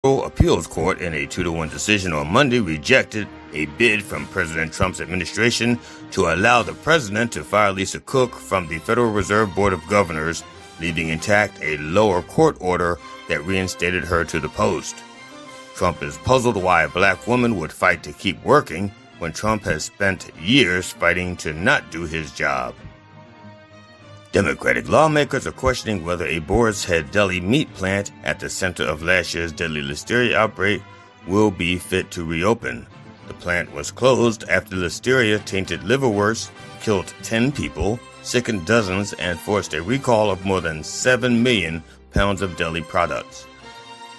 Appeals Court in a 2-1 decision on Monday rejected a bid from President Trump's administration to allow the president to fire Lisa Cook from the Federal Reserve Board of Governors, leaving intact a lower court order that reinstated her to the post. Trump is puzzled why a black woman would fight to keep working when Trump has spent years fighting to not do his job. Democratic lawmakers are questioning whether a Boar's Head deli meat plant at the center of last year's deadly listeria outbreak will be fit to reopen. The plant was closed after listeria-tainted liverwurst killed 10 people, sickened dozens, and forced a recall of more than 7 million pounds of deli products.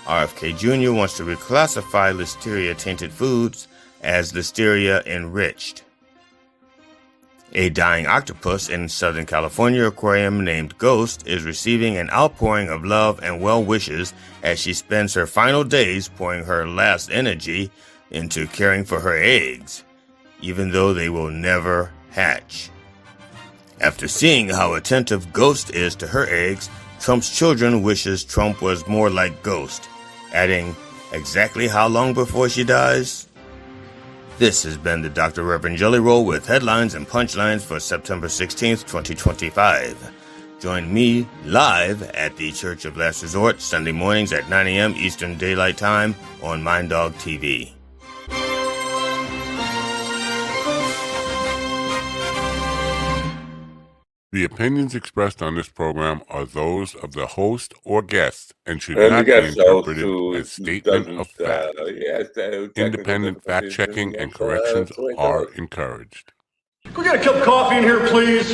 RFK Jr. wants to reclassify listeria-tainted foods as listeria-enriched. A dying octopus in Southern California aquarium named Ghost is receiving an outpouring of love and well wishes as she spends her final days pouring her last energy into caring for her eggs, even though they will never hatch. After seeing how attentive Ghost is to her eggs, Trump's children wishes Trump was more like Ghost, adding, "Exactly how long before she dies?" This has been the Dr. Reverend Jelly Roll with headlines and punchlines for September 16th, 2025. Join me live at the Church of Last Resort Sunday mornings at 9 a.m. Eastern Daylight Time on MindDog TV. The opinions expressed on this program are those of the host or guest and should not be interpreted as statement of fact. Independent fact-checking and corrections are encouraged. Can we get a cup of coffee in here, please?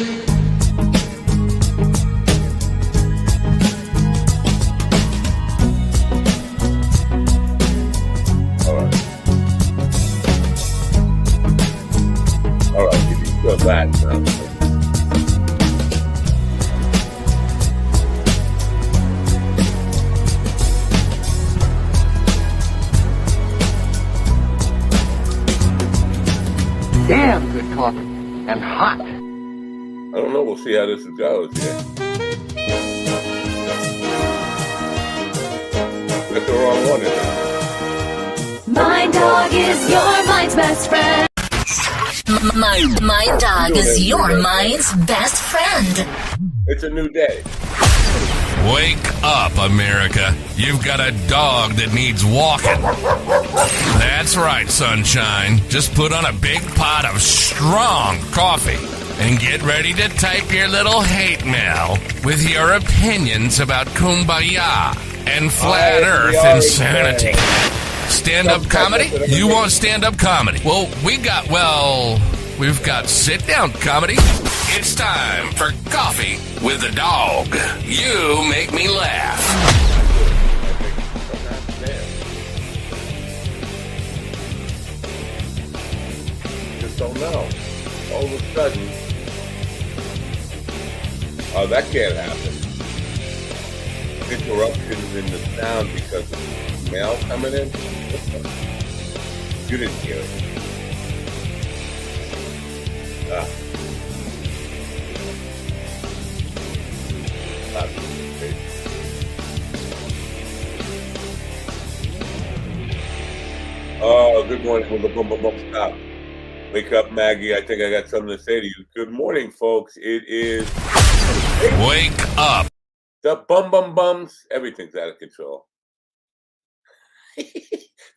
All right, you can go back now. Damn good coffee and hot. I don't know. We'll see how this goes here. That's the wrong one, isn't it? MindDog is your mind's best friend. MindDog is your mind's best friend. It's a new day. Wake up, America. You've got a dog that needs walking. That's right, sunshine. Just put on a big pot of strong coffee and get ready to type your little hate mail with your opinions about kumbaya and flat earth insanity. Stand-up comedy? You want stand-up comedy? Well, we've got sit-down comedy. It's time for Coffee with the Dog. You make me laugh. Just don't know. All of a sudden, oh, that can't happen. Interruptions in the sound because of mail coming in. You didn't hear it. Oh, good morning. Stop. Wake up, Maggie. I think I got something to say to you. Good morning, folks. It is... Wake up. The bums. Everything's out of control.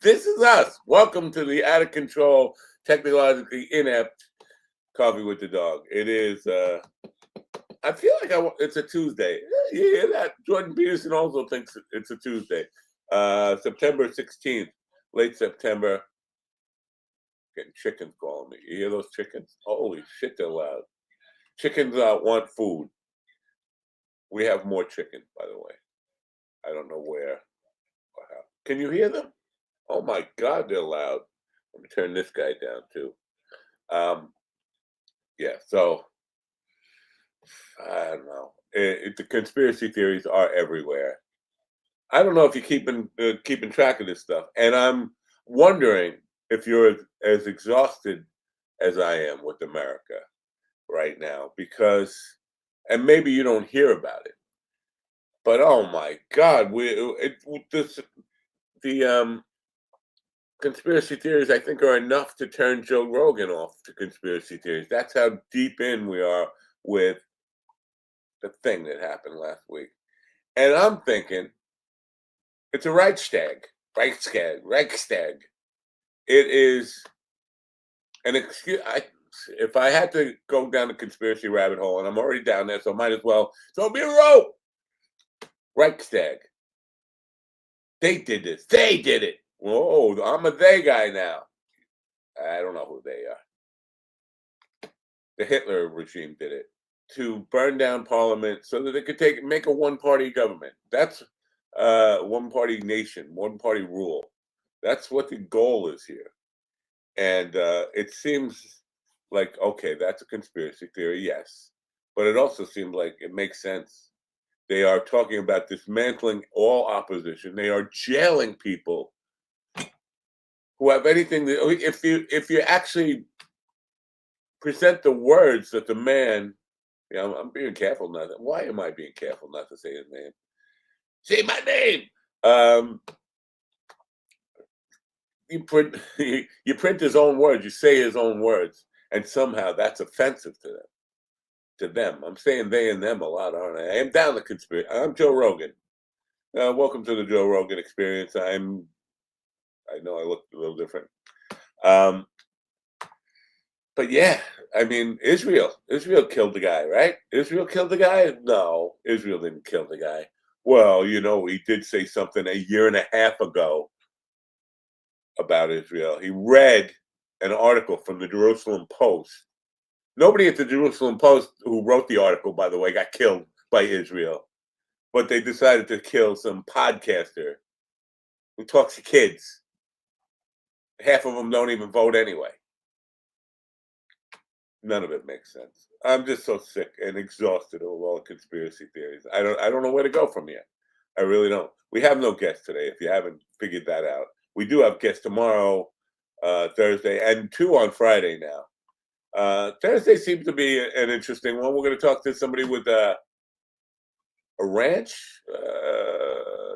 This is us. Welcome to the out of control, technologically inept Coffee with the Dog. It is... I feel like it's a Tuesday. You hear that? Jordan Peterson also thinks it's a Tuesday. September 16th, late September. Getting chickens calling me. You hear those chickens? Holy shit, they're loud. Chickens want food. We have more chickens, by the way. I don't know where or how. Can you hear them? Oh my God, they're loud. Let me turn this guy down too. Yeah, so I don't know. The conspiracy theories are everywhere. I don't know if you're keeping track of this stuff, and I'm wondering if you're as exhausted as I am with America right now, because, and maybe you don't hear about it, but oh my God, the conspiracy theories, I think, are enough to turn Joe Rogan off to conspiracy theories. That's how deep in we are with the thing that happened last week. And I'm thinking, it's a Reichstag. It is an excuse. If I had to go down the conspiracy rabbit hole, and I'm already down there, so I might as well throw me a rope. Reichstag. They did this. They did it. Whoa, I'm a they guy now. I don't know who they are. The Hitler regime did it to burn down parliament so that they could make a one-party government. That's one-party nation, one-party rule. That's what the goal is here. And it seems like, okay, that's a conspiracy theory, yes. But it also seems like it makes sense. They are talking about dismantling all opposition. They are jailing people who have anything that, if you actually present the words that the man, I'm being careful not. Why am I being careful not to say his name? Say my name. You print his own words. You say his own words, and somehow that's offensive to them. I'm saying they and them a lot, aren't I? I am down the conspiracy. I'm Joe Rogan. Welcome to the Joe Rogan Experience. I know I look a little different. But yeah, I mean, Israel killed the guy, right? Israel killed the guy? No, Israel didn't kill the guy. Well, he did say something a year and a half ago about Israel. He read an article from the Jerusalem Post. Nobody at the Jerusalem Post who wrote the article, by the way, got killed by Israel. But they decided to kill some podcaster who talks to kids. Half of them don't even vote anyway. None of it makes sense. I'm just so sick and exhausted of all the conspiracy theories. I don't know where to go from here. I really don't. We have no guests today, if you haven't figured that out. We do have guests tomorrow, Thursday, and 2 on Friday now. Thursday seems to be an interesting one. We're going to talk to somebody with a ranch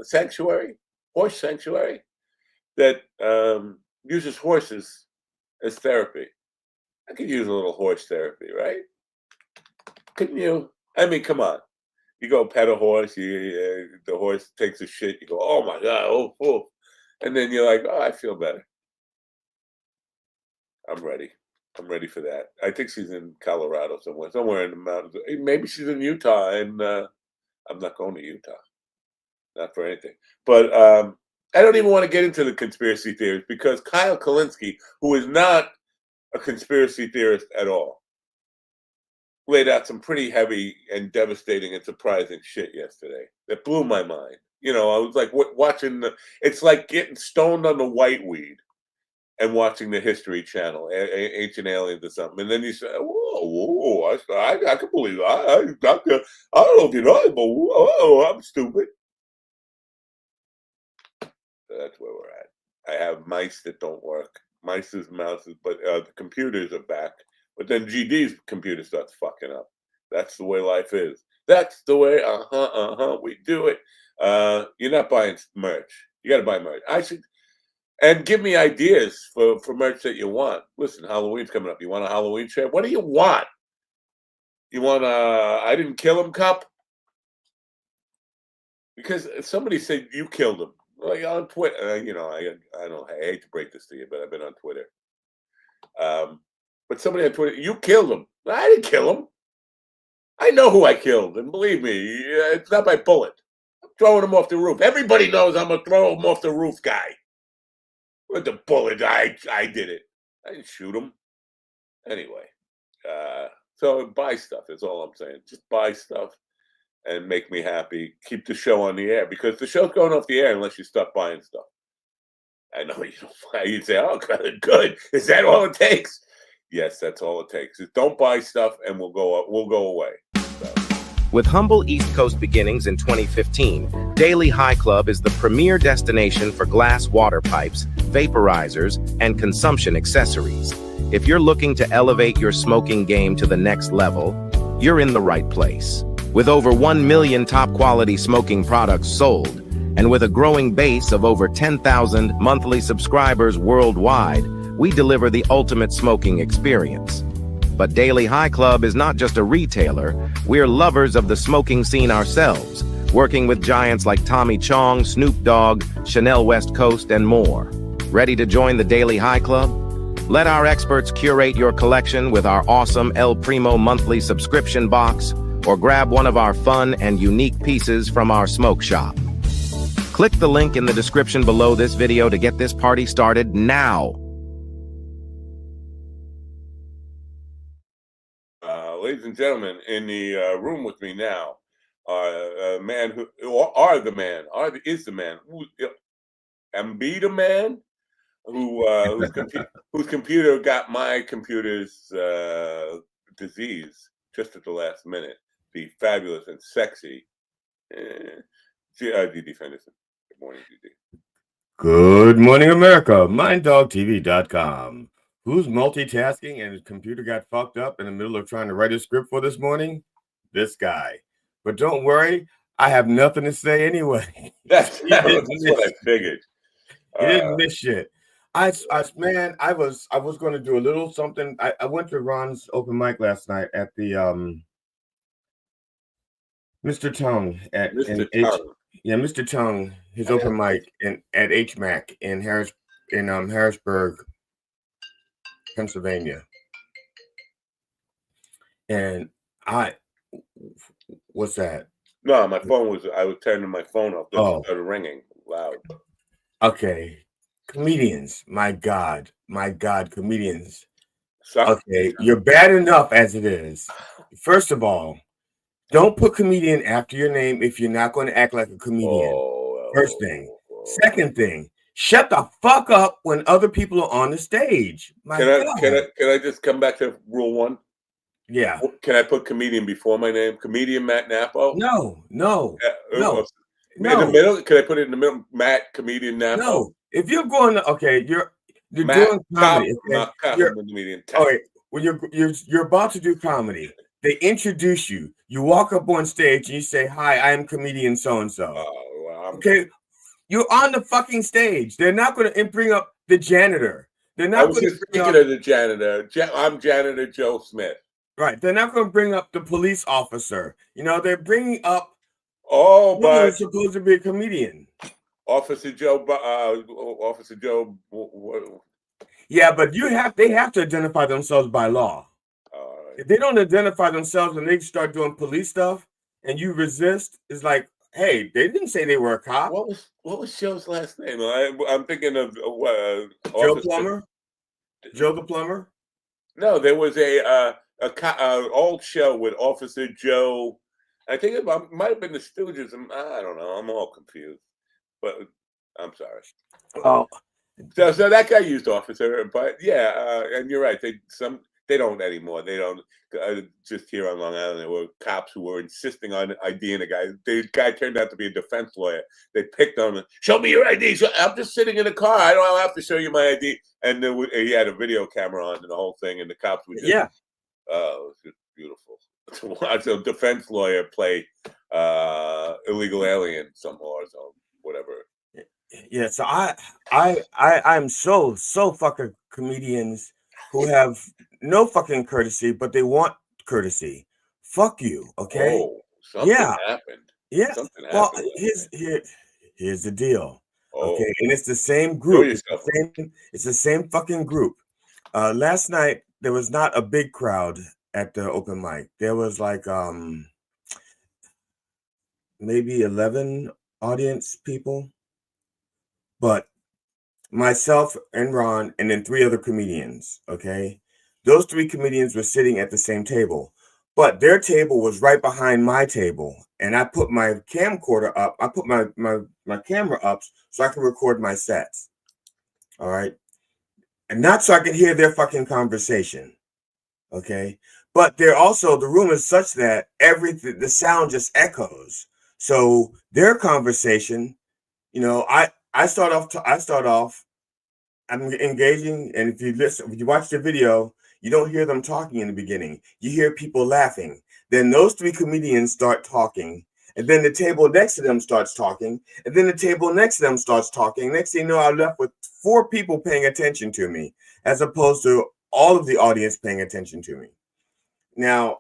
sanctuary, horse sanctuary, that uses horses as therapy. I could use a little horse therapy, right? Couldn't you? I mean, come on. You go pet a horse, the horse takes a shit, you go, oh my God, oh. And then you're like, oh, I feel better. I'm ready. I'm ready for that. I think she's in Colorado somewhere in the mountains. Maybe she's in Utah, and I'm not going to Utah. Not for anything. But I don't even want to get into the conspiracy theories because Kyle Kulinski, who is not a conspiracy theorist at all, laid out some pretty heavy and devastating and surprising shit yesterday that blew my mind. I was like watching it's like getting stoned on the white weed and watching the History Channel, Ancient Aliens or something. And then you say, whoa, I can believe it. I don't know if you know it, but whoa, I'm stupid. So that's where we're at. I have mice that don't work. Mice's mouses, but the computers are back. But then GD's computer starts fucking up. That's the way life is. That's the way, we do it. You're not buying merch. You got to buy merch. And give me ideas for merch that you want. Listen, Halloween's coming up. You want a Halloween shirt? What do you want? You want a I didn't kill him cup? Because somebody said you killed him. Like on Twitter, I hate to break this to you, but I've been on Twitter. But somebody on Twitter, you killed him. I didn't kill him. I know who I killed, and believe me, it's not by bullet. I'm throwing him off the roof. Everybody knows I'm a throw him off the roof guy. With the bullet, I did it. I didn't shoot him. Anyway, so buy stuff is all I'm saying. Just buy stuff and make me happy. Keep the show on the air because the show's going off the air unless you stop buying stuff. I know you don't. You'd say, "Oh, good. Is that all it takes?" Yes, that's all it takes. Just don't buy stuff, and we'll go away. So. With humble East Coast beginnings in 2015, Daily High Club is the premier destination for glass water pipes, vaporizers, and consumption accessories. If you're looking to elevate your smoking game to the next level, you're in the right place. With over 1 million top-quality smoking products sold, And with a growing base of over 10,000 monthly subscribers worldwide, we deliver the ultimate smoking experience. But Daily High Club is not just a retailer, we're lovers of the smoking scene ourselves, working with giants like Tommy Chong, Snoop Dogg, Chanel West Coast, and more. Ready to join the Daily High Club? Let our experts curate your collection with our awesome El Primo monthly subscription box, or grab one of our fun and unique pieces from our smoke shop. Click the link in the description below this video to get this party started now. Ladies and gentlemen, in the room with me now are a man who is the man the man whose computer got my computer's disease just at the last minute. The fabulous and sexy DD Fenderson. Good morning, DD. Good morning, America. MindDogTV.com. Who's multitasking and his computer got fucked up in the middle of trying to write a script for this morning? This guy. But don't worry, I have nothing to say anyway. That's what I figured. You didn't miss shit. I was going to do a little something. I went to Ron's open mic last night at the Mr. Tongue at Mr. Tongue, his open mic at HMAC in Harrisburg, Pennsylvania. And what's that? No, my phone I was turning my phone off. It started ringing loud. Okay. Comedians. My God, comedians. Okay, you're bad enough as it is. First of all, don't put comedian after your name if you're not going to act like a comedian. First thing. Second thing, shut the fuck up when other people are on the stage. Can I just come back to rule one? Yeah. Can I put comedian before my name? Comedian Matt Napo? No. In the middle? Can I put it in the middle? Matt, comedian Napo? No. If you're going to, you're Matt, doing comedy. When you're about to do comedy, they introduce you. You walk up on stage and you say, "Hi, I am comedian so and so." Okay, you're on the fucking stage. They're not going to bring up the janitor. They're not. I was just thinking of the janitor. I'm janitor Joe Smith. Right. They're not going to bring up the police officer. They're bringing up. But who's supposed to be a comedian. Officer Joe. Yeah, but they have to identify themselves by law. If they don't identify themselves and they start doing police stuff and you resist, it's like, hey, they didn't say they were a cop. What was Joe's last name? I'm thinking of Joe Plumber. Joe the Plumber. No, there was a old show with Officer Joe. I think it might have been the Stooges. I don't know. I'm all confused, but I'm sorry. Oh, so that guy used officer, but yeah, and you're right. They don't anymore. They don't. Just here on Long Island, there were cops who were insisting on IDing a guy. The guy turned out to be a defense lawyer. They picked on him. Show me your ID. I'm just sitting in a car. I don't have to show you my ID. And then he had a video camera on and the whole thing. And the cops were just, it was just beautiful to watch a defense lawyer play illegal alien somehow or whatever. Yeah. So I'm so fucking comedians who have no fucking courtesy, but they want courtesy. Fuck you, okay? Oh, something happened. Yeah. Something well, happened. Here's the deal. Okay, and it's the same group. It's the same fucking group. Last night there was not a big crowd at the open mic. There was like maybe 11 audience people, but myself and Ron, and then 3 other comedians, okay? Those 3 comedians were sitting at the same table, but their table was right behind my table, and I put my camcorder up. I put my camera up so I could record my sets, all right? And not so I could hear their fucking conversation, okay? But the room is such that the sound just echoes. So their conversation, I start off, I'm engaging, and if you watch the video, you don't hear them talking in the beginning. You hear people laughing. Then those 3 comedians start talking, And then the table next to them starts talking. And then the table next to them starts talking. Next thing you know, I'm left with 4 people paying attention to me, as opposed to all of the audience paying attention to me. Now,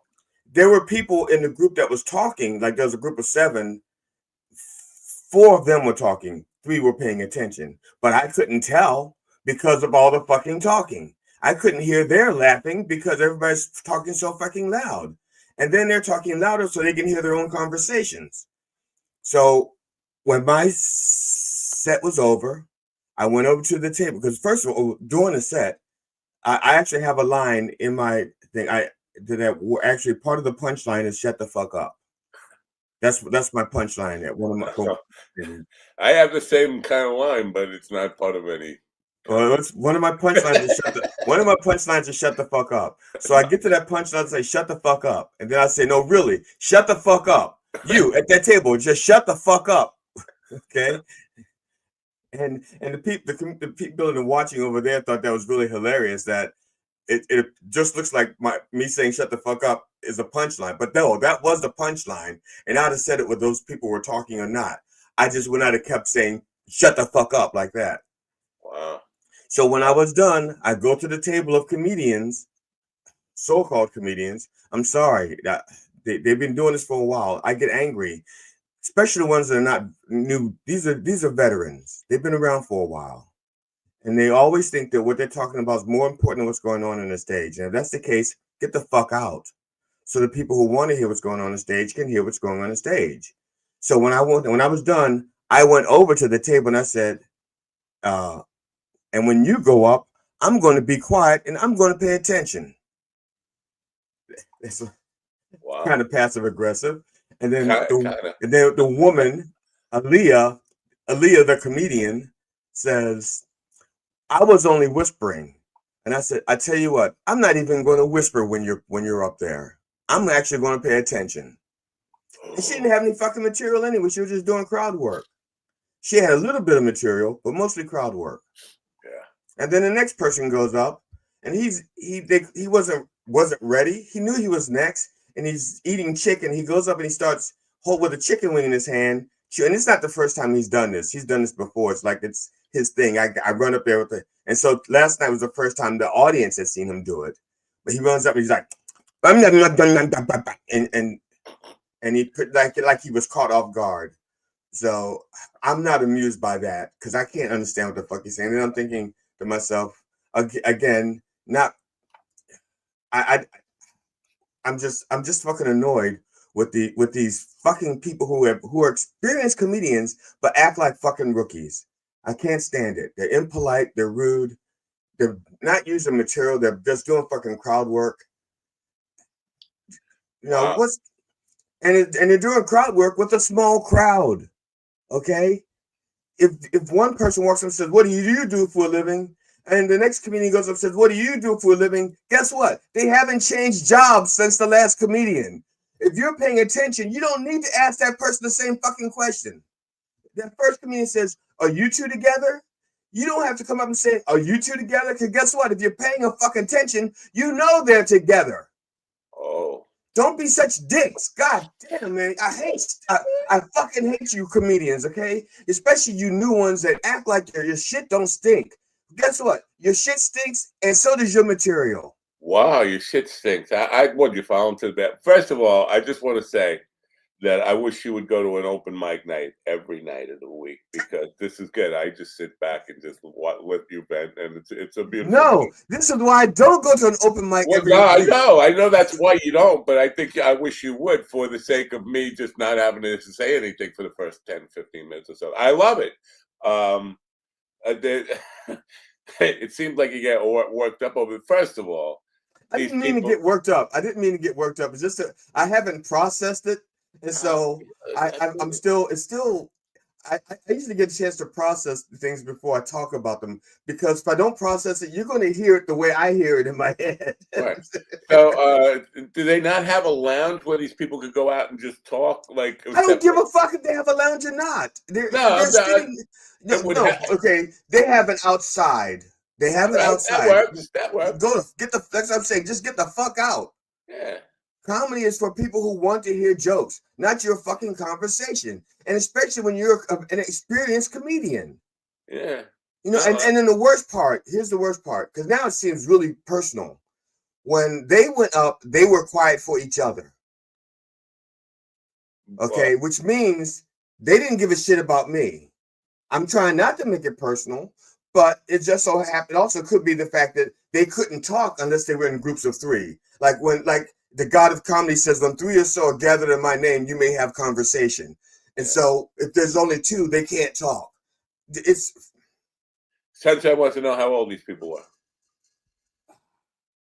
there were people in the group that was talking, like there was a group of 7. 4 of them were talking, 3 were paying attention. But I couldn't tell because of all the fucking talking. I couldn't hear their laughing because everybody's talking so fucking loud. And then they're talking louder so they can hear their own conversations. So when my set was over, I went over to the table because first of all, during the set, I actually have a line in my thing. That actually part of the punchline is "shut the fuck up." That's my punchline. At one of my. I have the same kind of line, but it's not part of any. Well, one of my punchlines is shut the fuck up. So I get to that punchline and say shut the fuck up, and then I say no, really, shut the fuck up. You at that table, just shut the fuck up, okay? And the people in the watching over there thought that was really hilarious. That it just looks like me saying shut the fuck up is a punchline, but no, that was the punchline, and I'd have said it whether those people were talking or not. I just would not have kept saying shut the fuck up like that. Wow. So when I was done, I go to the table of comedians, so-called comedians. I'm sorry, they've been doing this for a while. I get angry, especially the ones that are not new. These are veterans. They've been around for a while, and they always think that what they're talking about is more important than what's going on the stage. And if that's the case, get the fuck out, so the people who want to hear what's going on the stage can hear what's going on the stage. So when I was done, I went over to the table and I said, and when you go up, I'm going to be quiet and I'm going to pay attention. It's kind of passive aggressive. And then the woman, Aaliyah, the comedian, says, I was only whispering. And I said, I tell you what, I'm not even going to whisper when you're up there. I'm actually going to pay attention. And she didn't have any fucking material anyway. She was just doing crowd work. She had a little bit of material, but mostly crowd work. Yeah. And then the next person goes up, and he wasn't ready. He knew he was next, and he's eating chicken. He goes up and he starts with a chicken wing in his hand. And it's not the first time he's done this. He's done this before. It's like it's his thing. I run up there with it. And so last night was the first time the audience had seen him do it. But he runs up and he's like, and he put like he was caught off guard. So I'm not amused by that because I can't understand what the fuck he's saying. And I'm thinking to myself again, I'm just fucking annoyed with these fucking people who are experienced comedians but act like fucking rookies. I can't stand it. They're impolite. They're rude. They're not using material. They're just doing fucking crowd work. You know what's. And they're doing crowd work with a small crowd, okay? If one person walks up and says, what do you do for a living? And the next comedian goes up and says, what do you do for a living? Guess what? They haven't changed jobs since the last comedian. If you're paying attention, you don't need to ask that person the same fucking question. That first comedian says, are you two together? You don't have to come up and say, are you two together? Because guess what? If you're paying a fucking attention, you know they're together. Oh. Don't be such dicks. God damn, man. I fucking hate you comedians, okay? Especially you new ones that act like your shit don't stink. Guess what? Your shit stinks, and so does your material. Wow, your shit stinks. I want you fall into that. First of all, I just want to say that I wish you would go to an open mic night every night of the week because this is good. I just sit back and just let you vent, and it's a beautiful. No, this is why I don't go to an open mic every week. I know that's why you don't, but I wish you would for the sake of me just not having to say anything for the first 10, 15 minutes or so. I love it. It seems like you get worked up over it. First of all, I didn't mean to get worked up. It's just that I haven't processed it. And so I usually get a chance to process things before I talk about them, because if I don't process it, you're going to hear it the way I hear it in my head. Right. So do they not have a lounge where these people could go out and just talk? Like, I don't give a fuck if they have a lounge or not. Okay, they have an outside. They have an outside. That works. That's what I'm saying. Just get the fuck out. Yeah. Comedy is for people who want to hear jokes, not your fucking conversation. And especially when you're an experienced comedian. Yeah. You know, and then the worst part, here's the worst part, because now it seems really personal. When they went up, they were quiet for each other. Okay, which means they didn't give a shit about me. I'm trying not to make it personal, but it just so happened. It also could be the fact that they couldn't talk unless they were in groups of three. Like the God of comedy says, when three or so are gathered in my name, you may have conversation. And so if there's only two, they can't talk. Sunshine wants to know how old these people are.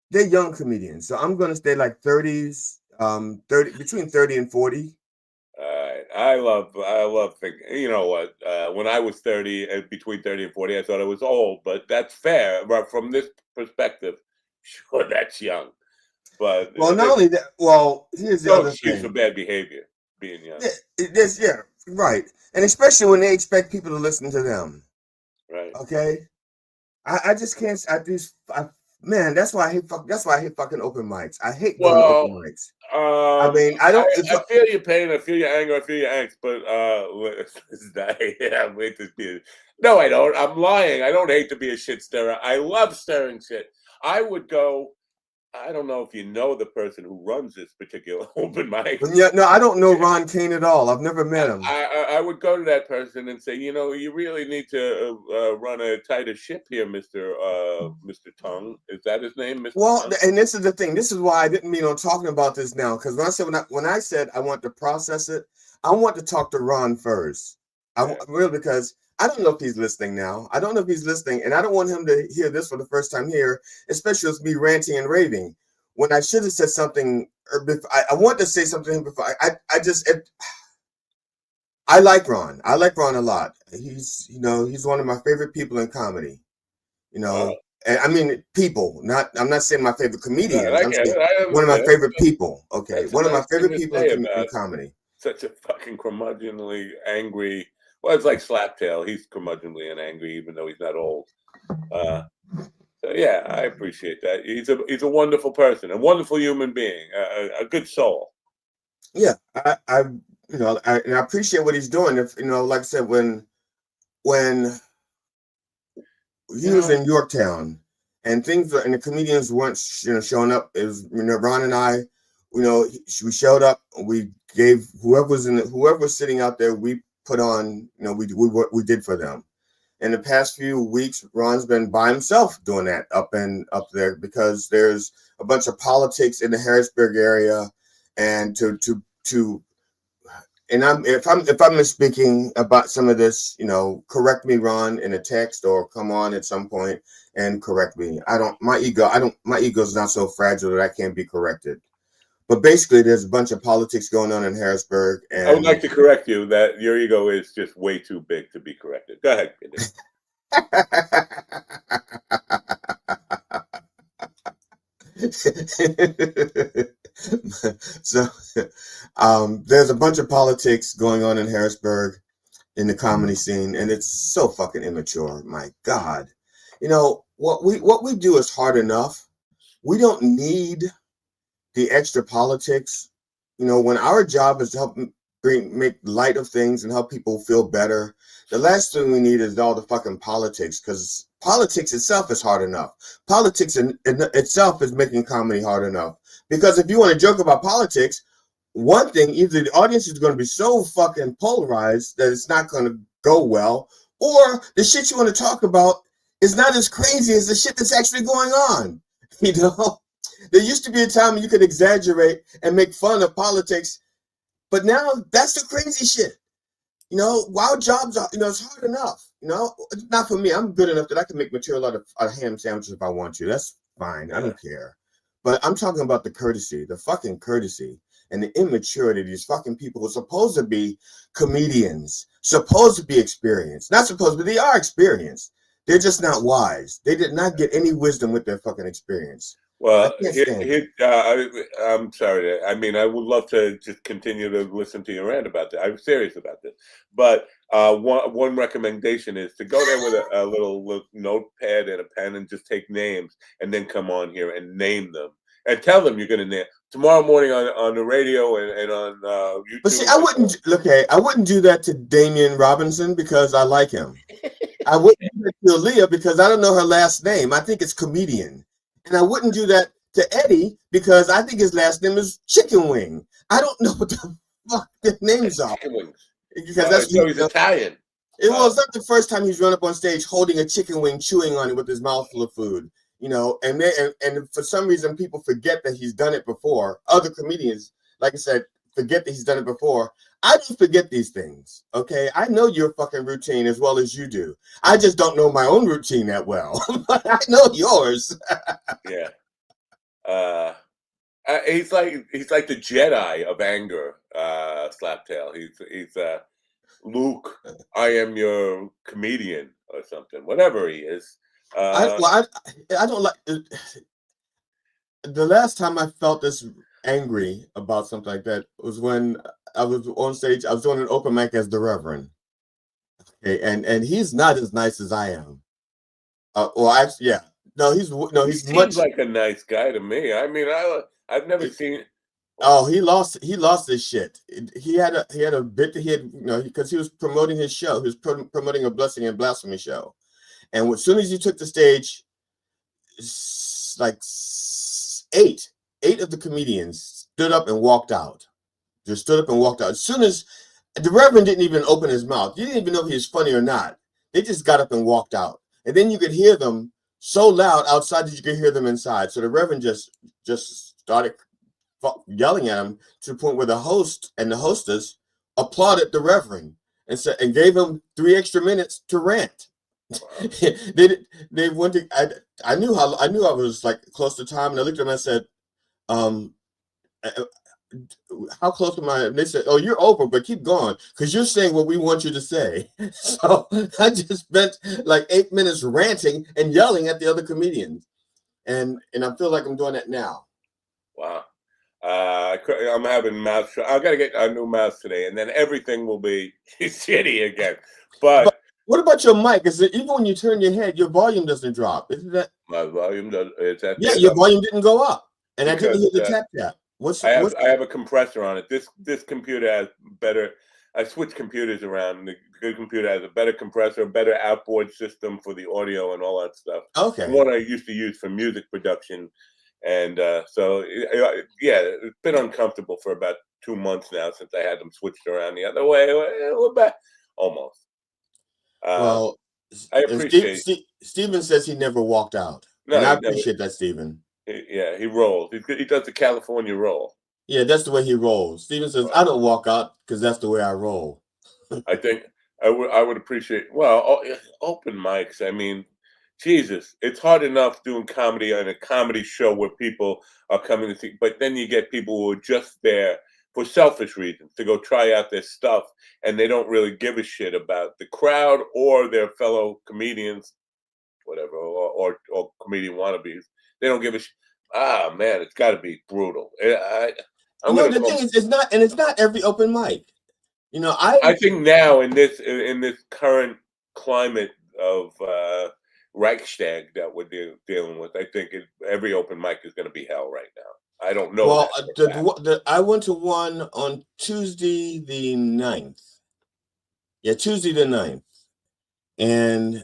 They're young comedians. So I'm going to stay like 30s, between 30 and 40. I love thinking, you know what, when I was 30, between 30 and 40, I thought I was old, but that's fair. But from this perspective, sure, that's young. But not only that, here's the other thing. For bad behavior, being young. Yeah, right. And especially when they expect people to listen to them. Right. Okay. I just can't. Man, that's why I hate fucking open mics. I hate going to open mics. I mean, I feel your pain, I feel your anger, I feel your angst, but no, I don't. I'm lying. I don't hate to be a shit stirrer. I love stirring shit. I would go. I don't know if you know the person who runs this particular open mic. Yeah, no, I don't know Ron Kane at all. I've never met him. I would go to that person and say, you know, you really need to run a tighter ship here, Mr. Tongue. Is that his name, Mr. Tongue? And this is the thing. This is why I didn't mean on talking about this now. Because when I said I want to process it, I want to talk to Ron first. Because I don't know if he's listening now. I don't know if he's listening, and I don't want him to hear this for the first time here, especially with me ranting and raving. When I should have said something, I want to say something to him before. I like Ron. I like Ron a lot. He's one of my favorite people in comedy. And I mean people. I'm not saying my favorite comedian. I'm saying one of my favorite people. Okay, one of my favorite people in comedy. Such a fucking curmudgeonly angry. Well, it's like Slaptail. He's curmudgeonly and angry, even though he's not old. So yeah, I appreciate that. He's a wonderful person, a wonderful human being, a good soul. Yeah, I appreciate what he's doing. If like I said, when he was in Yorktown and the comedians weren't showing up, it was Ron and I, we showed up. We gave whoever was sitting out there, we put on, we did for them. In the past few weeks, Ron's been by himself doing that up there because there's a bunch of politics in the Harrisburg area, and if I'm misspeaking about some of this, correct me, Ron, in a text or come on at some point and correct me. My ego's not so fragile that I can't be corrected. But basically, there's a bunch of politics going on in Harrisburg. And I would like to correct you that your ego is just way too big to be corrected. Go ahead. So there's a bunch of politics going on in Harrisburg in the comedy scene, and it's so fucking immature. My God. What we do is hard enough. We don't need the extra politics. When our job is to help make light of things and help people feel better, the last thing we need is all the fucking politics, because politics itself is hard enough. Politics in itself is making comedy hard enough. Because if you want to joke about politics, one thing, either the audience is going to be so fucking polarized that it's not going to go well, or the shit you want to talk about is not as crazy as the shit that's actually going on. There used to be a time when you could exaggerate and make fun of politics, but now that's the crazy shit. While jobs are, it's hard enough. Not for me. I'm good enough that I can make material out of ham sandwiches if I want to. That's fine. Yeah. I don't care. But I'm talking about the fucking courtesy and the immaturity of these fucking people who are supposed to be comedians, supposed to be experienced. Not supposed to, but they are experienced. They're just not wise. They did not get any wisdom with their fucking experience. Well, I'm sorry. I mean, I would love to just continue to listen to your rant about that. I'm serious about this. But one recommendation is to go there with a little notepad and a pen and just take names and then come on here and name them and tell them you're going to name. tomorrow morning on the radio and on YouTube. But see, I wouldn't do that to Damian Robinson because I like him. I wouldn't do that to Aaliyah because I don't know her last name. I think it's comedian. And I wouldn't do that to Eddie because I think his last name is Chicken Wing. I don't know what the fuck their names are. Chicken Wings. Because so he's Italian. It was not the first time he's run up on stage holding a chicken wing, chewing on it with his mouth full of food. And for some reason people forget that he's done it before. Other comedians, like I said, forget that he's done it before. I don't forget these things, okay? I know your fucking routine as well as you do. I just don't know my own routine that well, but I know yours. Yeah. He's like the Jedi of anger, Slaptail. He's Luke, I am your comedian or something, whatever he is. I don't like the last time I felt this angry about something like that was when I was on stage. I was doing an open mic as the Reverend. Okay, and he's not as nice as I am. He's seems like a nice guy to me. I mean, I've never seen. Oh, he lost his shit. He had a bit that he had, because he was promoting his show. He was promoting a Blessing and Blasphemy show, and as soon as he took the stage, like eight of the comedians stood up and walked out. Just stood up and walked out. As soon as the Reverend didn't even open his mouth, you didn't even know if he was funny or not. They just got up and walked out, and then you could hear them so loud outside that you could hear them inside. So the Reverend just started yelling at him to the point where the host and the hostess applauded the Reverend and gave him 3 extra minutes to rant. Wow. they went to. I knew I was like close to time, and I looked at him and I said, how close am I? And they said, oh, you're over, but keep going because you're saying what we want you to say. So I just spent like 8 minutes ranting and yelling at the other comedians, and I feel like I'm doing that now. Wow. I'm having mouse. I got to get a new mouse today, and then everything will be shitty again. But what about your mic? Is it even when you turn your head, your volume doesn't drop? Isn't that my volume? Your volume didn't go up, and I didn't hear the tap tap. I have a compressor on it. This computer has better. I switched computers around. The good computer has a better compressor, a better outboard system for the audio and all that stuff. Okay. The one I used to use for music production. And so, it's been uncomfortable for about 2 months now since I had them switched around the other way. We're back almost. Well, I appreciate. Steven says he never walked out, and I appreciate that, Steven. He rolls. He does the California roll. Yeah, that's the way he rolls. Steven says, I don't walk out because that's the way I roll. I think I would appreciate. Well, open mics. I mean. Jesus, it's hard enough doing comedy on a comedy show where people are coming to see, but then you get people who are just there for selfish reasons to go try out their stuff, and they don't really give a shit about the crowd or their fellow comedians, whatever, or comedian wannabes. They don't give a shit. Ah, man, it's got to be brutal. The thing is, it's not every open mic. I think now in this current climate of Reichstag that we're dealing with, I think every open mic is going to be hell right now. I don't know. Well, I went to one on Tuesday the 9th. Yeah, Tuesday the 9th.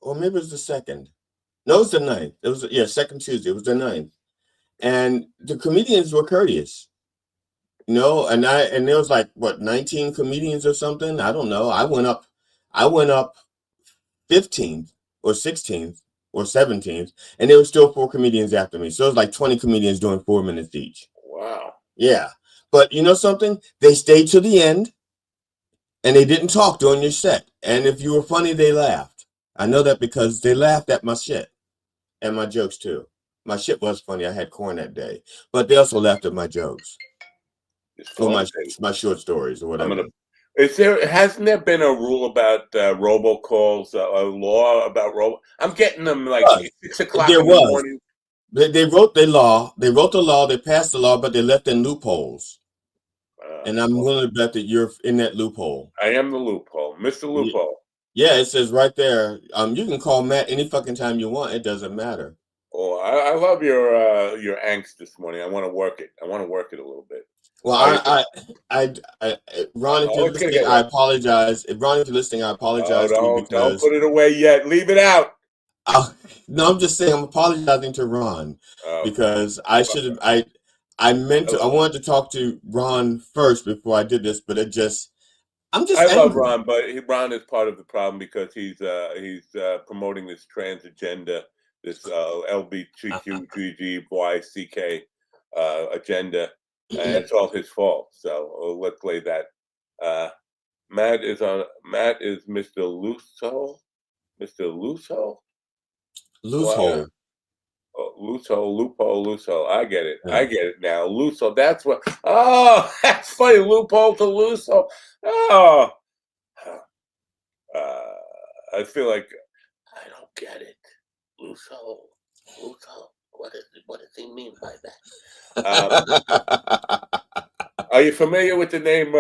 Or maybe it was the 2nd. No, it was the 9th. It was, second Tuesday. It was the 9th. And the comedians were courteous. And there was like, 19 comedians or something? I don't know. I went up 15th. Or 16th or 17th, and there were still 4 comedians after me. So it was like 20 comedians doing 4 minutes each. Wow. Yeah. But you know something? They stayed to the end, and they didn't talk during your set. And if you were funny, they laughed. I know that because they laughed at my shit and my jokes too. My shit was funny. I had corn that day. But they also laughed at my jokes. Or my short stories or whatever. Hasn't there been a rule about robocalls, a law about I'm getting them like 6 o'clock in the morning. They wrote the law, they passed the law, but they left in loopholes. And I'm willing to bet that you're in that loophole. I am the loophole, Mr. Loophole. Yeah, it says right there, you can call Matt any fucking time you want. It doesn't matter. Oh, I love your angst this morning. I want to work it. I want to work it a little bit. Well, Ron, if you're listening, I apologize. Ron, if you're listening, I apologize to you because don't put it away yet. Leave it out. No, I'm just saying I'm apologizing to Ron because I should have. I wanted to talk to Ron first before I did this, but I'm just. I love Ron, but Ron is part of the problem because he's promoting this trans agenda, this LGBTQYCK agenda, and it's all his fault. So let's lay that. Matt is Mr. Loosehole. Mr. Loosehole. Loophole. Loophole. I get it. Yeah. I get it now. Loophole. That's what. Oh, that's funny. Loophole to loophole. Oh. I feel like I don't get it. Loophole. What does he mean by that? Are you familiar with the name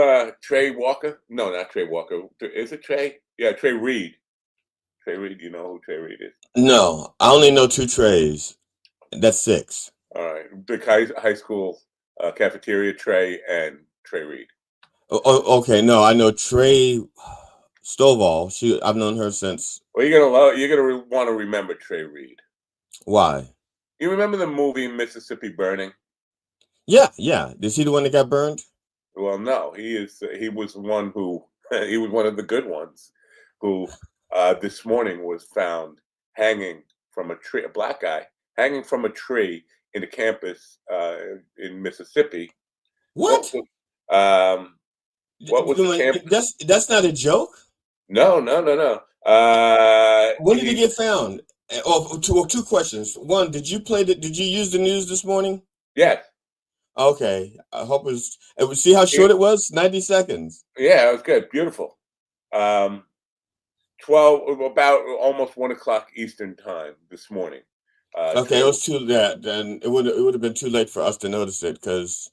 Trey Walker? No, not Trey Walker. Is it Trey? Yeah, Trey Reed. Trey Reed. You know who Trey Reed is? No, I only know 2 Treys. That's 6. All right, big high school cafeteria Trey and Trey Reed. Oh, okay. No, I know Trey Stovall. I've known her since. Well, you're gonna want to remember Trey Reed. Why? You remember the movie Mississippi Burning? Yeah. Is he the one that got burned? Well, no. He was one who he was one of the good ones who this morning was found hanging from a tree. A black guy hanging from a tree in the campus in Mississippi. What? What was the campus? That's not a joke? No. When did he get found? Two questions. One, did you use the news this morning? Yes. Okay. I hope it was. See how short it was? 90 seconds. Yeah, it was good. Beautiful. 12, about almost 1 o'clock Eastern time this morning. Okay, it was too late. Then it would have been too late for us to notice it because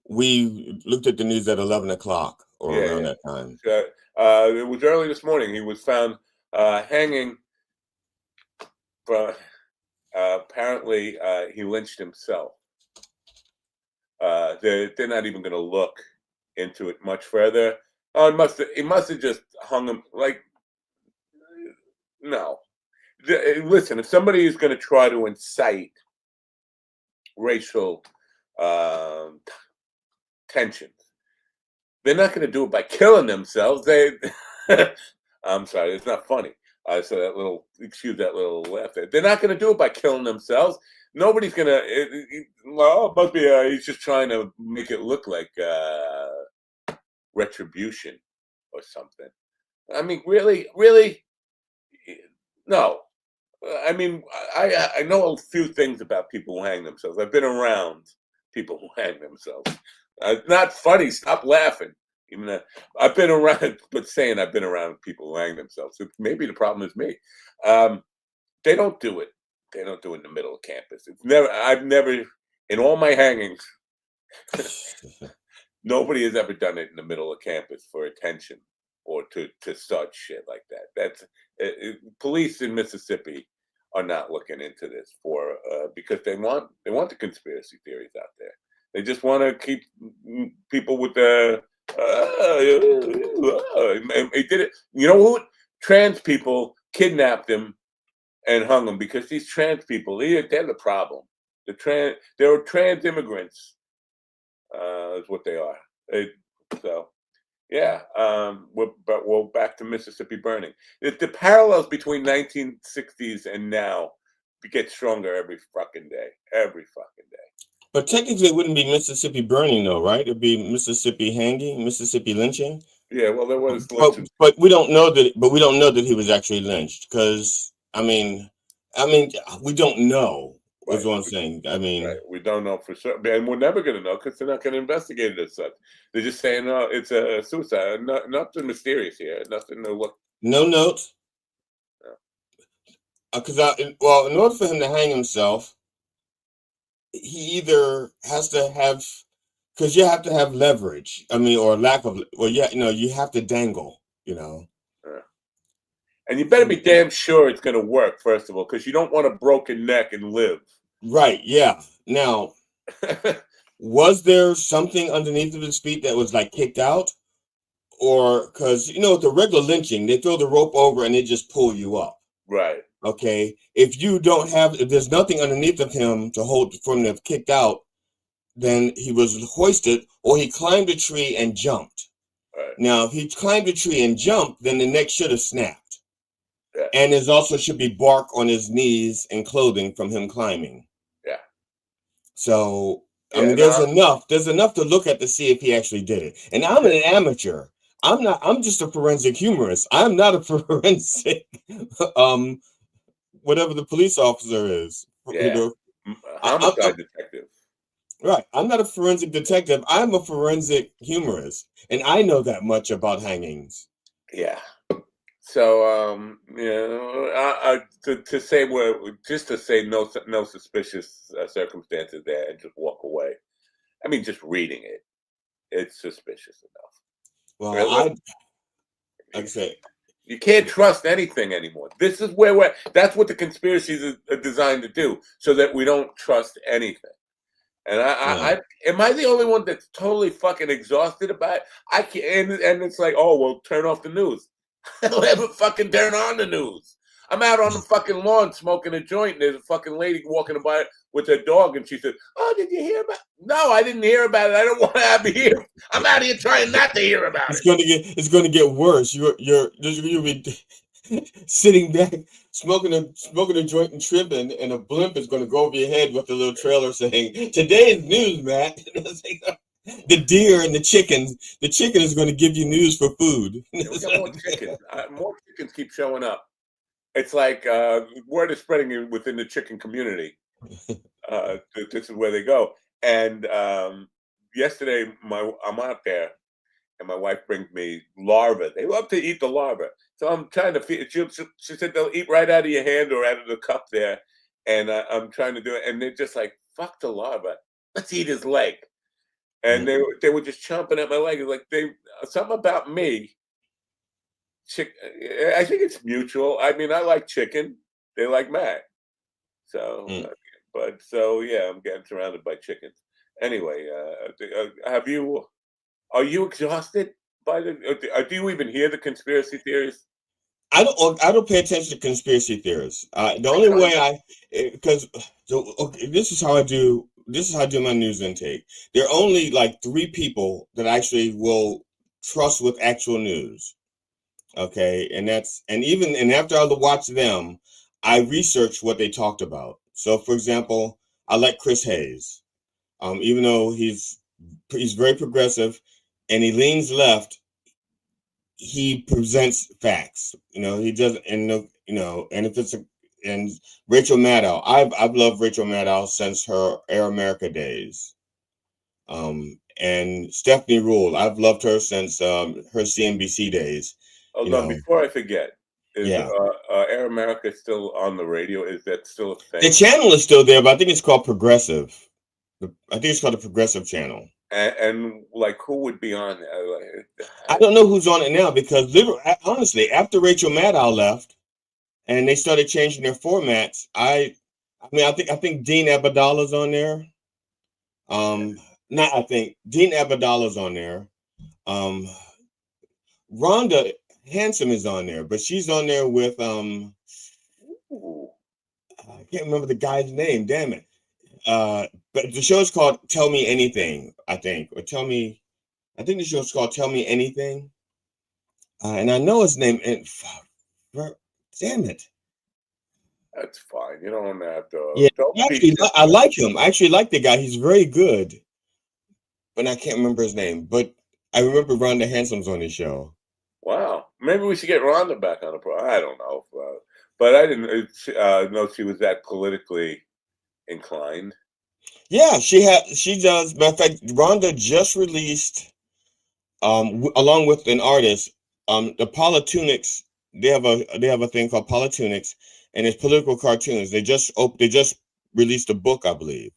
we looked at the news at 11 o'clock or around that time. It was early this morning. He was found hanging. Apparently, he lynched himself. They're not even going to look into it much further. Oh, he must have just hung him like. No. Listen, if somebody is going to try to incite racial tensions, they're not going to do it by killing themselves. I'm sorry, it's not funny. So excuse that little laugh there. They're not going to do it by killing themselves. Nobody's going to, it must be, he's just trying to make it look like retribution or something. I mean, really? No. I mean, I know a few things about people who hang themselves. I've been around people who hang themselves. Not funny. Stop laughing. Even I've been around, but saying I've been around people who hang themselves. So maybe the problem is me. They don't do it. They don't do it in the middle of campus. I've never, in all my hangings, nobody has ever done it in the middle of campus for attention or to start shit like that. That's police in Mississippi are not looking into this because they want the conspiracy theories out there. They just want to keep people with the he did it. You know who? Trans people kidnapped him and hung him because these trans people, they're the problem. They're trans immigrants, is what they are. We're back to Mississippi Burning. The parallels between 1960s and now get stronger every fucking day. But technically, it wouldn't be Mississippi Burning, though, right? It'd be Mississippi hanging, Mississippi lynching. Yeah, well, there was lynching. But we don't know that. But we don't know that he was actually lynched because I mean, we don't know. Right. Is what I'm saying. I mean, right. We don't know for sure, and we're never going to know because they're not going to investigate it as such. They're just saying, "No, it's a suicide." Nothing mysterious here. Nothing to look. No notes. Because in order for him to hang himself, he either has to have, because you have to have leverage. I mean, or lack of. Well, you have to dangle. And you better be damn sure it's going to work, first of all, because you don't want a broken neck and live. Right. Yeah. Now, was there something underneath of his feet that was like kicked out? Or because the regular lynching, they throw the rope over and they just pull you up. Right. Okay. If there's nothing underneath of him to hold from him to have kicked out, then he was hoisted or he climbed a tree and jumped. Right. Now, if he climbed a tree and jumped, then the neck should have snapped. Yeah. And there also should be bark on his knees and clothing from him climbing. Yeah. So, there's enough to look at to see if he actually did it. And I'm an amateur. I'm just a forensic humorist. I'm not a forensic, whatever the police officer is. Yeah. Homicide detective. Right. I'm not a forensic detective. I'm a forensic humorist. And I know that much about hangings. Yeah. So, to say no suspicious circumstances there and just walk away. I mean, just reading it, it's suspicious enough. Well, I'd say you can't trust anything anymore. This is that's what the conspiracies are designed to do, so that we don't trust anything. And am I the only one that's totally fucking exhausted about it? I can't, and it's like, oh, well, turn off the news. I don't ever fucking turn on the news. I'm out on the fucking lawn smoking a joint, and there's a fucking lady walking by with her dog, and she said, "Oh, did you hear about?" No, I didn't hear about it. I don't want to be here. I'm out here trying not to hear about it. It's going to get worse. You'll be sitting back smoking a joint and tripping, and a blimp is going to go over your head with a little trailer saying, "Today's news, Matt." The deer and the chickens. The chicken is going to give you news for food. We got more chickens. More chickens keep showing up. It's like word is spreading within the chicken community. This is where they go. And yesterday, I'm out there, and my wife brings me larvae. They love to eat the larvae. So I'm trying to feed. She said they'll eat right out of your hand or out of the cup there. And I'm trying to do it. And they're just like, fuck the larva. Let's eat his leg. And they were just chomping at my leg. It's like something about me. I think it's mutual. I mean, I like chicken. They like Matt. So, I'm getting surrounded by chickens. Anyway, are you exhausted by do you even hear the conspiracy theories? I don't pay attention to conspiracy theories. The only way this is how I do my news intake. There are only like 3 people that I actually will trust with actual news. Okay, and after I watch them, I research what they talked about. So, for example, I like Chris Hayes, even though he's very progressive, and he leans left. He presents facts. He does, and and if it's and Rachel Maddow, I've loved Rachel Maddow since her Air America days. And Stephanie Rule, I've loved her since her CNBC days. Hold on, before I forget, is Air America still on the radio? Is that still a thing? The channel is still there, but I think it's called Progressive. I think it's called the Progressive Channel. And like, who would be on? I don't know who's on it now because honestly, after Rachel Maddow left, and they started changing their formats, I think Dean Abadala's on there. Dean Abadala's on there. Rhonda Handsome is on there, but she's on there with I can't remember the guy's name. Damn it! But the show's called Tell Me Anything, I think, or Tell Me. I think the show's called Tell Me Anything, and I know his name. And damn it! That's fine. You don't have to. Yeah, I like him. I actually like the guy. He's very good, but I can't remember his name. But I remember Rhonda Handsome's on his show. Wow, maybe we should get Rhonda back on the program. I don't know, but I didn't know she was that politically inclined. Yeah, she does. Matter of fact, Rhonda just released, along with an artist, the Polytunics. They have a thing called Polytunics, and it's political cartoons. They just released a book, I believe,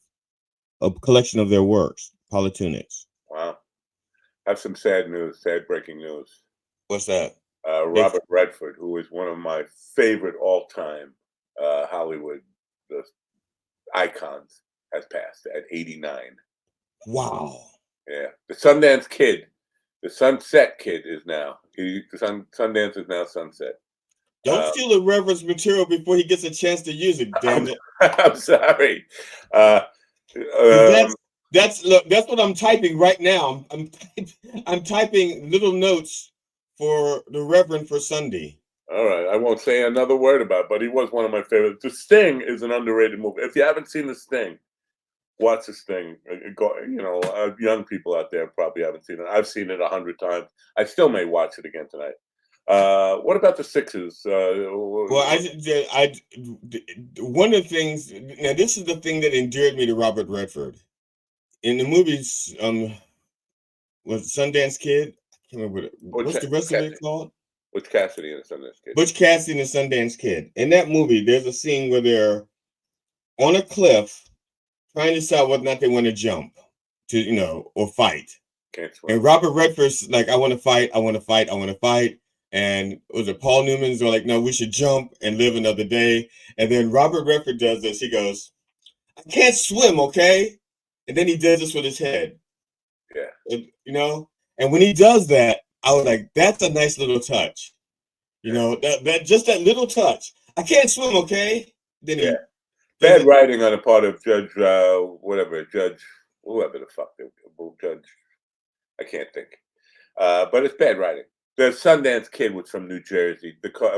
a collection of their works, Polytunics. Wow, I have some sad breaking news. What's that? Robert Redford, who is one of my favorite all-time Hollywood. icons, has passed at 89. Wow. Yeah, the Sundance Kid, the Sunset Kid is now. Sundance is now Sunset. Don't steal the Reverend's material before he gets a chance to use it. Damn it! I'm sorry. That's what I'm typing right now. I'm typing little notes for the Reverend for Sunday. All right, I won't say another word about it, but he was one of my favorites. The Sting is an underrated movie. If you haven't seen The Sting, watch The Sting. Young people out there probably haven't seen it. I've seen it 100 times. I still may watch it again tonight. What about the Sixers? Well, one of the things. Now, this is the thing that endeared me to Robert Redford. In the movies, was Sundance Kid? I can't remember what's the rest of it called? Butch Cassidy and the Sundance Kid. Butch Cassidy and the Sundance Kid. In that movie, there's a scene where they're on a cliff trying to decide whether or not they want to jump or fight. And Robert Redford's like, I want to fight, I want to fight, I want to fight. And was it Paul Newman's were like, no, we should jump and live another day. And then Robert Redford does this. He goes, I can't swim, okay? And then he does this with his head. Yeah. And when he does that, I was like, that's a nice little touch. That just that little touch. I can't swim, okay? Then bad writing on the part of Judge, whoever the fuck, Judge, I can't think. But it's bad writing. The Sundance Kid was from New Jersey,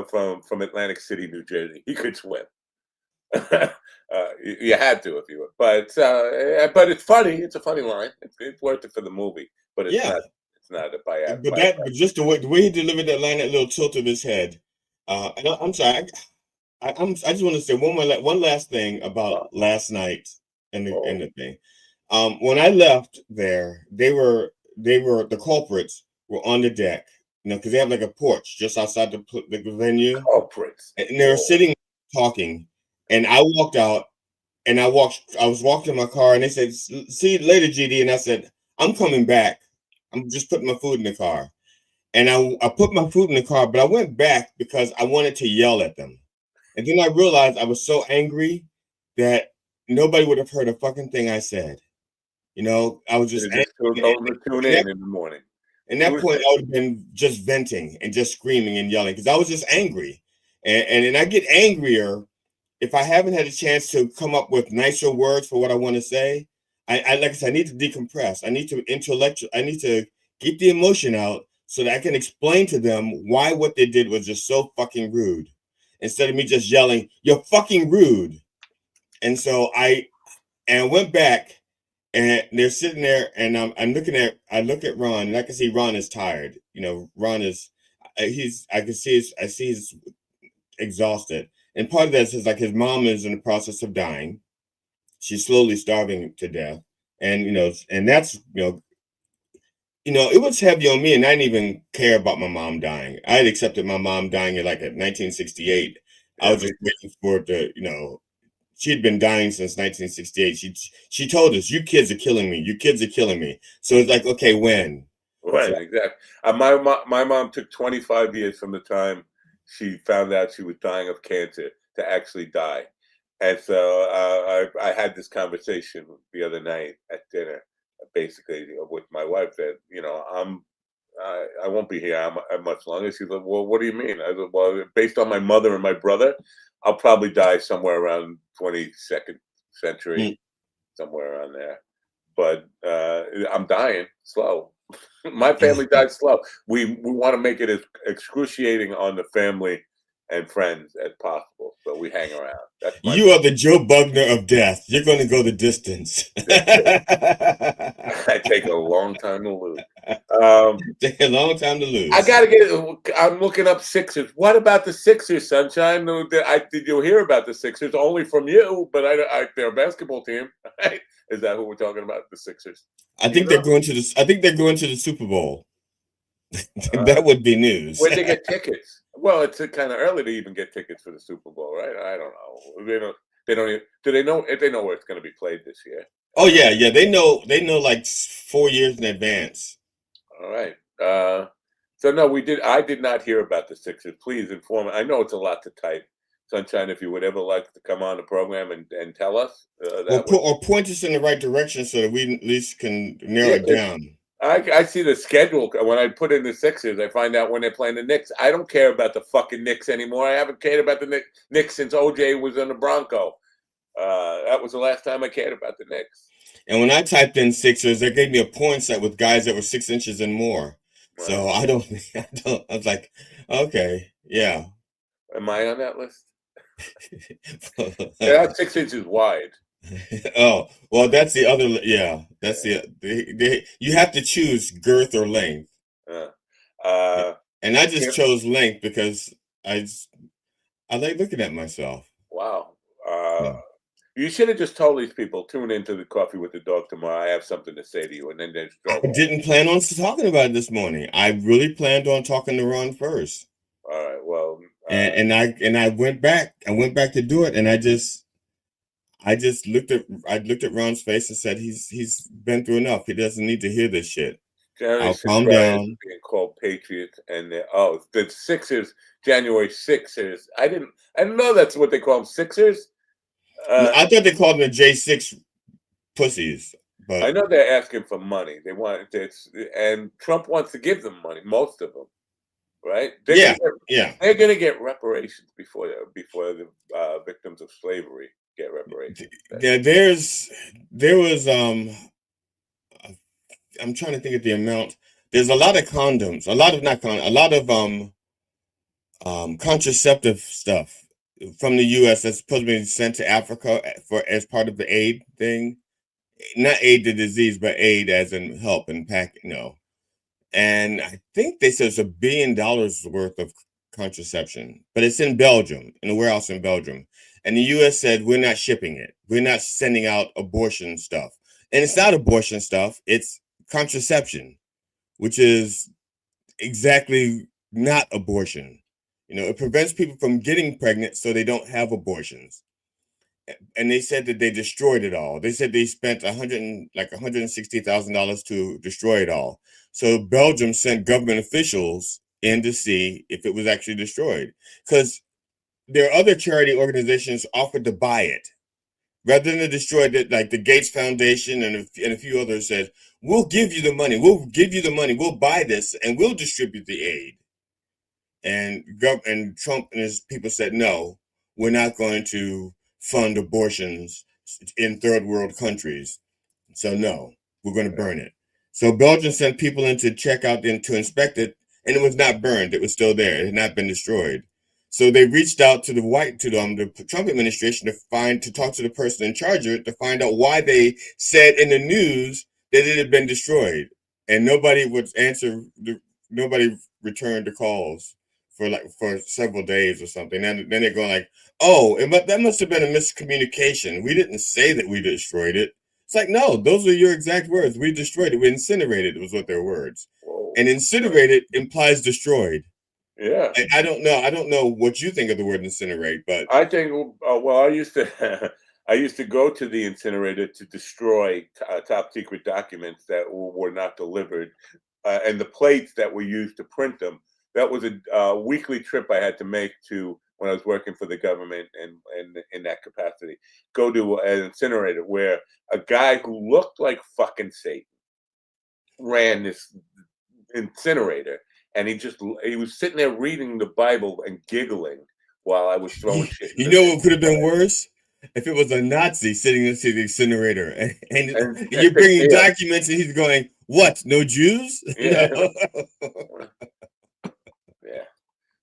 from Atlantic City, New Jersey. He could swim. You had to if you were, but it's funny. It's a funny line. It's worth it for the movie, but it's not. It's not a bias. But just the way he delivered that line, that little tilt of his head. And I'm sorry. I just want to say one last thing about last night and the thing. When I left there, the culprits were on the deck, because they have like a porch just outside the venue. Culprits. And they were sitting talking, and I walked out, and I was walking in my car, and they said, "See you later, GD," and I said, "I'm coming back. I'm just putting my food in the car." And I put my food in the car, but I went back because I wanted to yell at them. And then I realized I was so angry that nobody would have heard a fucking thing I said. I was just tune in the morning. At that point, I would have been just venting and just screaming and yelling because I was just angry. And then I get angrier if I haven't had a chance to come up with nicer words for what I want to say. Like I said, I need to decompress. I need to get the emotion out so that I can explain to them why what they did was just so fucking rude. Instead of me just yelling, "You're fucking rude." And so I went back, and they're sitting there, and I look at Ron, and I can see Ron is tired. Ron is, I see he's exhausted. And part of that is like his mom is in the process of dying. She's slowly starving to death. And, and that's, it was heavy on me, and I didn't even care about my mom dying. I had accepted my mom dying at 1968. I was just waiting for it to, she had been dying since 1968. She told us, "You kids are killing me. You kids are killing me." So it's like, okay, when? Right, exactly. My mom took 25 years from the time she found out she was dying of cancer to actually die. And so I had this conversation the other night at dinner, basically with my wife, that I won't be here much longer. She's like, "Well, what do you mean?" I said, "Well, based on my mother and my brother, I'll probably die somewhere around 22nd century, somewhere around there. But I'm dying slow. My family died slow. We want to make it as excruciating on the family and friends as possible, so we hang around." You are the Joe Bugner of death. You're going to go the distance. I take a long time to lose. Take a long time to lose. I'm looking up Sixers. What about the Sixers, Sunshine? Did you hear about the Sixers? Only from you, but they're a basketball team. Right? Is that who we're talking about? The Sixers? I think they're going to the Super Bowl. That would be news. Where'd they get tickets? Well, it's kind of early to even get tickets for the Super Bowl, right? I don't know. They don't even. Do they know if they know where it's going to be played this year? Oh yeah. They know like 4 years in advance. All right. So no, I did not hear about the Sixers. Please inform me. I know it's a lot to type, Sunshine, if you would ever like to come on the program and tell us, or point us in the right direction so that we at least can narrow it down. I see the schedule. When I put in the Sixers, I find out when they're playing the Knicks. I don't care about the fucking Knicks anymore. I haven't cared about the Knicks since OJ was in the Bronco. That was the last time I cared about the Knicks. And when I typed in Sixers, they gave me a porn site with guys that were 6 inches and more. Wow. So I was like, okay, yeah. Am I on that list? They're not 6 inches wide. Oh, well, that's the other. Yeah, that's you have to choose girth or length. And I just chose length because I like looking at myself. Wow. You should have just told these people, tune into the Coffee with the Dog tomorrow. I have something to say to you, and then they I didn't plan on talking about it this morning. I really planned on talking to Ron first. All right. Well, and I went back. I went back to do it, and I just looked at Ron's face and said, he's been through enough. He doesn't need to hear this shit. I'll calm down. Being called Patriots, and the Sixers, January Sixers. I didn't know that's what they call them, Sixers. I thought they called them the J6 pussies. But I know they're asking for money. They want it, and Trump wants to give them money. Most of them, right? They're going to get reparations before the victims of slavery get reparations. Yeah, there was I'm trying to think of the amount. There's a lot of condoms, a lot of contraceptive stuff from the U.S. that's supposed to be sent to Africa as part of the aid thing. Not aid the disease, but aid as in help and And I think they said it's $1 billion worth of contraception, but it's in Belgium, in a warehouse in Belgium. And the U.S. said, we're not shipping it. We're not sending out abortion stuff. And it's not abortion stuff. It's contraception, which is exactly not abortion. It prevents people from getting pregnant so they don't have abortions. And they said that they destroyed it all. They said they spent $160,000 to destroy it all. So Belgium sent government officials in to see if it was actually destroyed, because there are other charity organizations offered to buy it rather than to destroy it. Like the Gates Foundation and a few others said, we'll give you the money. We'll give you the money. We'll buy this and we'll distribute the aid. And Trump and his people said, no, we're not going to fund abortions in third world countries. So no, we're going to burn it. So Belgium sent people in to check out and to inspect it, and it was not burned. It was still there. It had not been destroyed. So they reached out to the Trump administration to talk to the person in charge of it to find out why they said in the news that it had been destroyed, and nobody would answer. Nobody returned the calls for several days or something. And then they're going like, oh, that must have been a miscommunication. We didn't say that we destroyed it. It's like, no, those are your exact words. We destroyed it. We incinerated it, was what their words. Whoa. And incinerated implies destroyed. Yeah. I don't know. I don't know what you think of the word incinerate, but I think, I used to go to the incinerator to destroy top secret documents that were not delivered, and the plates that were used to print them. That was a weekly trip I had to make to, when I was working for the government and in that capacity, go to an incinerator where a guy who looked like fucking Satan ran this incinerator, and he was sitting there reading the Bible and giggling while I was throwing shit. You know what could have been worse? If it was a Nazi sitting next to the incinerator and you're bringing documents and he's going, what, no Jews? Yeah. Yeah.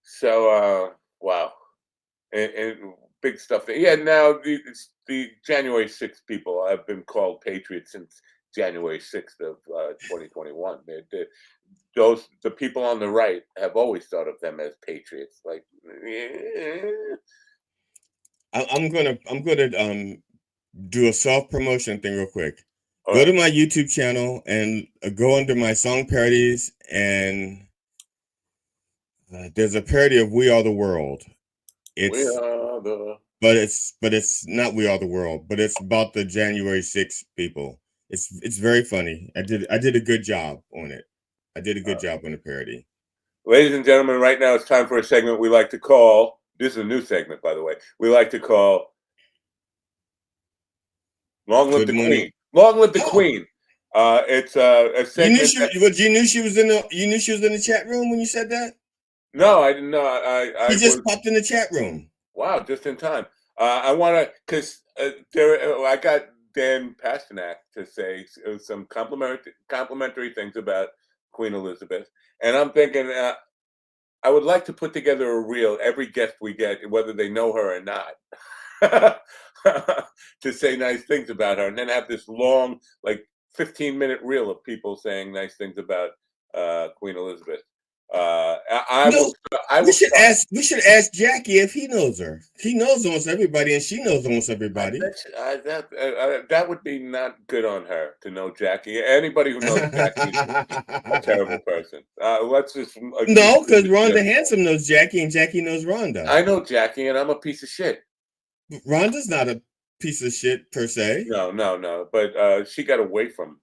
So, wow. And big stuff. Yeah, now the January 6th people have been called patriots since January 6th of 2021. The people on the right have always thought of them as patriots. Like, I'm gonna do a self promotion thing real quick. Go to my YouTube channel and go under my song parodies, and there's a parody of "We Are the World." But it's not "We Are the World," but it's about the January 6th people. It's very funny. I did a good job on it. I did a good job on the parody. Ladies and gentlemen, right now it's time for a segment we like to call This is a new segment, by the way. We like to call "Long Live the Queen." Long live the Queen. It's a segment. You knew she was in the chat room when you said that? No, I didn't know. He just popped in the chat room. Wow, just in time. I want to, because I got Dan Pasternak to say some complimentary things about Queen Elizabeth, and I'm thinking I would like to put together a reel every guest we get, whether they know her or not, to say nice things about her, and then have this long, like 15-minute reel of people saying nice things about Queen Elizabeth. We should ask Jackie if he knows her. He knows almost everybody, and she knows almost everybody. That would be not good on her to know Jackie. Anybody who knows Jackie is a terrible person. Let's just no, because Rhonda Handsome knows Jackie, and Jackie knows Rhonda. I know Jackie, and I'm a piece of shit. Rhonda's not a piece of shit per se. No. But she got away from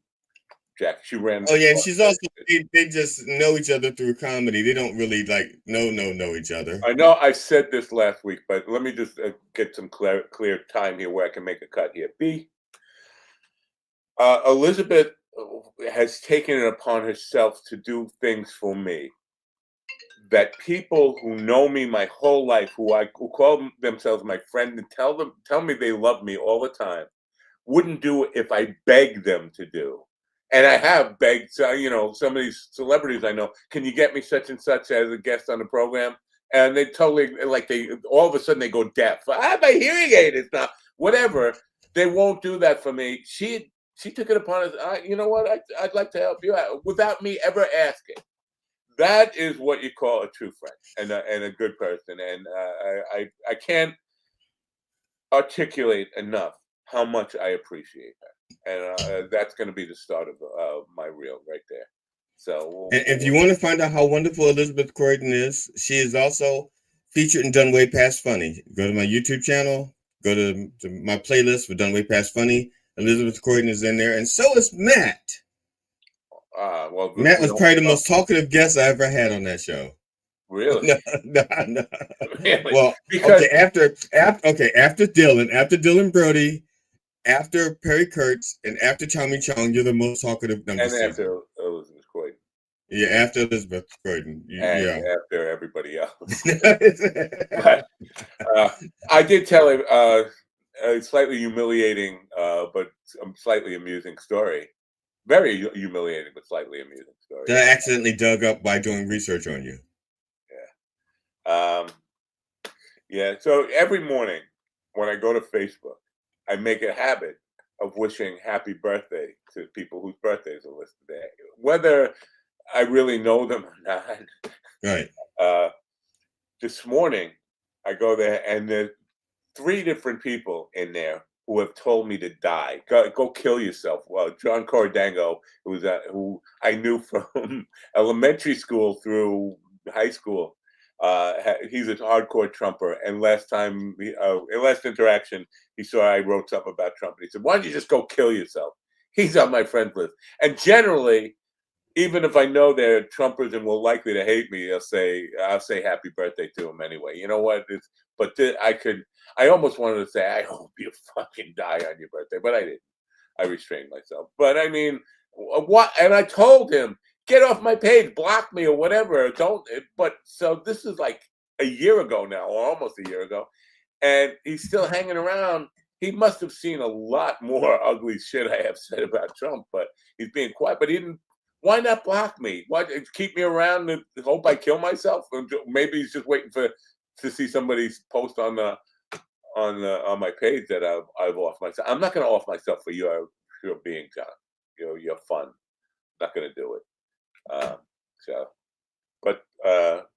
Jack. She ran. Oh yeah, she's also they just know each other through comedy. They don't really know each other. I know I said this last week, but let me just get some clear time here where I can make a cut here. Elizabeth has taken it upon herself to do things for me that people who know me my whole life, who call themselves my friend and tell me they love me all the time, wouldn't do if I begged them to do. And I have begged, some of these celebrities I know, can you get me such and such as a guest on the program? And they totally, all of a sudden they go deaf. I have my hearing aid. It's not, whatever. They won't do that for me. She took it upon us. You know what? I'd like to help you out without me ever asking. That is what you call a true friend and a good person. And I can't articulate enough how much I appreciate her. And that's going to be the start of my reel right there. So, if you want to find out how wonderful Elizabeth Croydon is, she is also featured and done way past funny. Go to my YouTube channel. Go to my playlist for Done Way Past Funny. Elizabeth Croydon is in there, and so is Matt. Matt was probably the most talkative guest I ever had on that show. Really? No. Really? Well, because after Dylan Brody, after Perry Kurtz, and after Tommy Chong, you're the most talkative number and after Elizabeth Croydon. Yeah, after Elizabeth Croydon. After everybody else. But I did tell him a slightly humiliating, but slightly amusing story. Very humiliating, but slightly amusing story. That I accidentally dug up by doing research on you. Yeah. So every morning when I go to Facebook, I make a habit of wishing happy birthday to people whose birthdays are listed there, whether I really know them or not. Right. This morning, I go there, and there's 3 different people in there who have told me to die. Go kill yourself. Well, John Corridango, who I knew from elementary school through high school. He's a hardcore Trumper, and last interaction, he saw I wrote something about Trump, and he said, "Why don't you just go kill yourself?" He's on my friends list, and generally, even if I know they're Trumpers and will likely to hate me, I'll say happy birthday to him anyway. You know what? I almost wanted to say, I hope you fucking die on your birthday, but I didn't. I restrained myself. But I mean, what? And I told him, get off my page, block me or whatever. Don't. But so this is like a year ago now, or almost a year ago, and he's still hanging around. He must have seen a lot more ugly shit I have said about Trump, but he's being quiet. But he didn't. Why not block me? Why keep me around and hope I kill myself? Maybe he's just waiting to see somebody's post on my page that I've off myself. I'm not going to off myself for your being, John. You're fun. Not going to do it. But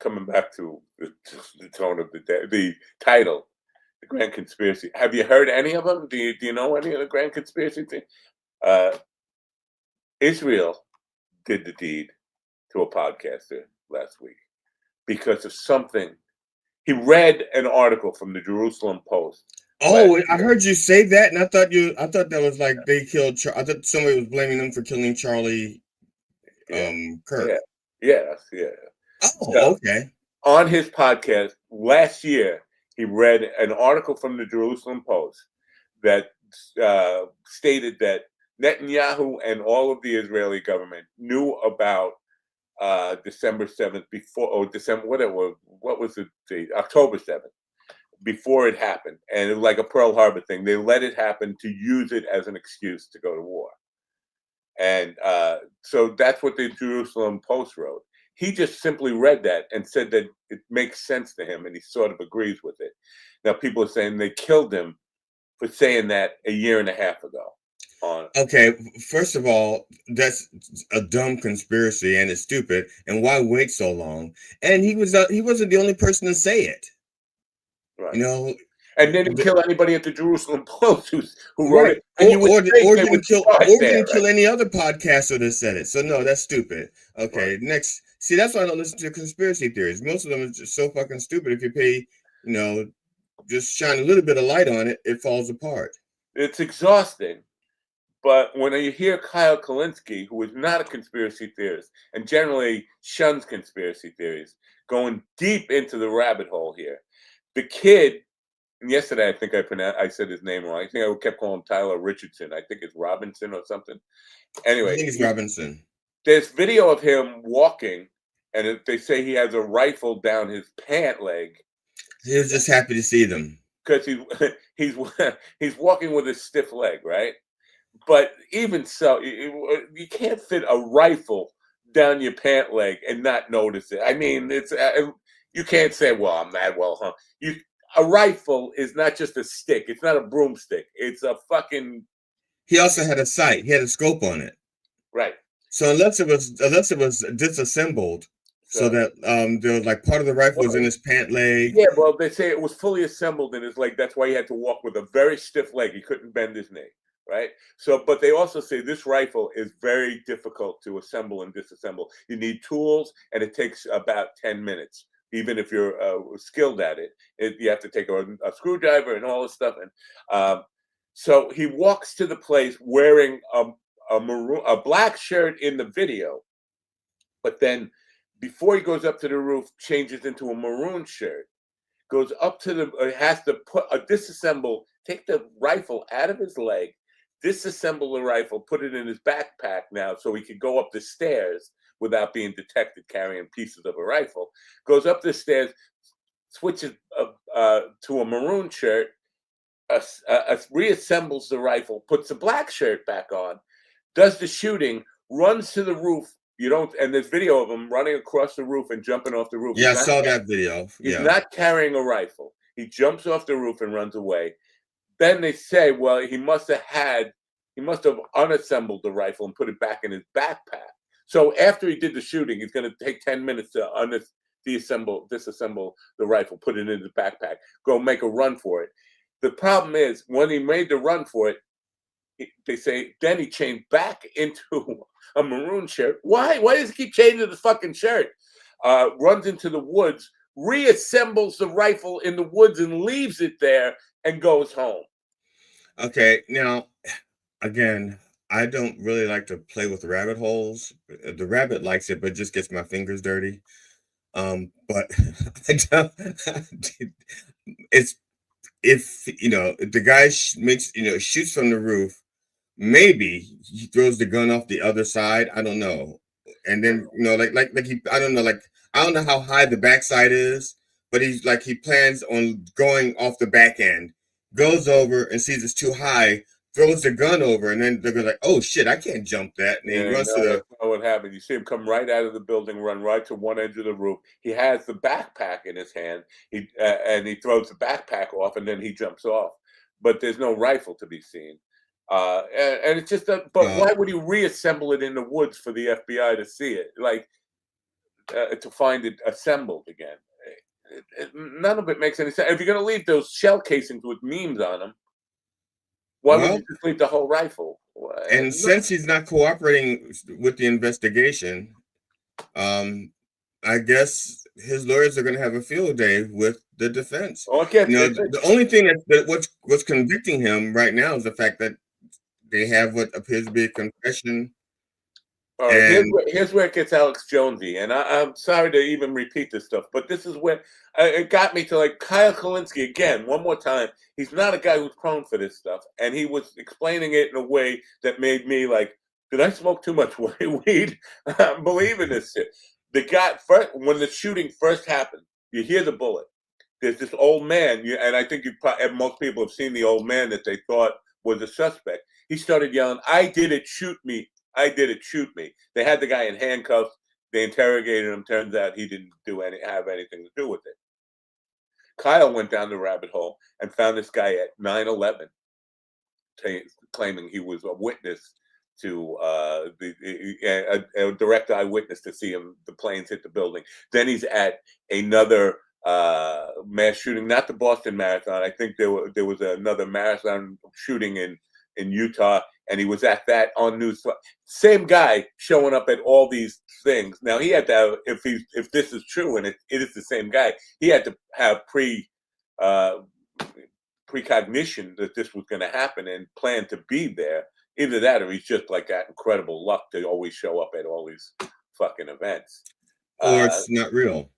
coming back to the tone of the title, The Grand Conspiracy. Have you heard any of them? Do you know any of the Grand Conspiracy thing? Israel did the deed to a podcaster last week because of something. He read an article from the Jerusalem Post. Oh, I heard you say that, and I thought that was like they killed. I thought somebody was blaming them for killing Charlie Kirk. Yeah. Oh, so, okay. On his podcast last year, he read an article from the Jerusalem Post that stated that Netanyahu and all of the Israeli government knew about December 7th before, or December, whatever, what was the date? October 7th, before it happened. And it was like a Pearl Harbor thing. They let it happen to use it as an excuse to go to war. And so that's what the Jerusalem Post wrote. He just simply read that and said that it makes sense to him, and he sort of agrees with it. Now, people are saying they killed him for saying that a year and a half ago. Okay, first of all, that's a dumb conspiracy, and it's stupid. And why wait so long? And he wasn't the only person to say it. Right. You know. And they didn't kill anybody at the Jerusalem Post who wrote it. And or didn't kill any other podcaster that said it. So no, that's stupid. Okay, right. Next. See, that's why I don't listen to conspiracy theories. Most of them are just so fucking stupid. If you pay, just shine a little bit of light on it, it falls apart. It's exhausting. But when you hear Kyle Kalinske, who is not a conspiracy theorist and generally shuns conspiracy theories, going deep into the rabbit hole here, the kid. And yesterday, I think I said his name wrong. I think I kept calling him Tyler Richardson. I think it's Robinson or something. Anyway, I think it's Robinson. There's video of him walking, and they say he has a rifle down his pant leg. He was just happy to see them because he's walking with a stiff leg, right? But even so, you can't fit a rifle down your pant leg and not notice it. I mean, it's you can't say, "Well, I'm mad." Well, huh? A rifle is not just a stick. It's not a broomstick. It's a fucking. He also had a sight. He had a scope on it. Right. So unless it was disassembled, so that there was like part of the rifle was in his pant leg. Yeah, well, they say it was fully assembled in his leg. That's why he had to walk with a very stiff leg. He couldn't bend his knee. Right. So, but they also say this rifle is very difficult to assemble and disassemble. You need tools, and it takes about 10 minutes. Even if you're skilled at it, you have to take a screwdriver and all this stuff. And so he walks to the place wearing a black shirt in the video, but then before he goes up to the roof, changes into a maroon shirt, goes up to has to take the rifle out of his leg, disassemble the rifle, put it in his backpack now so he could go up the stairs without being detected carrying pieces of a rifle, goes up the stairs, switches to a maroon shirt, reassembles the rifle, puts the black shirt back on, does the shooting, runs to the roof. And there's video of him running across the roof and jumping off the roof. Yeah, I saw that video. He's not carrying a rifle. He jumps off the roof and runs away. Then they say, well, he must have unassembled the rifle and put it back in his backpack. So after he did the shooting, he's going to take 10 minutes to disassemble the rifle, put it in his backpack, go make a run for it. The problem is when he made the run for it, they say then he changed back into a maroon shirt. Why? Why does he keep changing the fucking shirt? Runs into the woods, reassembles the rifle in the woods and leaves it there and goes home. Okay, now, again, I don't really like to play with rabbit holes. The rabbit likes it, but it just gets my fingers dirty. But I don't, it's if the guy shoots from the roof, maybe he throws the gun off the other side. I don't know, and then I don't know, I don't know how high the backside is, but he plans on going off the back end, goes over and sees it's too high. Throws the gun over, and then they're like, "Oh shit, I can't jump that!" And he runs to the. That's not what happened. You see him come right out of the building, run right to one edge of the roof. He has the backpack in his hand. And he throws the backpack off, and then he jumps off. But there's no rifle to be seen. And it's just but why would he reassemble it in the woods for the FBI to see it? To find it assembled again. None of it makes any sense. If you're going to leave those shell casings with memes on them. Why would you just leave the whole rifle? And since he's not cooperating with the investigation, I guess his lawyers are going to have a field day with the defense. The only thing what's convicting him right now is the fact that they have what appears to be a confession All right, here's where it gets Alex Jonesy, and I'm sorry to even repeat this stuff, but this is where it got me to like Kyle Kalinske again. One more time, he's not a guy who's prone for this stuff, and he was explaining it in a way that made me like, did I smoke too much weed? I'm believing this shit. The guy first, when the shooting first happened, you hear the bullet. There's this old man, and I think most people have seen the old man that they thought was a suspect. He started yelling, "I did it! Shoot me! I did it! Shoot me!" They had the guy in handcuffs. They interrogated him. Turns out he didn't have anything to do with it. Kyle went down the rabbit hole and found this guy at 9/11, claiming he was a witness to a direct eyewitness to see the planes hit the building. Then he's at another mass shooting, not the Boston Marathon. I think there was another marathon shooting in Utah, and he was at that on news. Same guy showing up at all these things. Now he had to, if this is true, and it is the same guy, he had to have precognition that this was going to happen and plan to be there. Either that, or he's just like got incredible luck to always show up at all these fucking events. Or it's not real.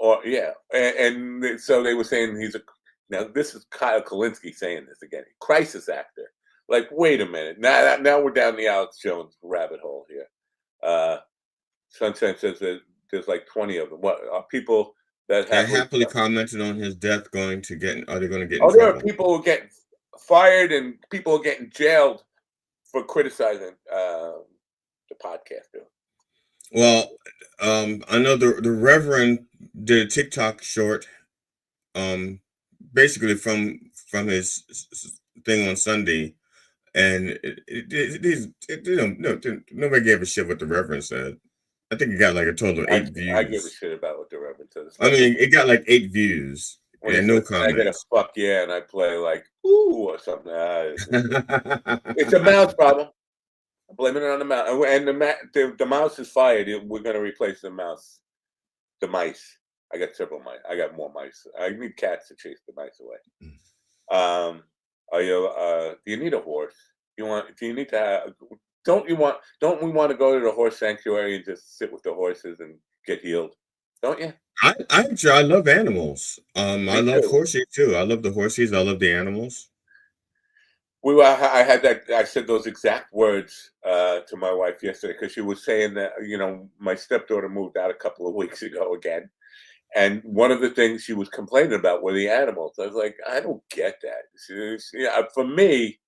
Or yeah, and so they were saying now this is Kyle Kalinske saying this again, crisis actor. Like, wait a minute, now we're down the Alex Jones rabbit hole here. Sunshine says that there's like 20 of them. What are people that have happily commented on his death are they going to get in trouble? There are people who get fired and people are getting jailed for criticizing the podcaster. Well, I know the Reverend did a TikTok short, basically from his thing on Sunday, and nobody gave a shit what the Reverend said. I think it got like a total of 8 views. I give a shit about what the Reverend says. I mean, it got like 8 views and no comments. I get a fuck yeah, and I play like ooh or something. It's a mouse problem. I'm blaming it on the mouse. And the mouse is fired. We're going to replace the mouse. The mice. I got several mice. I got more mice. I need cats to chase the mice away. Do you need a horse? Don't we want to go to the horse sanctuary and just sit with the horses and get healed? Don't you? I love animals. I love horses too. I love the horses. I love the animals. I said those exact words to my wife yesterday because she was saying that, my stepdaughter moved out a couple of weeks ago again. And one of the things she was complaining about were the animals. I was like, I don't get that. For me,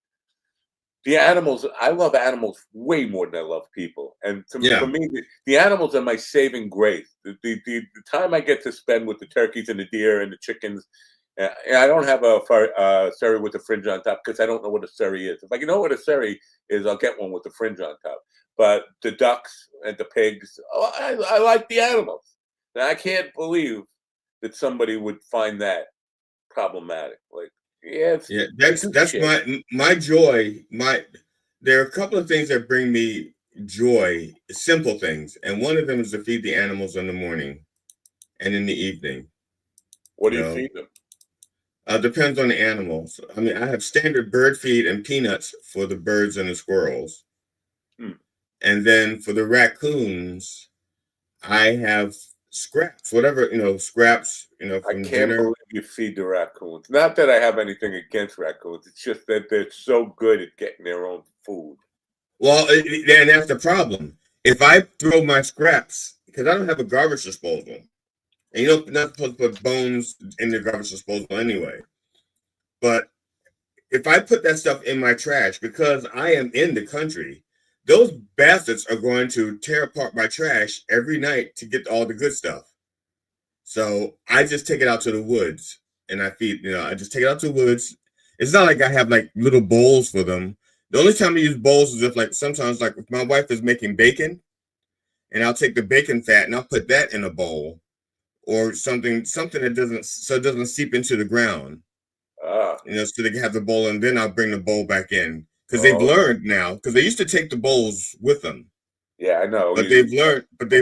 the animals, I love animals way more than I love people. And for me, the animals are my saving grace. The time I get to spend with the turkeys and the deer and the chickens. I don't have a Surrey with a fringe on top because I don't know what a Surrey is. If I know what a Surrey is, I'll get one with the fringe on top. But the ducks and the pigs, I like the animals. Now, I can't believe that somebody would find that problematic. Like, that's my joy. There are a couple of things that bring me joy, simple things, and one of them is to feed the animals in the morning and in the evening. What do you feed them? Depends on the animals. I mean, I have standard bird feed and peanuts for the birds and the squirrels. And then for the raccoons, I have scraps, whatever, scraps, from I can't dinner. believe you feed the raccoons. Not that I have anything against raccoons. It's just that they're so good at getting their own food. Well, and that's the problem. If I throw my scraps, because I don't have a garbage disposal, and you're not supposed to put bones in the garbage disposal anyway. But if I put that stuff in my trash, because I am in the country, those bastards are going to tear apart my trash every night to get all the good stuff. So I just take it out to the woods and I feed, I just take it out to the woods. It's not like I have like little bowls for them. The only time I use bowls is if sometimes if my wife is making bacon and I'll take the bacon fat and I'll put that in a bowl. Or something that doesn't seep into the ground. So they can have the bowl, and then I'll bring the bowl back in because they've learned now. Because they used to take the bowls with them. Yeah, I know. But they've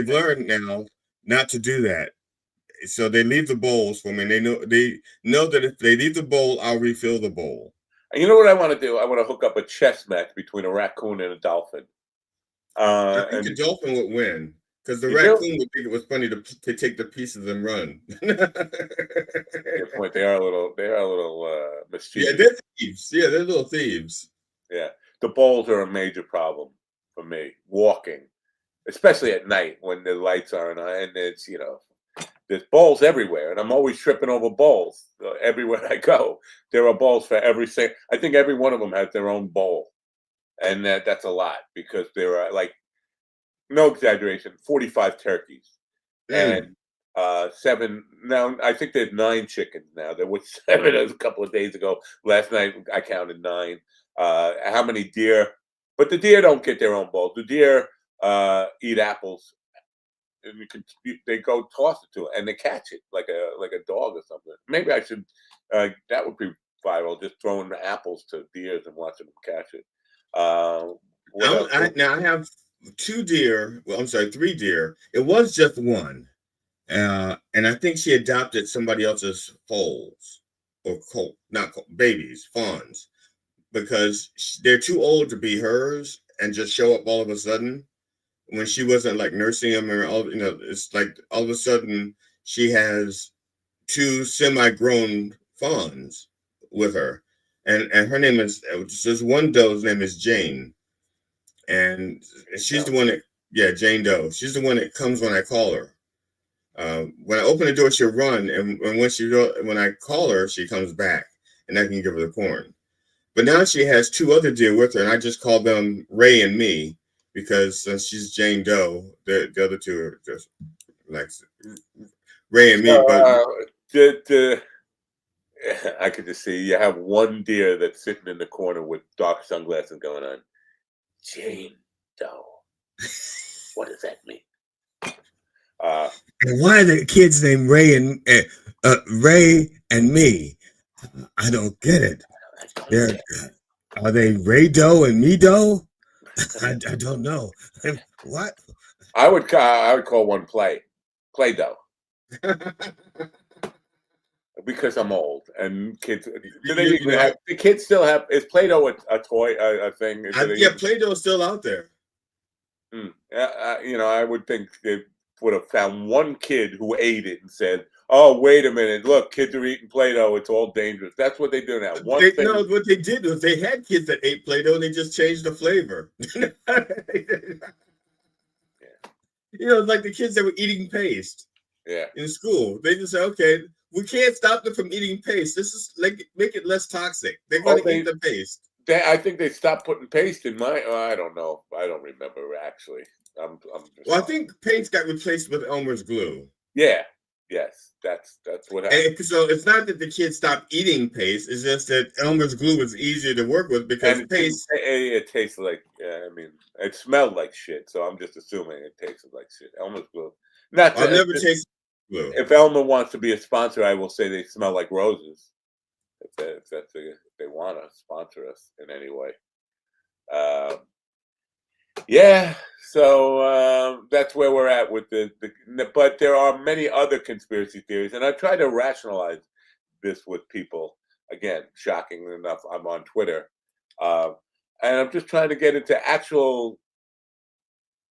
learned now not to do that. So they leave the bowls for me. And they know that if they leave the bowl, I'll refill the bowl. And you know what I want to do? I want to hook up a chess match between a raccoon and a dolphin. I think the dolphin would win because the raccoon would think it was funny to take the pieces and run. Good point. They are a little mischievous. Yeah, they're thieves. Yeah, they're little thieves. Yeah, the bowls are a major problem for me. Walking, especially at night when the lights aren't on, and it's there's bowls everywhere, and I'm always tripping over bowls everywhere I go. There are bowls for every single. I think every one of them has their own bowl, and that's a lot because there are like, no exaggeration, 45 turkeys and 7. Now I think there's 9 chickens now. There was 7 a couple of days ago. Last night I counted 9. How many deer? But the deer don't get their own bowl. The deer eat apples, and they go toss it to it, and they catch it like a dog or something. Maybe I should. That would be viral. Just throwing apples to deer and watching them catch it. Now I have 2 deer. Well, I'm sorry, 3 deer. It was just 1, and I think she adopted somebody else's foals or babies, fawns, because they're too old to be hers and just show up all of a sudden when she wasn't like nursing them or all. It's like all of a sudden she has 2 semi-grown fawns with her, and her name is, there's one doe's name is Jane, and she's the one that, Jane Doe. She's the one that comes when I call her. When I open the door, she'll run, and when I call her, she comes back, and I can give her the corn. But now she has 2 other deer with her, and I just call them Ray and me because since she's Jane Doe, the other 2 are just like Ray and me. But I could just see you have one deer that's sitting in the corner with dark sunglasses going on. Jane Doe. What does that mean? And why are the kids named Ray and me? I don't get it. Are they Ray Doe and me Doe? I don't know. What? I would call one Play Doh. Because I'm old and kids. The kids still have? Is Play-Doh a toy, a thing? Play-Doh is still out there. I would think they would have found one kid who ate it and said, "Oh, wait a minute! Look, kids are eating Play-Doh. It's all dangerous." That's what they do now. No, what they did was they had kids that ate Play-Doh and they just changed the flavor. It's like the kids that were eating paste. Yeah. In school, they just say, "Okay, we can't stop them from eating paste. This is make it less toxic. They're going to eat the paste." I think they stopped putting paste in my. I don't know. I don't remember actually. I think paste got replaced with Elmer's glue. Yeah. Yes. That's what happened. And so it's not that the kids stopped eating paste. It's just that Elmer's glue was easier to work with because paste. It tastes like. It smelled like shit. So I'm just assuming it tasted like shit. Elmer's glue. I've never tasted glue. If Elmer wants to be a sponsor, I will say they smell like roses. If they want to sponsor us in any way. So that's where we're at with but there are many other conspiracy theories, and I try to rationalize this with people. Again, shockingly enough, I'm on Twitter, and I'm just trying to get into actual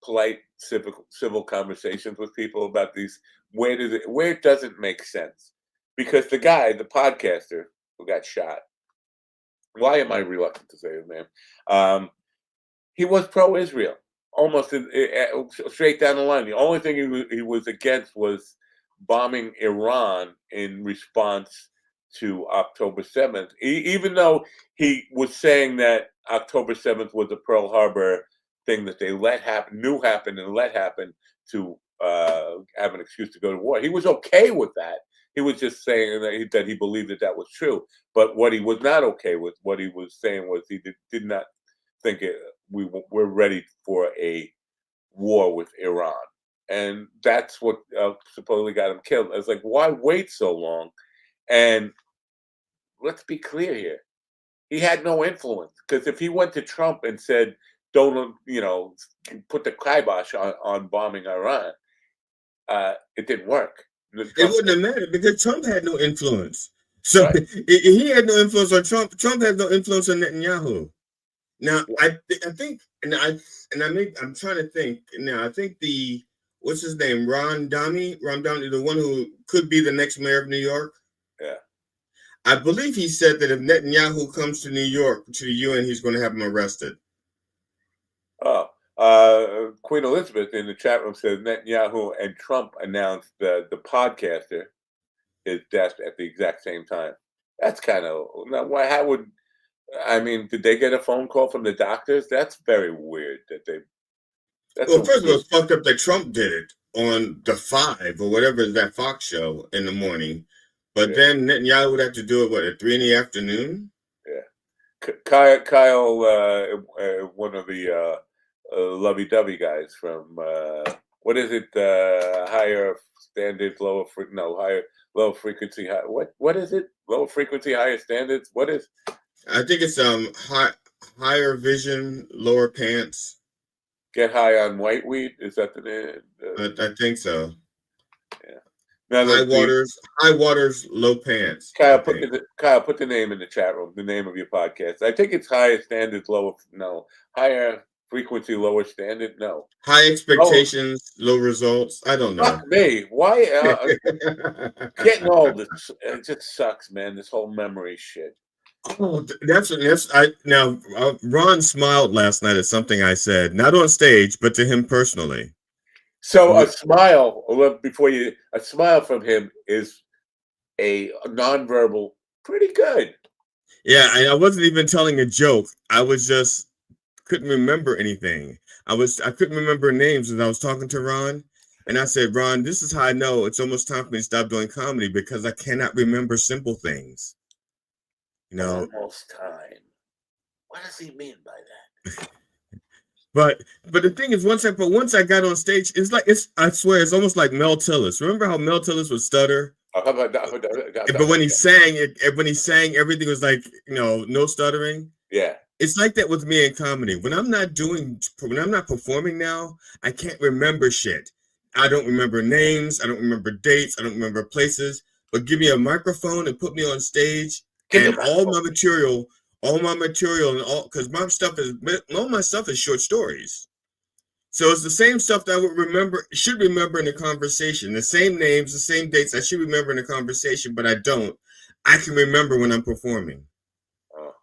polite civil conversations with people about these. Where it doesn't make sense, because the guy, the podcaster who got shot. Why am I reluctant to say his name? He was pro-Israel, almost straight down the line. The only thing he was against was bombing Iran in response to October 7th. Even though he was saying that October 7th was a Pearl Harbor thing that they knew happened and let happen to have an excuse to go to war. He was okay with that. He was just saying that he believed that was true. But what he was not okay with, what he was saying was he did not think we're ready for a war with Iran. And that's what supposedly got him killed. I was like, why wait so long? And let's be clear here. He had no influence, because if he went to Trump and said, don't, put the kibosh on bombing Iran, it didn't work. It wouldn't have mattered because Trump had no influence. So right. He had no influence on Trump. Trump had no influence on Netanyahu. Now, I think And I'm trying to think now. I think what's his name? Ron Dami, the one who could be the next mayor of New York. Yeah. I believe he said that if Netanyahu comes to New York, to the UN, he's going to have him arrested. Oh, Queen Elizabeth in the chat room says Netanyahu and Trump announced the podcaster his death at the exact same time. That's kind of, how would, I mean, did they get a phone call from the doctors? That's very weird that they. Well, first of all, it's fucked up that Trump did it on the 5 or whatever is that Fox show in the morning. But then Netanyahu would have to do it, at 3 in the afternoon? Yeah. Kyle, one of the lovey-dovey guys from, what is it, higher standards, lower frequency, what is it? Lower frequency, higher standards? What is? I think it's higher vision, lower pants. Get high on white weed? Is that the name? I think so. Yeah. Now, high waters, low pants. Kyle, put the name in the chat room. The name of your podcast. I think it's higher standards, higher frequency, lower standard. No. High expectations, low results. I don't know. Fuck me. Why? Getting old. It just sucks, man. This whole memory shit. Oh, Ron smiled last night at something I said, not on stage, but to him personally. So a smile from him is a nonverbal, pretty good. Yeah, I wasn't even telling a joke. I was just couldn't remember anything. I couldn't remember names as I was talking to Ron, and I said, Ron, this is how I know it's almost time for me to stop doing comedy because I cannot remember simple things. Almost time. What does he mean by that? But the thing is, once I got on stage, I swear it's almost like Mel Tillis. Remember how Mel Tillis would stutter? But when he sang, everything was like, no stuttering. Yeah. It's like that with me in comedy. When I'm not performing now, I can't remember shit. I don't remember names. I don't remember dates. I don't remember places. But give me a microphone and put me on stage. And all my material, and all, because all my stuff is short stories. So it's the same stuff that I should remember in a conversation. The same names, the same dates I should remember in a conversation, but I don't. I can remember when I'm performing. Yeah.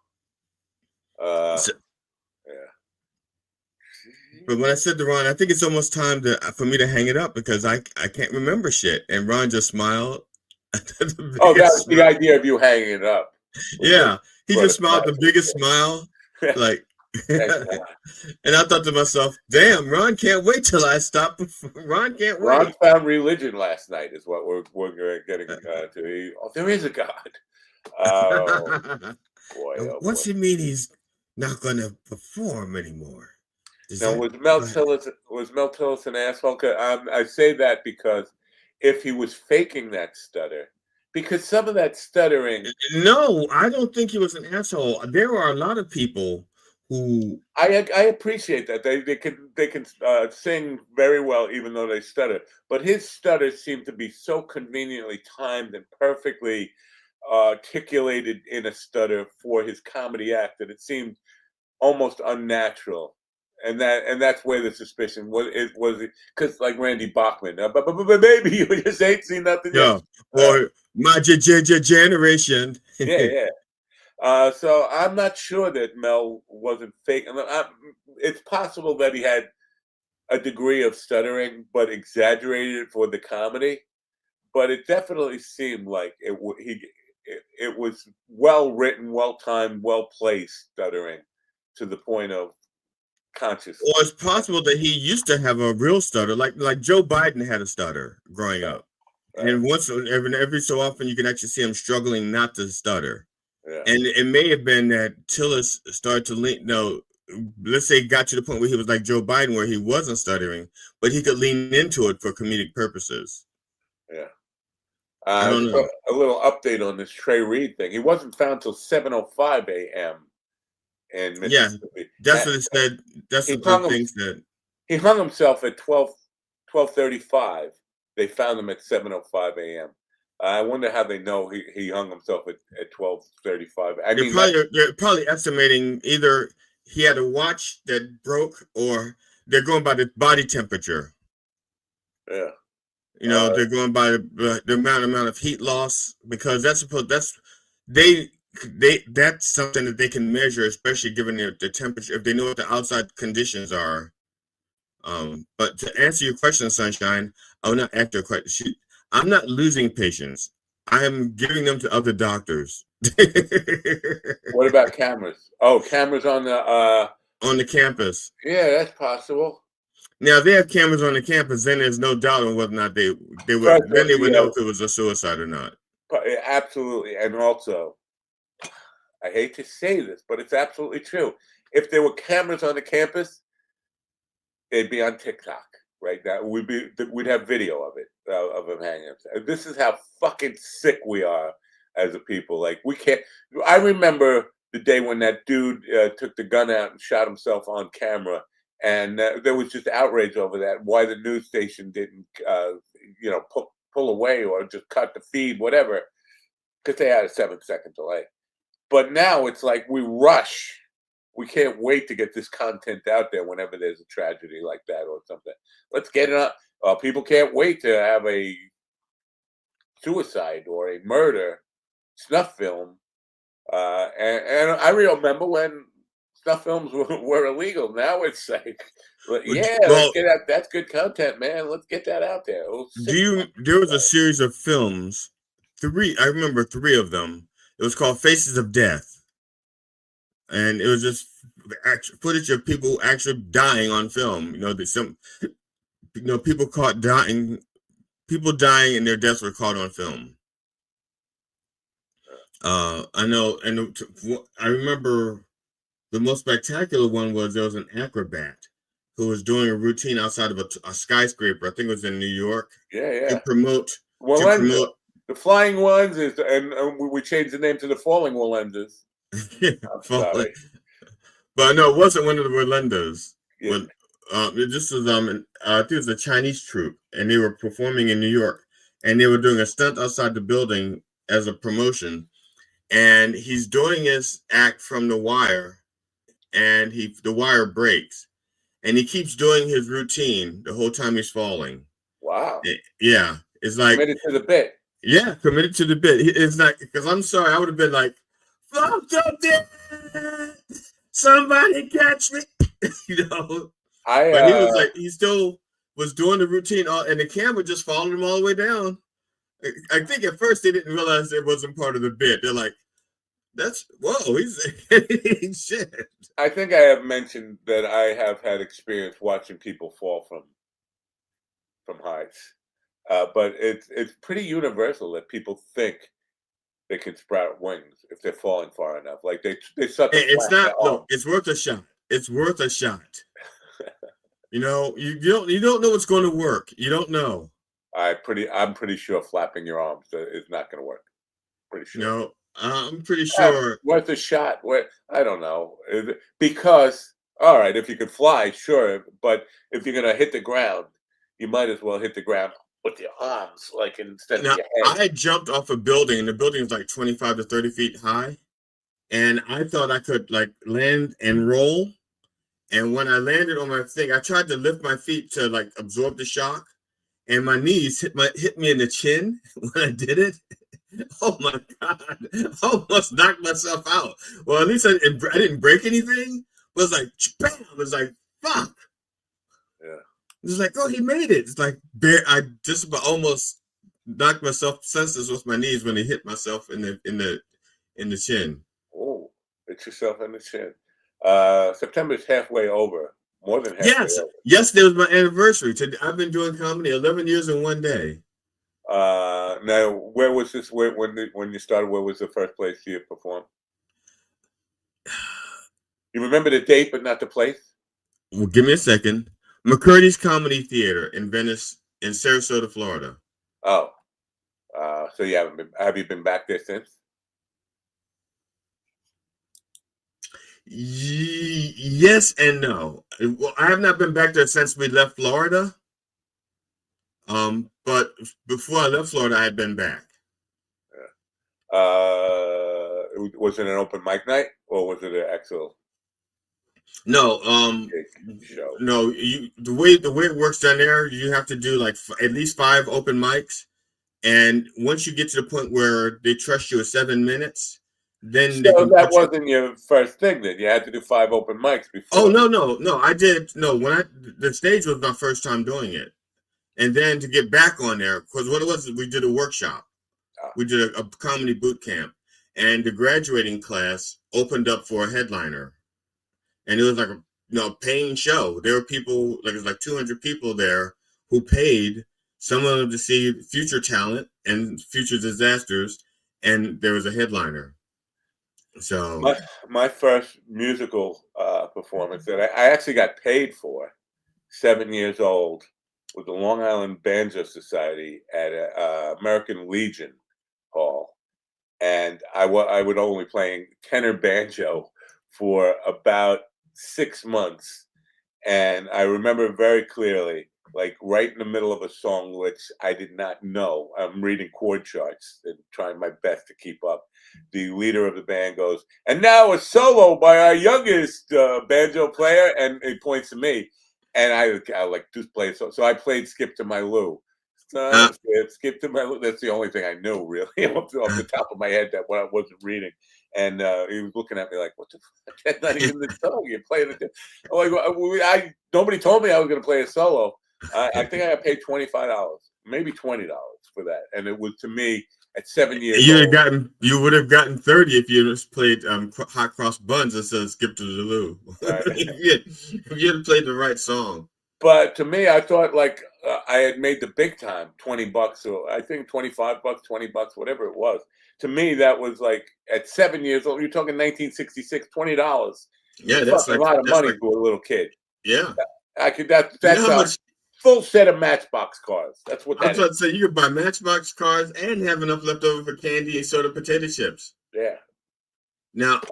But when I said to Ron, I think it's almost time for me to hang it up because I can't remember shit. And Ron just smiled. That was the idea of you hanging it up. Yeah, he just smiled the biggest smile, like, and I thought to myself, "Damn, Ron can't wait till I stop. Ron can't wait." Ron found religion last night, is what we're getting to. There is a God. Boy, what's it mean he's not going to perform anymore? Was Mel Tillis an asshole? I say that because if he was faking that stutter. Because some of that stuttering. No, I don't think he was an asshole. There are a lot of people who I appreciate that they can sing very well even though they stutter. But his stutters seem to be so conveniently timed and perfectly articulated in a stutter for his comedy act that it seemed almost unnatural. And that's where the suspicion was because like Randy Bachman, but baby, you just ain't seen nothing yet. Or my generation. Yeah. So I'm not sure that Mel wasn't fake. It's possible that he had a degree of stuttering, but exaggerated it for the comedy. But it definitely seemed like it was well written, well timed, well placed stuttering to the point of conscious. Or it's possible that he used to have a real stutter, like Joe Biden had a stutter growing up, and every so often you can actually see him struggling not to stutter. Yeah. And it may have been that Tillis started to lean. Let's say got to the point where he was like Joe Biden, where he wasn't stuttering, but he could lean into it for comedic purposes. Yeah. I don't know. A little update on this Trey Reed thing. He wasn't found till 7:05 a.m. in Mississippi. Yeah, that's what it said. That's what the thing said. He hung himself at 12:35. They found him at 7:05 a.m. I wonder how they know he hung himself at 12:35. They're probably estimating either he had a watch that broke, or they're going by the body temperature. Yeah. They're going by the amount of heat loss, because that's something that they can measure, especially given the temperature, if they know what the outside conditions are. But to answer your question, Sunshine, I will not answer your question. I'm not losing patients. I am giving them to other doctors. What about cameras? Oh, cameras on the campus. Yeah, that's possible. Now, if they have cameras on the campus, then there's no doubt on whether or not they would know if it was a suicide or not. Absolutely. And also, I hate to say this, but it's absolutely true. If there were cameras on the campus, they'd be on TikTok, right? We'd have video of it, of them hanging. This is how fucking sick we are as a people. Like, we can't. I remember the day when that dude took the gun out and shot himself on camera, and there was just outrage over that. Why the news station didn't, pull away or just cut the feed, whatever, because they had a 7-second delay. But now it's like we rush. We can't wait to get this content out there whenever there's a tragedy like that or something. Let's get it up. People can't wait to have a suicide or a murder snuff film. And I remember when snuff films were illegal. Now it's like, let's get out. That's good content, man. Let's get that out there. There was a series of films, I remember 3 of them. It was called Faces of Death. And it was just footage of people actually dying on film. People caught dying. People dying and their deaths were caught on film. I know, and I remember the most spectacular one was there was an acrobat who was doing a routine outside of a skyscraper. I think it was in New York. Yeah. To promote the flying ones and we changed the name to the falling Wallendas. I'm sorry. But no, it wasn't one of the Rolendas. Yeah. This was I think it was a Chinese troupe, and they were performing in New York, and they were doing a stunt outside the building as a promotion. And he's doing his act from the wire, and the wire breaks, and he keeps doing his routine the whole time he's falling. Wow. Yeah, it's like committed to the bit. Yeah, committed to the bit. It's not, because I'm sorry, I would have been like, fuck up there, somebody catch me, But he was like, he still was doing the routine, and the camera just followed him all the way down. I think at first they didn't realize it wasn't part of the bit. They're like, he's shit. I think I have mentioned that I have had experience watching people fall from heights. But it's pretty universal that people think they can sprout wings if they're falling far enough. Like they suck. It's not. Look, it's worth a shot. It's worth a shot. You don't know what's going to work. You don't know. I'm pretty sure flapping your arms is not going to work. Pretty sure. No, I'm pretty sure. Worth a shot. I don't know, because all right, if you could fly, sure, but if you're going to hit the ground, you might as well hit the ground with your arms, like instead of your head. I jumped off a building, and the building is like 25 to 30 feet high, and I thought I could like land and roll. And when I landed on my thing, I tried to lift my feet to like absorb the shock, and my knees hit me in the chin when I did it. Oh my God! I almost knocked myself out. Well, at least I didn't break anything. But it was like, bam! It was like, fuck. Yeah. It's like, oh, he made it. It's like, I just about almost knocked myself senseless with my knees when he hit myself in the chin. Oh, hit yourself in the chin. September is halfway over. More than halfway over. Yesterday was my anniversary. I've been doing comedy 11 years in one day. Now, where was this? When you started? Where was the first place you performed? You remember the date, but not the place? Well, give me a second. McCurdy's Comedy Theater in Venice, in Sarasota, Florida. Oh, so you haven't been? Have you been back there since? Yes and no. Well, I have not been back there since we left Florida. But before I left Florida, I had been back. Yeah. Was it an open mic night or was it an actual? No, show. no. The way it works down there, you have to do like at least 5 open mics, and once you get to the point where they trust you with 7 minutes, then they So can that put you. wasn't your first thing. Then you had to do 5 open mics before. Oh no! I did no when the stage was my first time doing it, and then to get back on there because what it was we did a workshop, we did a comedy boot camp, and the graduating class opened up for a headliner. And it was like a paying show. There were people it was like 200 people there who paid, some of them to see future talent and future disasters, and there was a headliner. So my first musical performance that I actually got paid for, 7 years old, with the Long Island Banjo Society at American Legion Hall, and I would only playing tenor banjo for about 6 months, and I remember very clearly, like right in the middle of a song which I did not know. I'm reading chord charts and trying my best to keep up. The leader of the band goes, "And now a solo by our youngest banjo player," and he points to me, and I like just play it. So I played "Skip to My Lou." Skip to My Lou. That's the only thing I knew really off the top of my head that what I wasn't reading. And he was looking at me like, "What the fuck? That's not even the song. You're playing it." Like, nobody told me I was going to play a solo. I think I got paid $25, maybe $20 for that, and it was to me at 7 years old. You would have gotten 30 if you just played Hot Cross Buns instead of Skip to the Lou. Right. if you had played the right song. But to me, I thought like I had made the big time, $20, or I think $25, $20, whatever it was. To me, that was like at 7 years old. You're talking 1966, $20. Yeah, that's like a lot of money for a little kid. Yeah, I could. That's a full set of Matchbox cars. That's what that is. I was about to say you could buy Matchbox cars and have enough left over for candy and soda potato chips. Yeah. Now,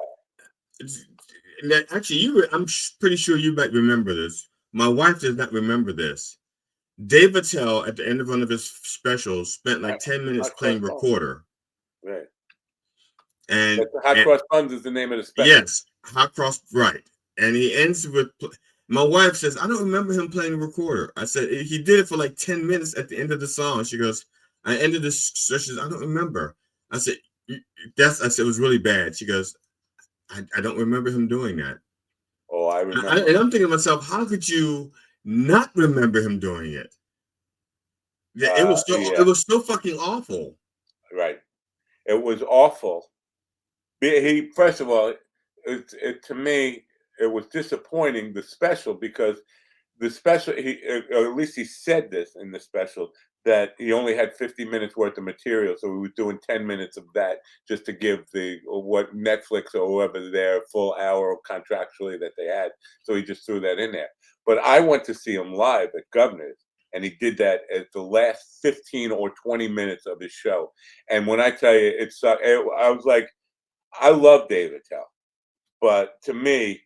actually, I'm pretty sure you might remember this. My wife does not remember this. Dave Attell, at the end of one of his specials, spent like 10 minutes playing recorder. Right. And Hot Cross Buns is the name of the special. Yes, Hot Cross, right. And he ends with, my wife says, "I don't remember him playing recorder." I said, "He did it for like 10 minutes at the end of the song." She goes, "I ended this." She says, "I don't remember." I said, I said, "It was really bad." She goes, I don't remember him doing that." Oh, I remember. And I'm thinking to myself, how could you not remember him doing it? It was so fucking awful. Right. It was awful. First of all, to me, it was disappointing, the special, because the special, or at least he said this in the special, that he only had 50 minutes worth of material, so he was doing 10 minutes of that just to give what Netflix or whoever their full hour contractually that they had. So he just threw that in there. But I went to see him live at Governor's, and he did that at the last 15 or 20 minutes of his show. And when I tell you, I was like, I love Dave Attell, but to me,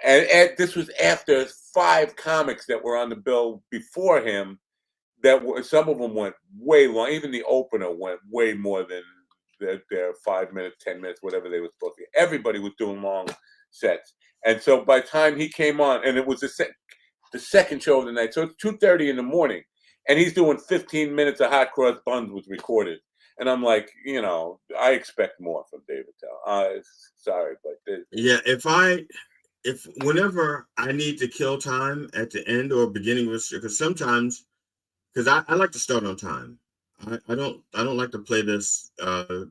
and this was after 5 comics that were on the bill before him. Some of them went way long. Even the opener went way more than their 5 minutes, 10 minutes, whatever they were supposed to be. Everybody was doing long sets, and so by the time he came on, and it was the second show of the night, so it's 2:30 in the morning, and he's doing 15 minutes of Hot Cross Buns was recorded. And I'm like, I expect more from Dave Attell. Sorry, but yeah, if whenever I need to kill time at the end or beginning with, because sometimes, because I like to start on time. I don't like to play this.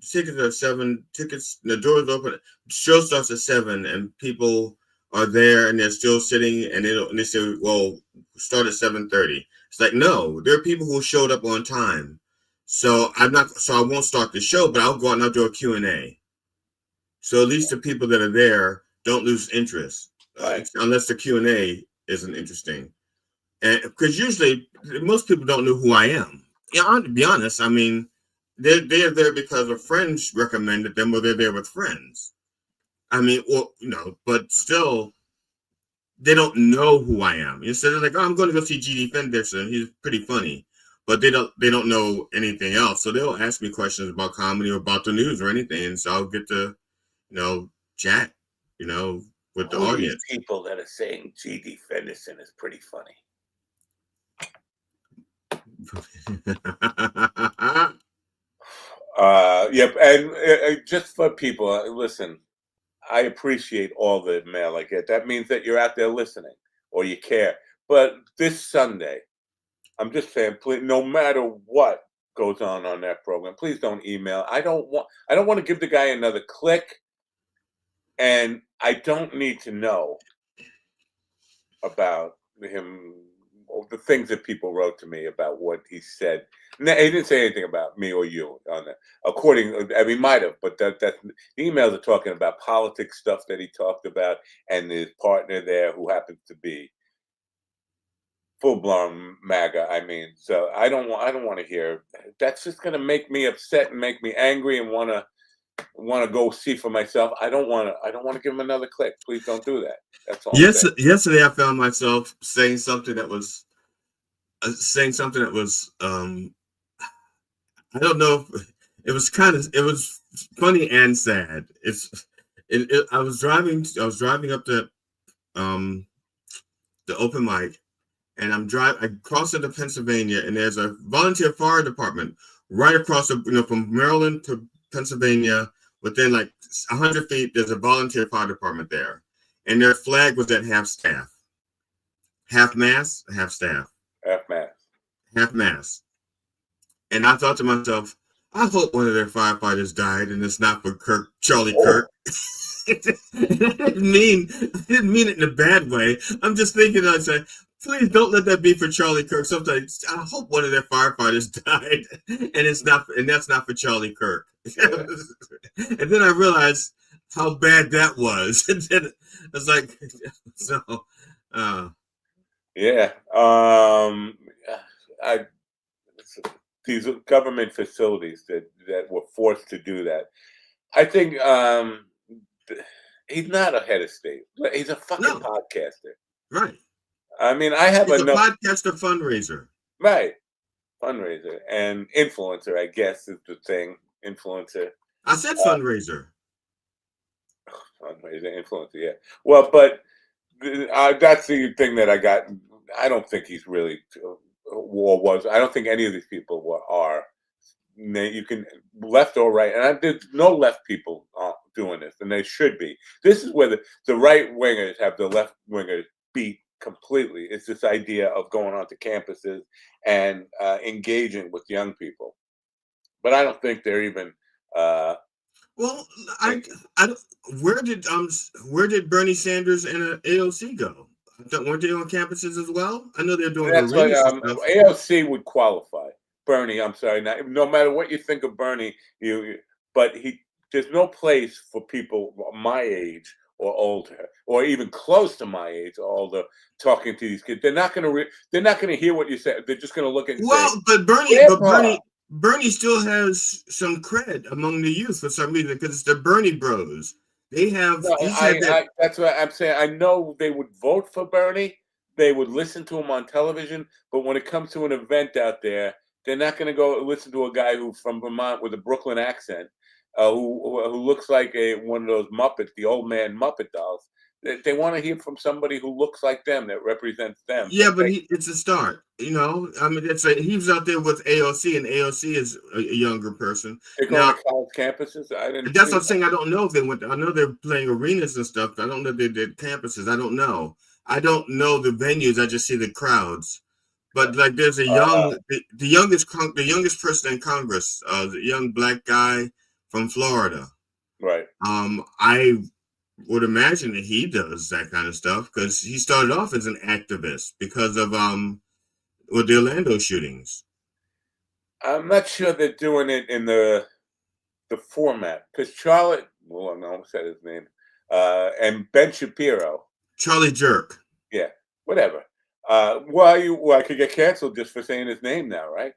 Tickets are 7. Tickets, the doors open. Show starts at 7, and people are there and they're still sitting, and they say, "Well, start at 7:30." It's like, no, there are people who showed up on time. So I won't start the show, but I'll go out and I'll do a Q&A. So at least the people that are there don't lose interest, unless the Q&A isn't interesting. And because usually most people don't know who I am. To be honest, I mean, they're there because a friend recommended them, or they're there with friends. I mean, but still, they don't know who I am. Instead, they're like, "Oh, I'm going to go see G.D. Fenderson. He's pretty funny." But they don't know anything else. So they'll ask me questions about comedy or about the news or anything. And so I'll get to, chat, with the Who audience. These people that are saying G.D. Fenderson is pretty funny. Yep, and just for people, listen, I appreciate all the mail I get. That means that you're out there listening or you care. But this Sunday, I'm just saying, please, no matter what goes on that program, please don't email. I don't want to give the guy another click, and I don't need to know about him, the things that people wrote to me about what he said. He didn't say anything about me or you on that. He might have, but that the emails are talking about politics stuff that he talked about, and his partner there who happens to be full-blown MAGA. I mean, so I don't want to hear. That's just going to make me upset and make me angry and want to go see for myself. I don't want to give him another click. Please don't do that. That's all. Yesterday I found myself saying something that was I don't know if it was funny and sad. I was driving up to the open mic, and I crossed into Pennsylvania, and there's a volunteer fire department right across from Maryland to Pennsylvania. Within like 100 feet, there's a volunteer fire department there, and their flag was at half staff, half mast, half staff, half mast. And I thought to myself, I hope one of their firefighters died, and it's not for Charlie Kirk. I didn't mean it in a bad way. I'm just thinking, I said, please don't let that be for Charlie Kirk. Sometimes I hope one of their firefighters died, and that's not for Charlie Kirk. And then I realized how bad that was. And then I was like, so, yeah. These government facilities that were forced to do that. I think he's not a head of state. He's a fucking podcaster. Right. I mean, I have he's enough. A podcaster fundraiser. Right. Fundraiser and influencer, I guess, is the thing. Influencer. I said fundraiser. Fundraiser, influencer, yeah. Well, but that's the thing that I got. I don't think he's really, or was. I don't think any of these people are. You can left or right, and there's no left people doing this, and they should be. This is where the right wingers have the left wingers beat completely. It's this idea of going onto campuses and engaging with young people, but I don't think they're even. Well, where did Bernie Sanders and AOC go? Weren't they on campuses as well? I know they're doing. That's what AOC would qualify. Bernie, I'm sorry. No matter what you think of Bernie, there's no place for people my age or older, or even close to my age or older, talking to these kids. They're not going to hear what you say. They're just going to look and say, but Bernie still has some cred among the youth for some reason, because it's the Bernie Bros. They have. That's what I'm saying. I know they would vote for Bernie. They would listen to him on television, but when it comes to an event out there, they're not going to go listen to a guy who's from Vermont with a Brooklyn accent, who looks like one of those Muppets, the old man Muppet dolls. They want to hear from somebody who looks like them, that represents them. Yeah, but it's a start. I mean, he was out there with AOC, and AOC is a younger person. They're going to college campuses. That's what I'm saying. I don't know if they went. I know they're playing arenas and stuff. I don't know if they did campuses. I don't know. I don't know the venues. I just see the crowds. But like, there's a the youngest person in Congress, the young black guy from Florida. Right. I would imagine that he does that kind of stuff, because he started off as an activist because of with the Orlando shootings. I'm not sure they're doing it in the format, because Charlie, well, I almost said his name, and Ben Shapiro. Charlie Jerk. Yeah, whatever. I could get canceled just for saying his name now, right?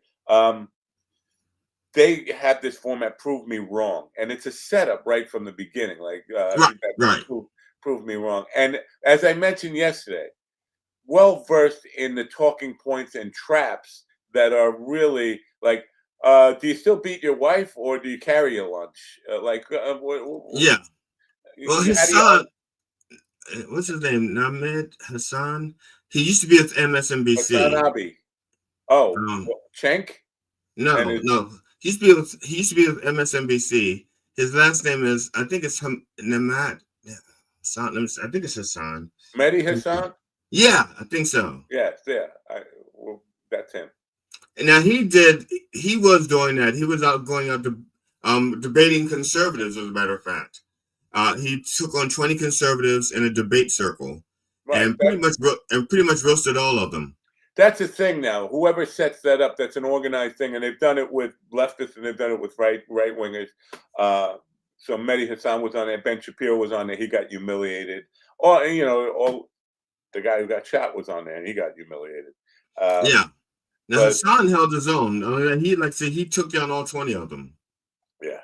They have this format, Prove Me Wrong, and it's a setup right from the beginning. Like, right. Prove Me Wrong. And as I mentioned yesterday, well versed in the talking points and traps that are really like, do you still beat your wife, or do you carry your lunch? Yeah. Well, his son. what's his name? Ahmed Hassan. He used to be with MSNBC. Hassan Abi. Oh, Cenk? No. He used to be with MSNBC. His last name is, I think it's Namad. Hassan. I think it's Hassan. Mehdi Hassan? Yeah, I think so. Yes, yeah. That's him. And now he was doing that. He was going out debating conservatives, as a matter of fact. He took on 20 conservatives in a debate circle, right, and pretty much roasted all of them. That's the thing now. Whoever sets that up, that's an organized thing, and they've done it with leftists and they've done it with right wingers. So Mehdi Hassan was on there. Ben Shapiro was on there. He got humiliated. Or the guy who got shot was on there, and he got humiliated. Yeah. Now Hassan held his own. He took down all 20 of them. Yeah.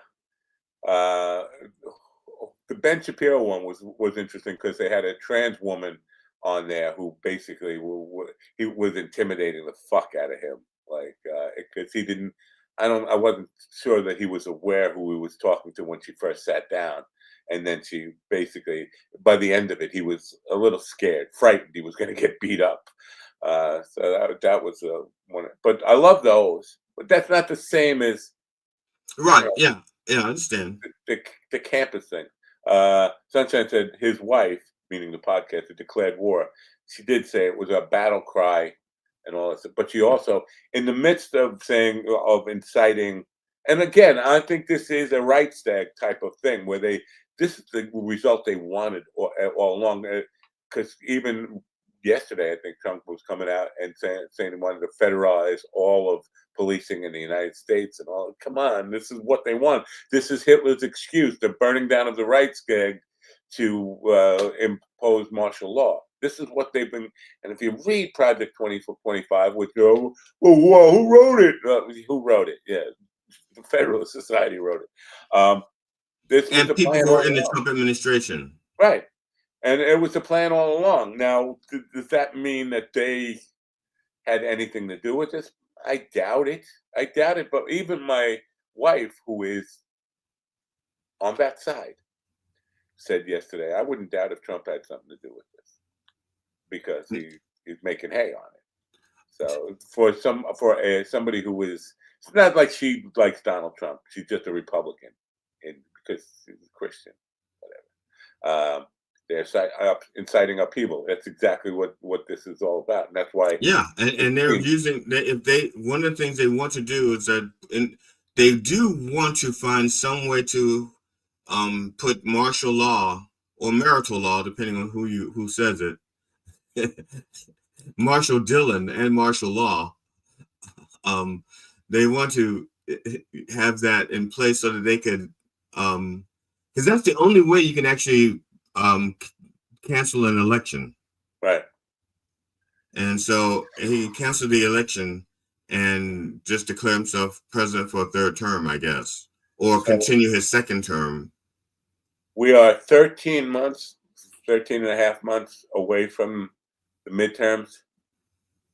The Ben Shapiro one was interesting because they had a trans woman on there who basically he was intimidating the fuck out of him, because he didn't. I wasn't sure that he was aware who he was talking to when she first sat down, and then she basically, by the end of it, he was a little scared, frightened he was going to get beat up. So that was one. But I love those, but that's not the same as right. Yeah, I understand the campus thing. Sunshine said his wife, meaning the podcast, had declared war. She did say it was a battle cry and all that stuff. But she also, in the midst of inciting, and again, I think this is a right stag type of thing where this is the result they wanted all along. Because even yesterday, I think Trump was coming out and saying he wanted to federalize all of policing in the United States and all. Come on, this is what they want. This is Hitler's excuse, the burning down of the rights gag to impose martial law. This is what they've been. And if you read Project 2025, which who wrote it? Who wrote it? Yeah, the Federalist Society wrote it. This and people who are in the Trump administration, right? And it was the plan all along. Now, does that mean that they had anything to do with this? I doubt it. But even my wife, who is on that side, said yesterday, I wouldn't doubt if Trump had something to do with this because he's making hay on it. So for somebody who is, it's not like she likes Donald Trump. She's just a Republican, because she's a Christian, whatever. They're inciting upheaval. That's exactly what this is all about, and that's why. Yeah, and they're using one of the things they want to do is that, and they do want to find some way to put martial law or marital law, depending on who says it, martial Dillon and martial law. They want to have that in place so that they could, because that's the only way you can actually cancel an election. Right. And so he canceled the election and just declare himself president for a third term, I guess, or continue his second term. We are 13 and a half months away from the midterms.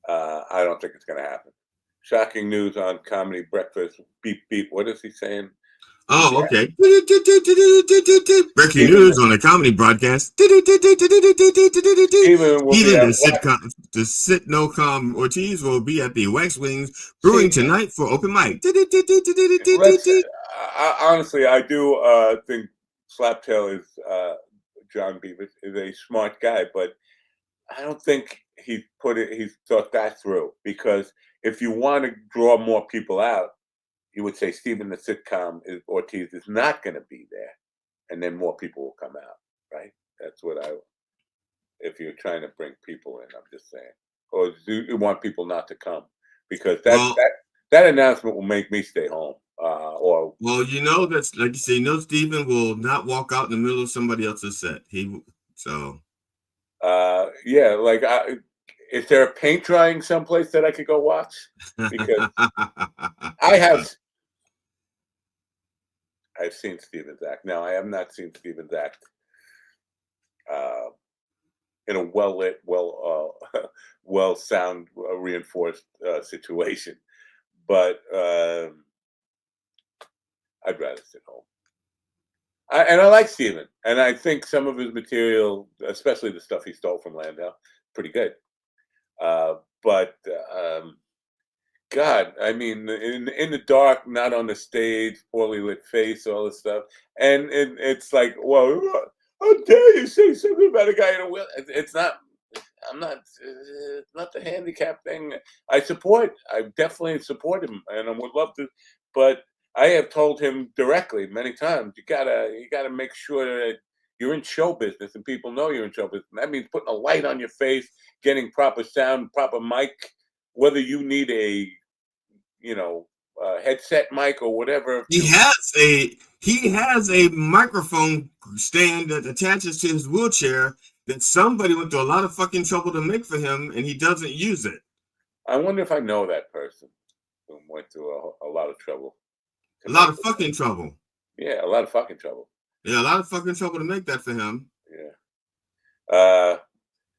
I don't think it's going to happen. Shocking news on Comedy Breakfast. Beep, beep. What is he saying? Oh, okay. Breaking news on a comedy broadcast. Even the sitcom Ortiz will be at the Wax Wings Brewing tonight for open mic. Honestly, I do think Slaptail is John Beavis is a smart guy, but I don't think he's thought that through, because if you want to draw more people out, you would say Stephen the sitcom Ortiz is not going to be there, and then more people will come out, right? That's what if you're trying to bring people in, I'm just saying. Or do you want people not to come? Because that announcement will make me stay home. Well, that's like you say. Stephen will not walk out in the middle of somebody else's set. Is there a paint drying someplace that I could go watch? Because I've seen Stephen's act. Now, I have not seen Stephen's act in a well-lit, well sound reinforced situation. But I'd rather sit home. I like Steven, and I think some of his material, especially the stuff he stole from Landau, pretty good. But God, I mean, in the dark, not on the stage, poorly lit face, all this stuff, and it's like, well, how dare you say something about a guy in a wheel? It's not. I'm not. Not the handicap thing. I definitely support him, and I would love to. But I have told him directly many times. You gotta make sure that you're in show business, and people know you're in show business. That means putting a light on your face, getting proper sound, proper mic, whether you need a headset mic or whatever. He has a microphone stand that attaches to his wheelchair that somebody went to a lot of fucking trouble to make for him, and he doesn't use it. I wonder if I know that person who went through a lot of trouble. A lot of fucking trouble. Yeah, a lot of fucking trouble. Yeah, a lot of fucking trouble to make that for him. Yeah.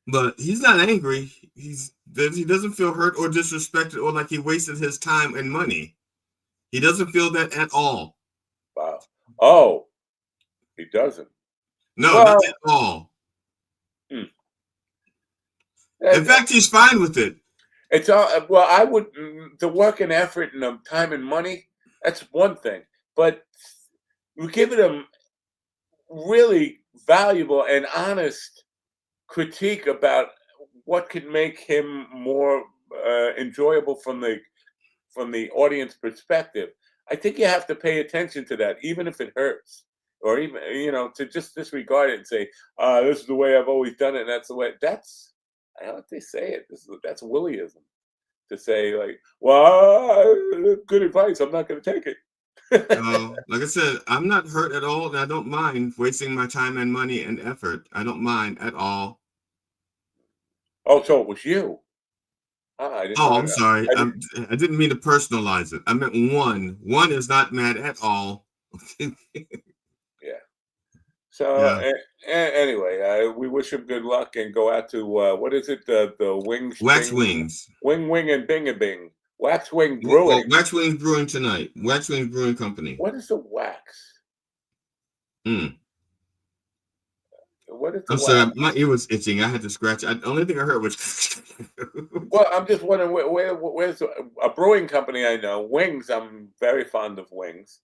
But he's not angry. He doesn't feel hurt or disrespected or like he wasted his time and money. He doesn't feel that at all. Wow. Oh, he doesn't. No, not at all. In fact, he's fine with it. It's all well. I would the work and effort and the time and money. That's one thing, but we give it a really valuable and honest critique about what could make him more enjoyable from the audience perspective. I think you have to pay attention to that, even if it hurts, or even to just disregard it and say, "This is the way I've always done it, and that's the way." That's how they say it. That's Willieism. To say like, "Well, good advice. I'm not going to take it." Like I said, I'm not hurt at all, and I don't mind wasting my time and money and effort. I don't mind at all. Oh, so it was you. I'm sorry. I didn't mean to personalize it. I meant one. One is not mad at all. Yeah. So anyway, we wish him good luck and go out to what is it? The Wings. Wax Wings. Wing and Bing a Bing. Wax Wing Brewing. Well, Wax Wings Brewing tonight. Wax Wings Brewing Company. What is the wax? What is the I'm sorry, my ear was itching. I had to scratch. The only thing I heard was. Well, I'm just wondering where's a brewing company I know. Wings. I'm very fond of Wings.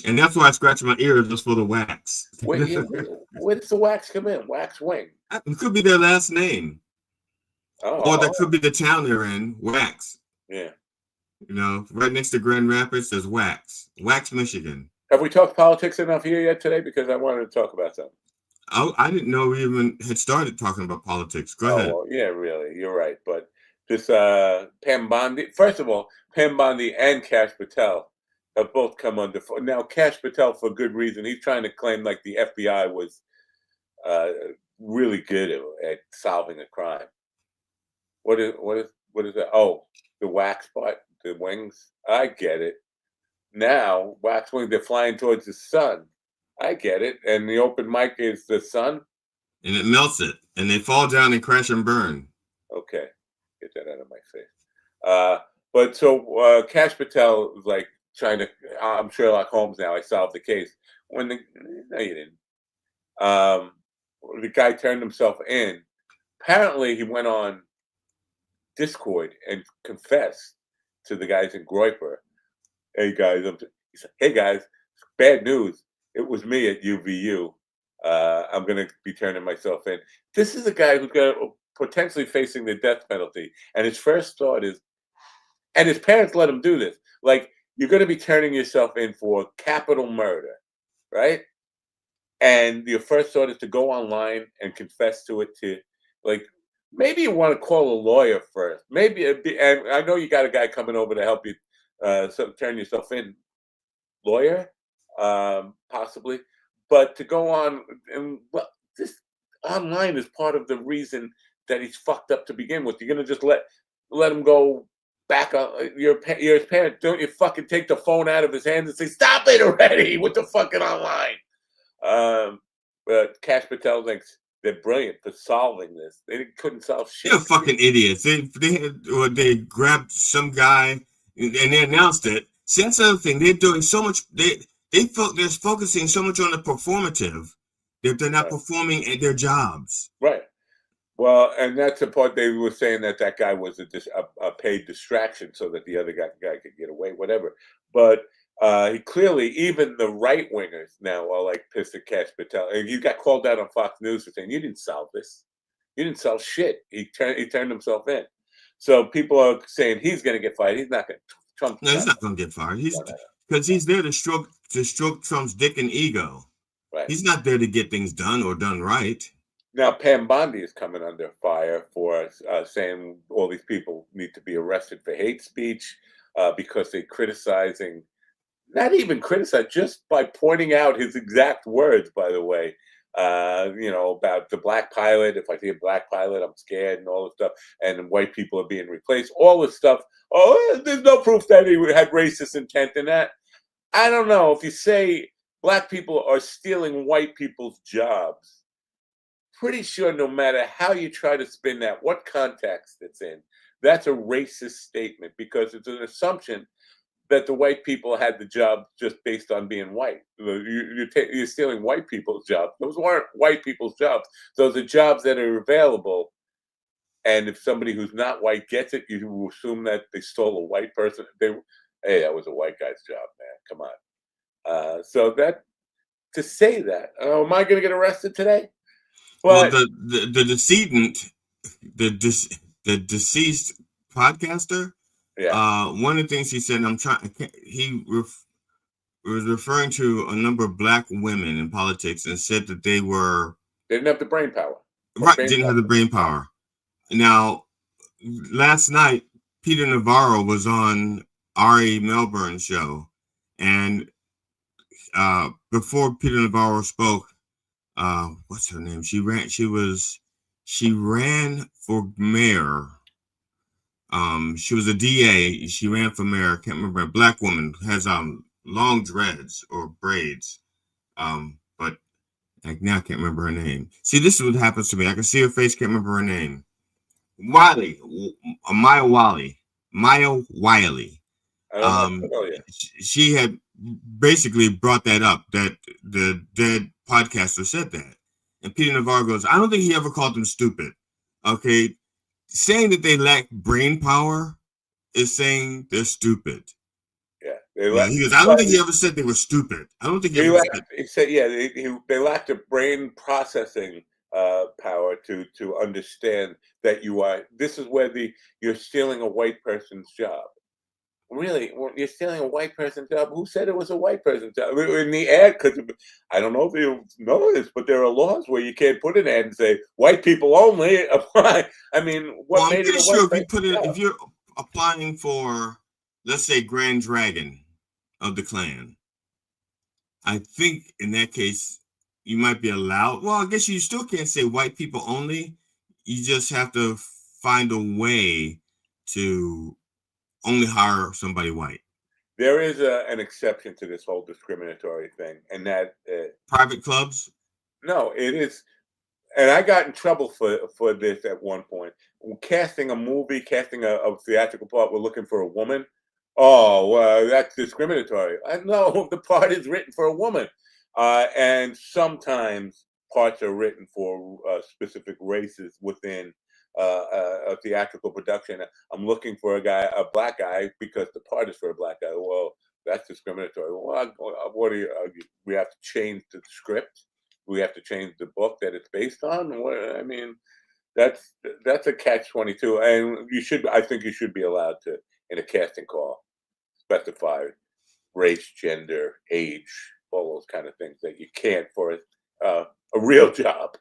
And that's why I scratched my ear just for the wax. Where does the wax come in? Wax Wing. It could be their last name. Or that could be the town they're in. Wax. Yeah. Right next to Grand Rapids, there's Wax. Wax, Michigan. Have we talked politics enough here yet today? Because I wanted to talk about something. I didn't know we even had started talking about politics. Go ahead. Well, yeah, really. You're right. But this Pam Bondi, first of all, Pam Bondi and Kash Patel have both come under. Now, Kash Patel, for good reason, he's trying to claim like the FBI was really good at solving a crime. What is that? Oh, the wax part, the wings. I get it. Now, wax wings, they're flying towards the sun. I get it. And the open mic is the sun. And it melts it. And they fall down and crash and burn. Okay. Get that out of my face. But so Kash Patel was like trying to, I'm Sherlock Holmes now. I solved the case. No, you didn't. The guy turned himself in. Apparently, he went on Discord and confessed to the guys in Groyper. He said, hey guys, bad news. It was me at UVU. I'm going to be turning myself in. This is a guy who's going to potentially facing the death penalty. And his first thought is, and his parents let him do this. Like, you're going to be turning yourself in for capital murder, right? And your first thought is to go online and confess to it maybe you want to call a lawyer first. And I know you got a guy coming over to help you turn yourself in. Lawyer? Possibly. But to go on, and this online is part of the reason that he's fucked up to begin with. You're going to just let him go back on your parent. Don't you fucking take the phone out of his hands and say, stop it already with the fucking online. But Kash Patel thinks they're brilliant for solving this. They couldn't solve shit. They're fucking idiots. They grabbed some guy and they announced it. See, that's the other thing. They're doing so much. They they're focusing so much on the performative that they're not performing at their jobs. Right. Well, and that's the part they were saying that guy was a paid distraction so that the other guy could get away, whatever. But he clearly, even the right wingers now are like pissed at Cash Patel. And you got called out on Fox News for saying you didn't solve this. You didn't solve shit. He turned himself in. So people are saying he's going to get fired. He's not going to. Trump. No, he's not going to get fired. Because he's there to stroke Trump's dick and ego. Right. He's not there to get things done or done right. Now, Pam Bondi is coming under fire for saying all these people need to be arrested for hate speech because they're criticizing, not even criticize, just by pointing out his exact words, by the way, about the black pilot. If I see a black pilot, I'm scared and all this stuff. And white people are being replaced. All this stuff. Oh, there's no proof that he had racist intent in that. I don't know. If you say black people are stealing white people's jobs, pretty sure no matter how you try to spin that, what context it's in, that's a racist statement because it's an assumption that the white people had the job just based on being white. You're stealing white people's jobs. Those weren't white people's jobs. Those are jobs that are available. And if somebody who's not white gets it, you assume that they stole a white person. Hey, that was a white guy's job, man. Come on. So that to say that, am I going to get arrested today? Well, the decedent, the deceased podcaster. Yeah. One of the things he said, he was referring to a number of black women in politics and said that they didn't have the brain power. Didn't have the brain power. Now, last night, Peter Navarro was on Ari Melbourne's show, and before Peter Navarro spoke, what's her name? She ran for mayor. She was a DA. She ran for mayor. I can't remember. A black woman has long dreads or braids. But now I can't remember her name. See, this is what happens to me. I can see her face, can't remember her name. Maya Wiley. She had basically brought that up, that the dead podcaster said that. And Peter Navarro goes, I don't think he ever called them stupid. Okay. Saying that they lack brain power is saying they're stupid. Yeah. He goes, I don't think he ever said they were stupid. I don't think he ever said. He said, they lacked a brain processing power to understand that this is where you're stealing a white person's job. Really, you're stealing a white person's job. Who said it was a white person's job? In the ad, because I don't know if you know this, but there are laws where you can't put an ad and say white people only apply. I mean, what made it a white person's job? If you're applying for, let's say, Grand Dragon of the Klan, I think in that case you might be allowed. Well, I guess you still can't say white people only. You just have to find a way to only hire somebody white. There is an exception to this whole discriminatory thing, and that private clubs. No, it is, and I got in trouble for this at one point. Casting a theatrical part, we're looking for a woman. Oh, well, that's discriminatory. I know the part is written for a woman, and sometimes parts are written for specific races within a theatrical production. I'm looking for a black guy because the part is for a black guy. Well, that's discriminatory. Well, what do we have to change the script? We have to change the book that it's based on. I mean, that's a catch-22, and I think you should be allowed to, in a casting call, specify race, gender, age, all those kind of things that you can't for a real job.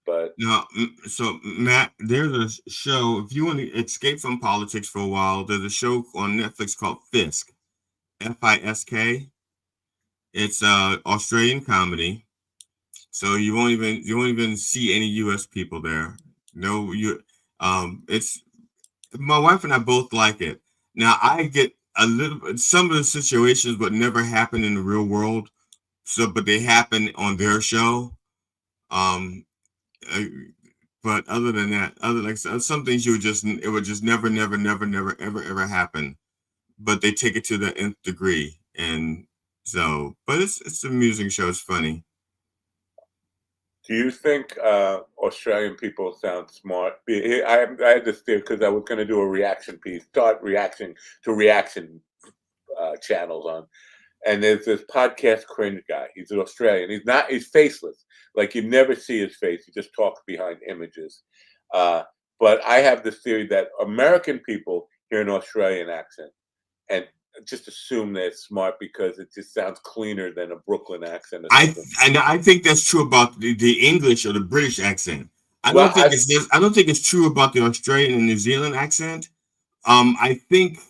But now, so Matt, there's a show. If you want to escape from politics for a while, there's a show on Netflix called Fisk, Fisk. It's Australian comedy, so you won't even see any U.S. people there. No, it's my wife and I both like it. Now I get some of the situations would never happen in the real world, but they happen on their show. But other than that, some things it would just never ever happen. But they take it to the nth degree, and So, but it's an amusing show. It's funny. Do you think Australian people sound smart? I had this theory because I was going to do a reaction piece, start reaction to reaction channels on. And there's this podcast cringe guy. He's an Australian. He's faceless. Like you never see his face. He just talks behind images. But I have this theory that American people hear an Australian accent and just assume they're smart because it just sounds cleaner than a Brooklyn accent. I think that's true about the English or the British accent. I don't think it's true about the Australian and New Zealand accent. I think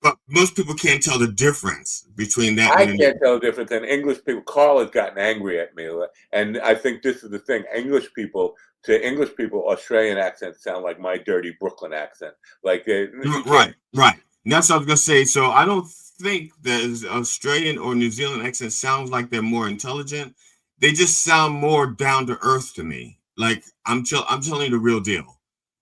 but most people can't tell the difference between that. I can't tell the difference. And English people, Carl has gotten angry at me, and I think this is the thing. To English people, Australian accents sound like my dirty Brooklyn accent. Like right. And that's what I was gonna say. So I don't think the Australian or New Zealand accent sounds like they're more intelligent. They just sound more down to earth to me. Like I'm telling you the real deal.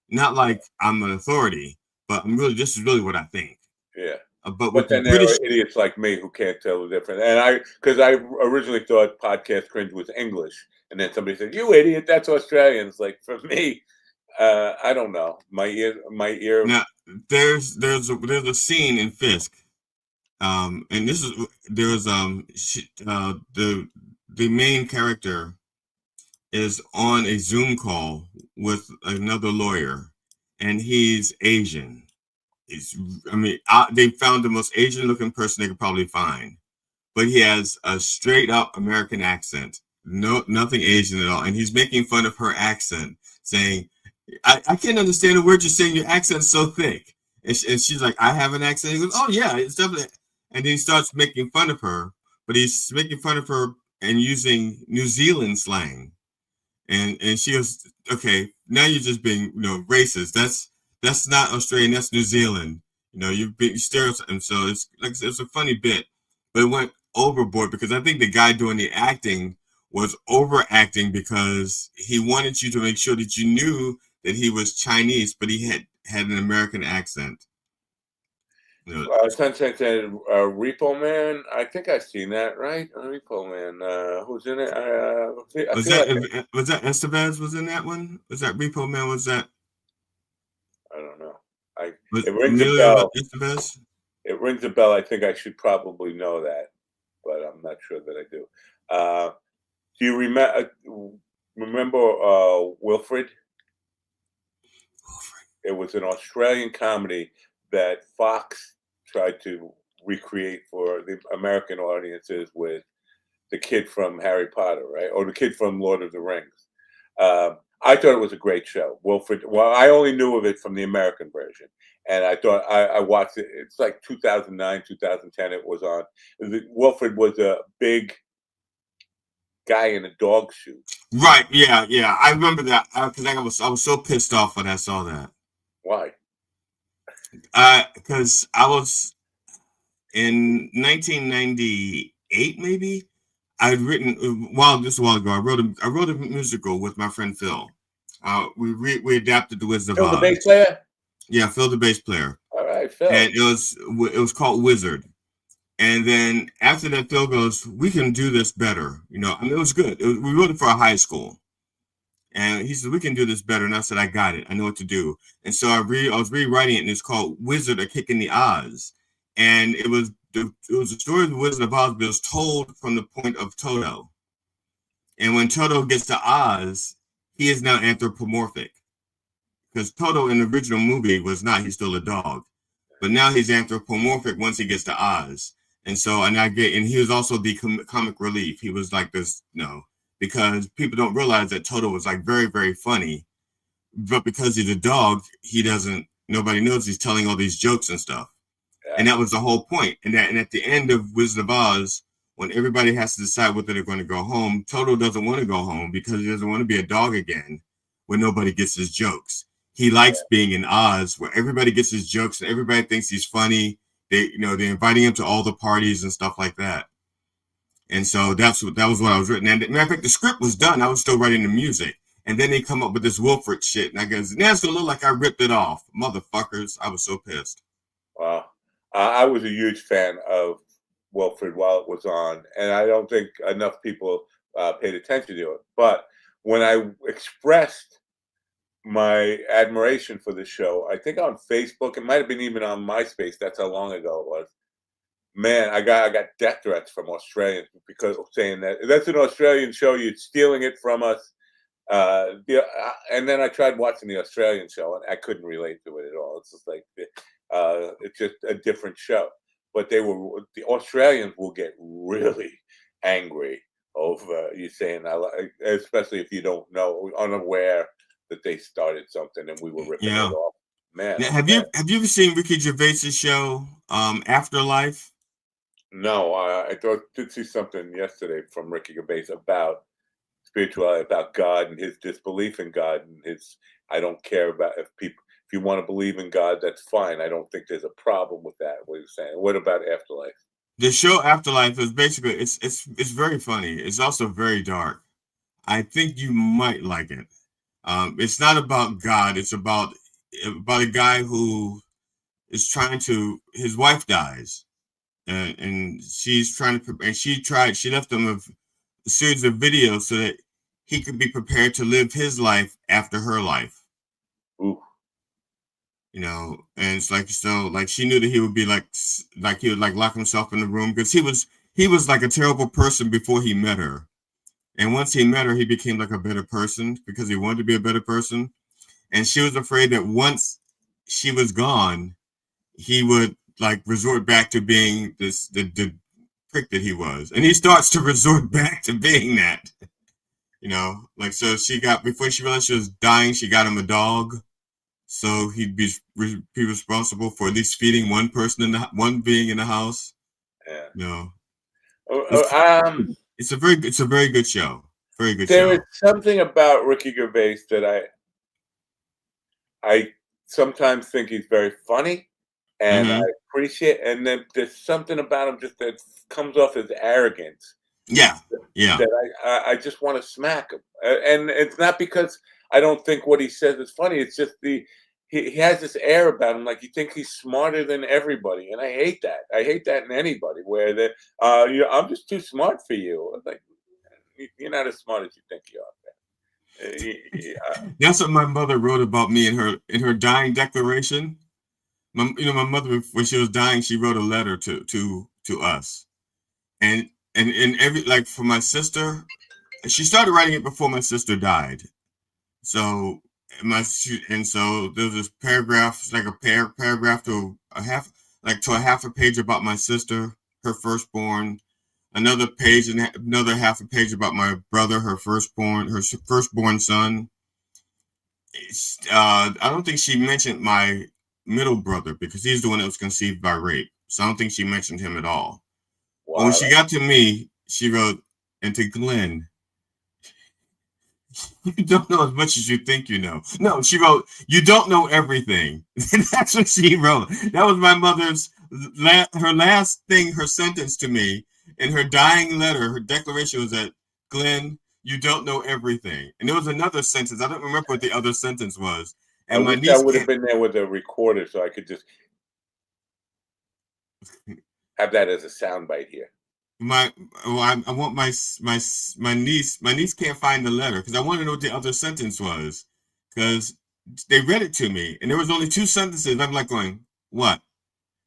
Not like I'm an authority, but this is really what I think. Yeah. But then there are idiots like me who can't tell the difference. And because I originally thought podcast cringe was English, and then somebody said, "You idiot, that's Australian." It's like, for me, I don't know. My ear. Now, there's a scene in Fisk, and the main character is on a Zoom call with another lawyer, and he's Asian. They found the most Asian looking person they could probably find, but he has a straight up American accent, nothing Asian at all, and he's making fun of her accent, saying, I can't understand a word you're saying, your accent's so thick. And she's like, I have an accent. He goes, oh yeah, it's definitely. And then he starts making fun of her, but he's making fun of her and using New Zealand slang. And she goes, okay, now you're just being, racist. That's not Australian, that's New Zealand. You're being stereotyped. So it's a funny bit, but it went overboard because I think the guy doing the acting was overacting because he wanted you to make sure that you knew that he was Chinese, but he had an American accent. Sunshine said Repo Man. I think I've seen that, right? Repo Man. Who's in it? Was that Estevez was in that one? Was that Repo Man? Was that? I don't know. It rings a bell. Estevez? It rings a bell. I think I should probably know that, but I'm not sure that I do. Do you remember Wilfred? It was an Australian comedy that Fox tried to recreate for the American audiences with the kid from Harry Potter, right? Or the kid from Lord of the Rings. I thought it was a great show. Wilfred, well, I only knew of it from the American version. And I thought I watched it. It's like 2009, 2010 it was on. Wilfred was a big guy in a dog suit. Right, yeah. I remember that because I was so pissed off when I saw that. Why? Because I was in 1998, maybe. I'd written a while ago. I wrote a musical with my friend Phil. We adapted The Wizard of Oz. Phil, the bass player. Yeah, Phil, the bass player. All right, Phil. And it was called Wizard. And then after that, Phil goes, "We can do this better." It was good. We wrote it for a high school. And he said, "We can do this better." And I said, "I got it. I know what to do." And so I was rewriting it, and it's called Wizard, a Kick in the Oz. And it was a story of the Wizard of Oz, but it was told from the point of Toto. And when Toto gets to Oz, he is now anthropomorphic. Because Toto in the original movie was not, he's still a dog. But now he's anthropomorphic once he gets to Oz. And he was also the comic relief. He was like this, because people don't realize that Toto was like very, very funny. But because he's a dog, nobody knows he's telling all these jokes and stuff. Yeah. And that was the whole point. And at the end of Wizard of Oz, when everybody has to decide whether they're going to go home, Toto doesn't want to go home because he doesn't want to be a dog again where nobody gets his jokes. He likes being in Oz where everybody gets his jokes and everybody thinks he's funny. They're inviting him to all the parties and stuff like that. And so that was what I was written. And matter of fact, the script was done. I was still writing the music. And then they come up with this Wilfred shit. And I guess, now it's going to look like I ripped it off. Motherfuckers. I was so pissed. Wow. I was a huge fan of Wilfred while it was on, and I don't think enough people paid attention to it. But when I expressed my admiration for the show, I think on Facebook, it might have been even on MySpace. That's how long ago it was. Man, I got death threats from Australians because of saying that's an Australian show. You're stealing it from us. And then I tried watching the Australian show, and I couldn't relate to it at all. It's just like it's just a different show. But the Australians will get really angry over you saying, especially if you don't know, unaware that they started something and we were ripping it off. Man, now, have you ever seen Ricky Gervais's show Afterlife? No, I did see something yesterday from Ricky Gervais about spirituality, about God and his disbelief in God, and his I don't care about if you want to believe in God, that's fine. I don't think there's a problem with that. What you're saying. What about Afterlife? The show Afterlife is basically it's very funny. It's also very dark. I think you might like it. It's not about God. It's about a guy who is trying to. His wife dies, and she's trying to. And she left him a series of videos so that he could be prepared to live his life after her life. Ooh. You know, and it's like she knew that he would be like he would lock himself in the room because he was like a terrible person before he met her. And once he met her, he became like a better person because he wanted to be a better person. And she was afraid that once she was gone, he would like resort back to being the prick that he was. And he starts to resort back to being that. You know, like so before she realized she was dying, she got him a dog. So he'd be responsible for at least feeding one being in the house. Yeah. No. It's a very good show. Very good show. There is something about Ricky Gervais that I sometimes think he's very funny, and I appreciate. And then there's something about him just that comes off as arrogance. Yeah. That I just want to smack him, and it's not because I don't think what he says is funny. It's just he has this air about him, like you think he's smarter than everybody, and I hate that. I hate that in anybody where I'm just too smart for you. I'm like, you're not as smart as you think you are. That's what my mother wrote about me in her dying declaration. My mother, when she was dying, she wrote a letter to us, and every like for my sister, she started writing it before my sister died. So there's this paragraph, it's like a paragraph to a half a page about my sister, her firstborn, another page and another half a page about my brother, her firstborn son. I don't think she mentioned my middle brother because he's the one that was conceived by rape. So I don't think she mentioned him at all. Wow. But when she got to me, she wrote, and to Glenn, you don't know as much as you think you know. No, she wrote, you don't know everything. That's what she wrote. That was my mother's, her last thing, her sentence to me in her dying letter, her declaration was that, Glenn, you don't know everything. And there was another sentence. I don't remember what the other sentence was. And I wish I would have been there with a recorder so I could just have that as a soundbite here. I want my niece. My niece can't find the letter because I want to know what the other sentence was because they read it to me and there was only two sentences. I'm like going, what?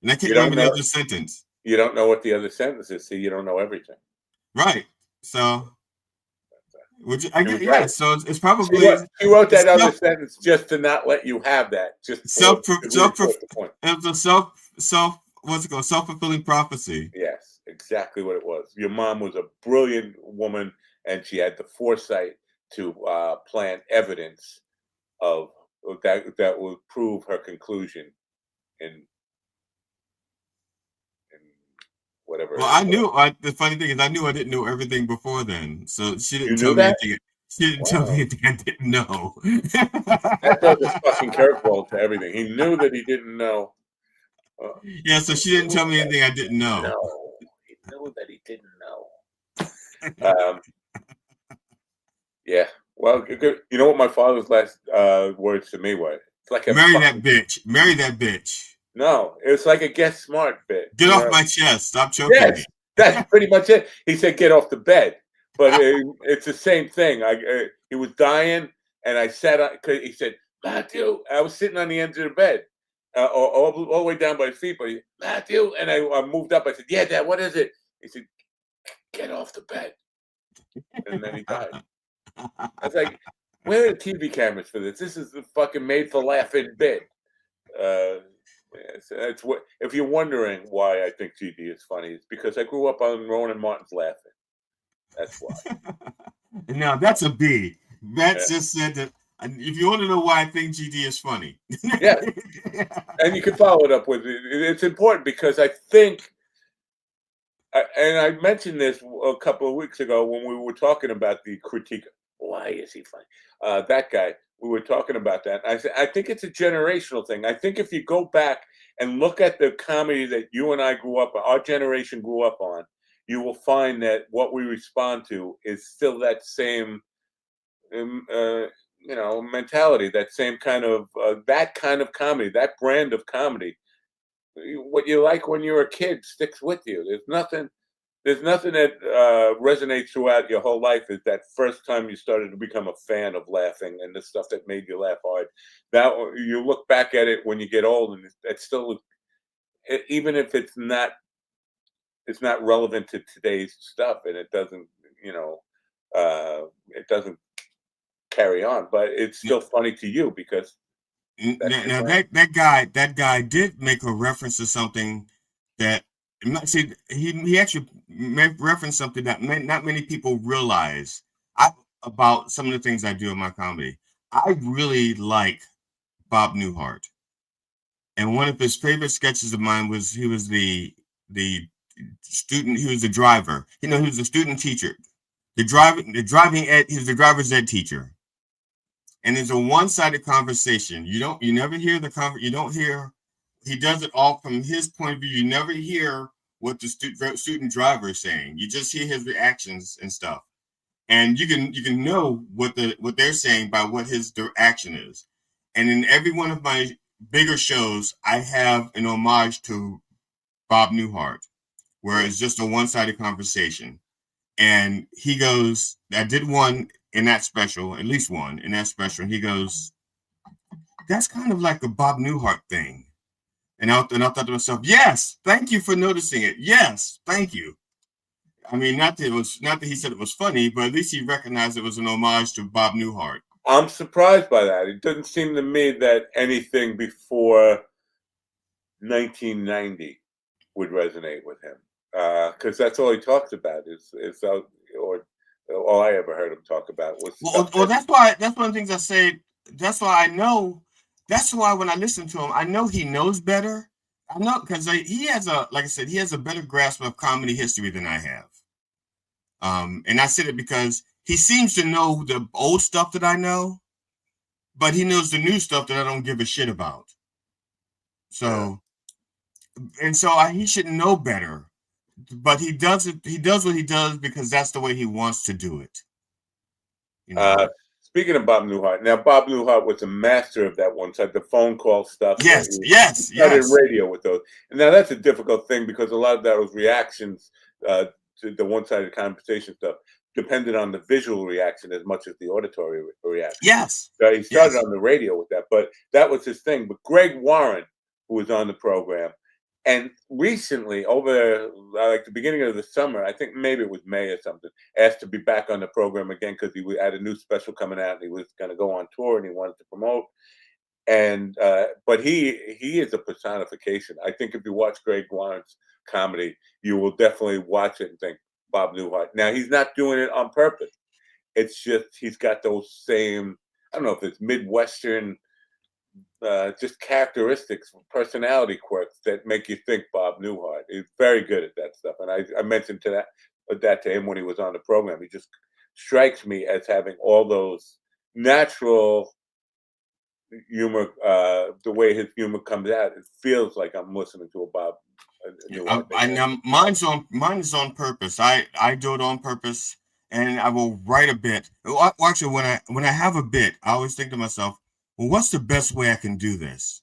And I can't remember the other sentence. You don't know what the other sentence is, so you don't know everything. Right. So, so it's probably she wrote that other sentence just to not let you have that. Just what's it called? Self-fulfilling prophecy. Yes, exactly what it was. Your mom was a brilliant woman, and she had the foresight to plant evidence of that would prove her conclusion in whatever. Well, I knew. The funny thing is, I knew I didn't know everything before then, so she didn't tell me anything. She didn't tell me anything I didn't know. That was a fucking curveball to everything. He knew that he didn't know. Yeah, so she didn't tell me anything I didn't know. No, he knew that he didn't know. Yeah. Well, you know what my father's last words to me were? It's like marry that bitch. Marry that bitch. No, it's like a get smart bit. Get off my chest. Stop choking me. That's pretty much it. He said, "Get off the bed," but it's the same thing. He was dying, and I sat on. He said, "Matthew," I was sitting on the end of the bed, all the way down by his feet. But Matthew, and I moved up. I said, "Yeah, Dad, what is it?" He said, "Get off the bed," and then he died. I was like, "Where are the TV cameras for this? This is the fucking made for laughing bit." That's what. If you're wondering why I think GD is funny, it's because I grew up on Rowan and Martin's Laughing. That's why. Now that's a B. That's just said that. If you want to know why I think GD is funny, yeah, and you can follow it up with it. It's important because I think, and I mentioned this a couple of weeks ago when we were talking about the critique. Why is he funny? That guy. We were talking about that. I think it's a generational thing. I think if you go back and look at the comedy that you and I grew up on, our generation grew up on, you will find that what we respond to is still that same, mentality, that same kind of comedy, that brand of comedy. What you like when you're a kid sticks with you. There's nothing that resonates throughout your whole life is that first time you started to become a fan of laughing and the stuff that made you laugh hard. That you look back at it when you get old, and it's still, even if it's not relevant to today's stuff, and it doesn't, it doesn't carry on, but it's still funny to you because. Now that guy did make a reference to something that. See, he actually referenced something that not many people realize about some of the things I do in my comedy. I really like Bob Newhart, and one of his favorite sketches of mine was he was the student. He was the driver. He was a student teacher. He was the driver's ed teacher, and it's a one-sided conversation. You never hear you don't hear. He does it all from his point of view. You never hear what the student driver is saying. You just hear his reactions and stuff, and you can know what they're saying by what his action is. And in every one of my bigger shows, I have an homage to Bob Newhart, where it's just a one-sided conversation. And he goes, "I did one in that special, at least one in that special." And he goes, "That's kind of like a Bob Newhart thing." And I thought to myself, yes, thank you for noticing it. Yes, thank you. I mean, not that he said it was funny, but at least he recognized it was an homage to Bob Newhart. I'm surprised by that. It doesn't seem to me that anything before 1990 would resonate with him, because that's all he talks about or all I ever heard him talk about was. Well, that's one of the things I say. That's why I know. That's why when I listen to him, I know he knows better. I know because he has he has a better grasp of comedy history than I have. And I said it because he seems to know the old stuff that I know, but he knows the new stuff that I don't give a shit about. So, and so he should know better, but he does it. He does what he does because that's the way he wants to do it. Speaking of Bob Newhart, now Bob Newhart was a master of that one side, the phone call stuff. Yes. Started radio with those, and now that's a difficult thing because a lot of those reactions to the one-sided conversation stuff depended on the visual reaction as much as the auditory reaction. Yes. So he started on the radio with that, but that was his thing. But Greg Warren, who was on the program, and recently, over like the beginning of the summer, I think maybe it was May or something, asked to be back on the program again because he had a new special coming out and he was going to go on tour and he wanted to promote. And but he is a personification. I think if you watch Greg Warren's comedy, you will definitely watch it and think Bob Newhart. Now he's not doing it on purpose. It's just he's got those same, I don't know if it's Midwestern. Just characteristics, personality quirks that make you think Bob Newhart. He's very good at that stuff, and I mentioned that to him when he was on the program. He just strikes me as having all those natural humor. The way his humor comes out, it feels like I'm listening to a Bob Newhart. Mine is on purpose. I do it on purpose, and I will write a bit. Well, actually, when I have a bit, I always think to myself, well, what's the best way I can do this?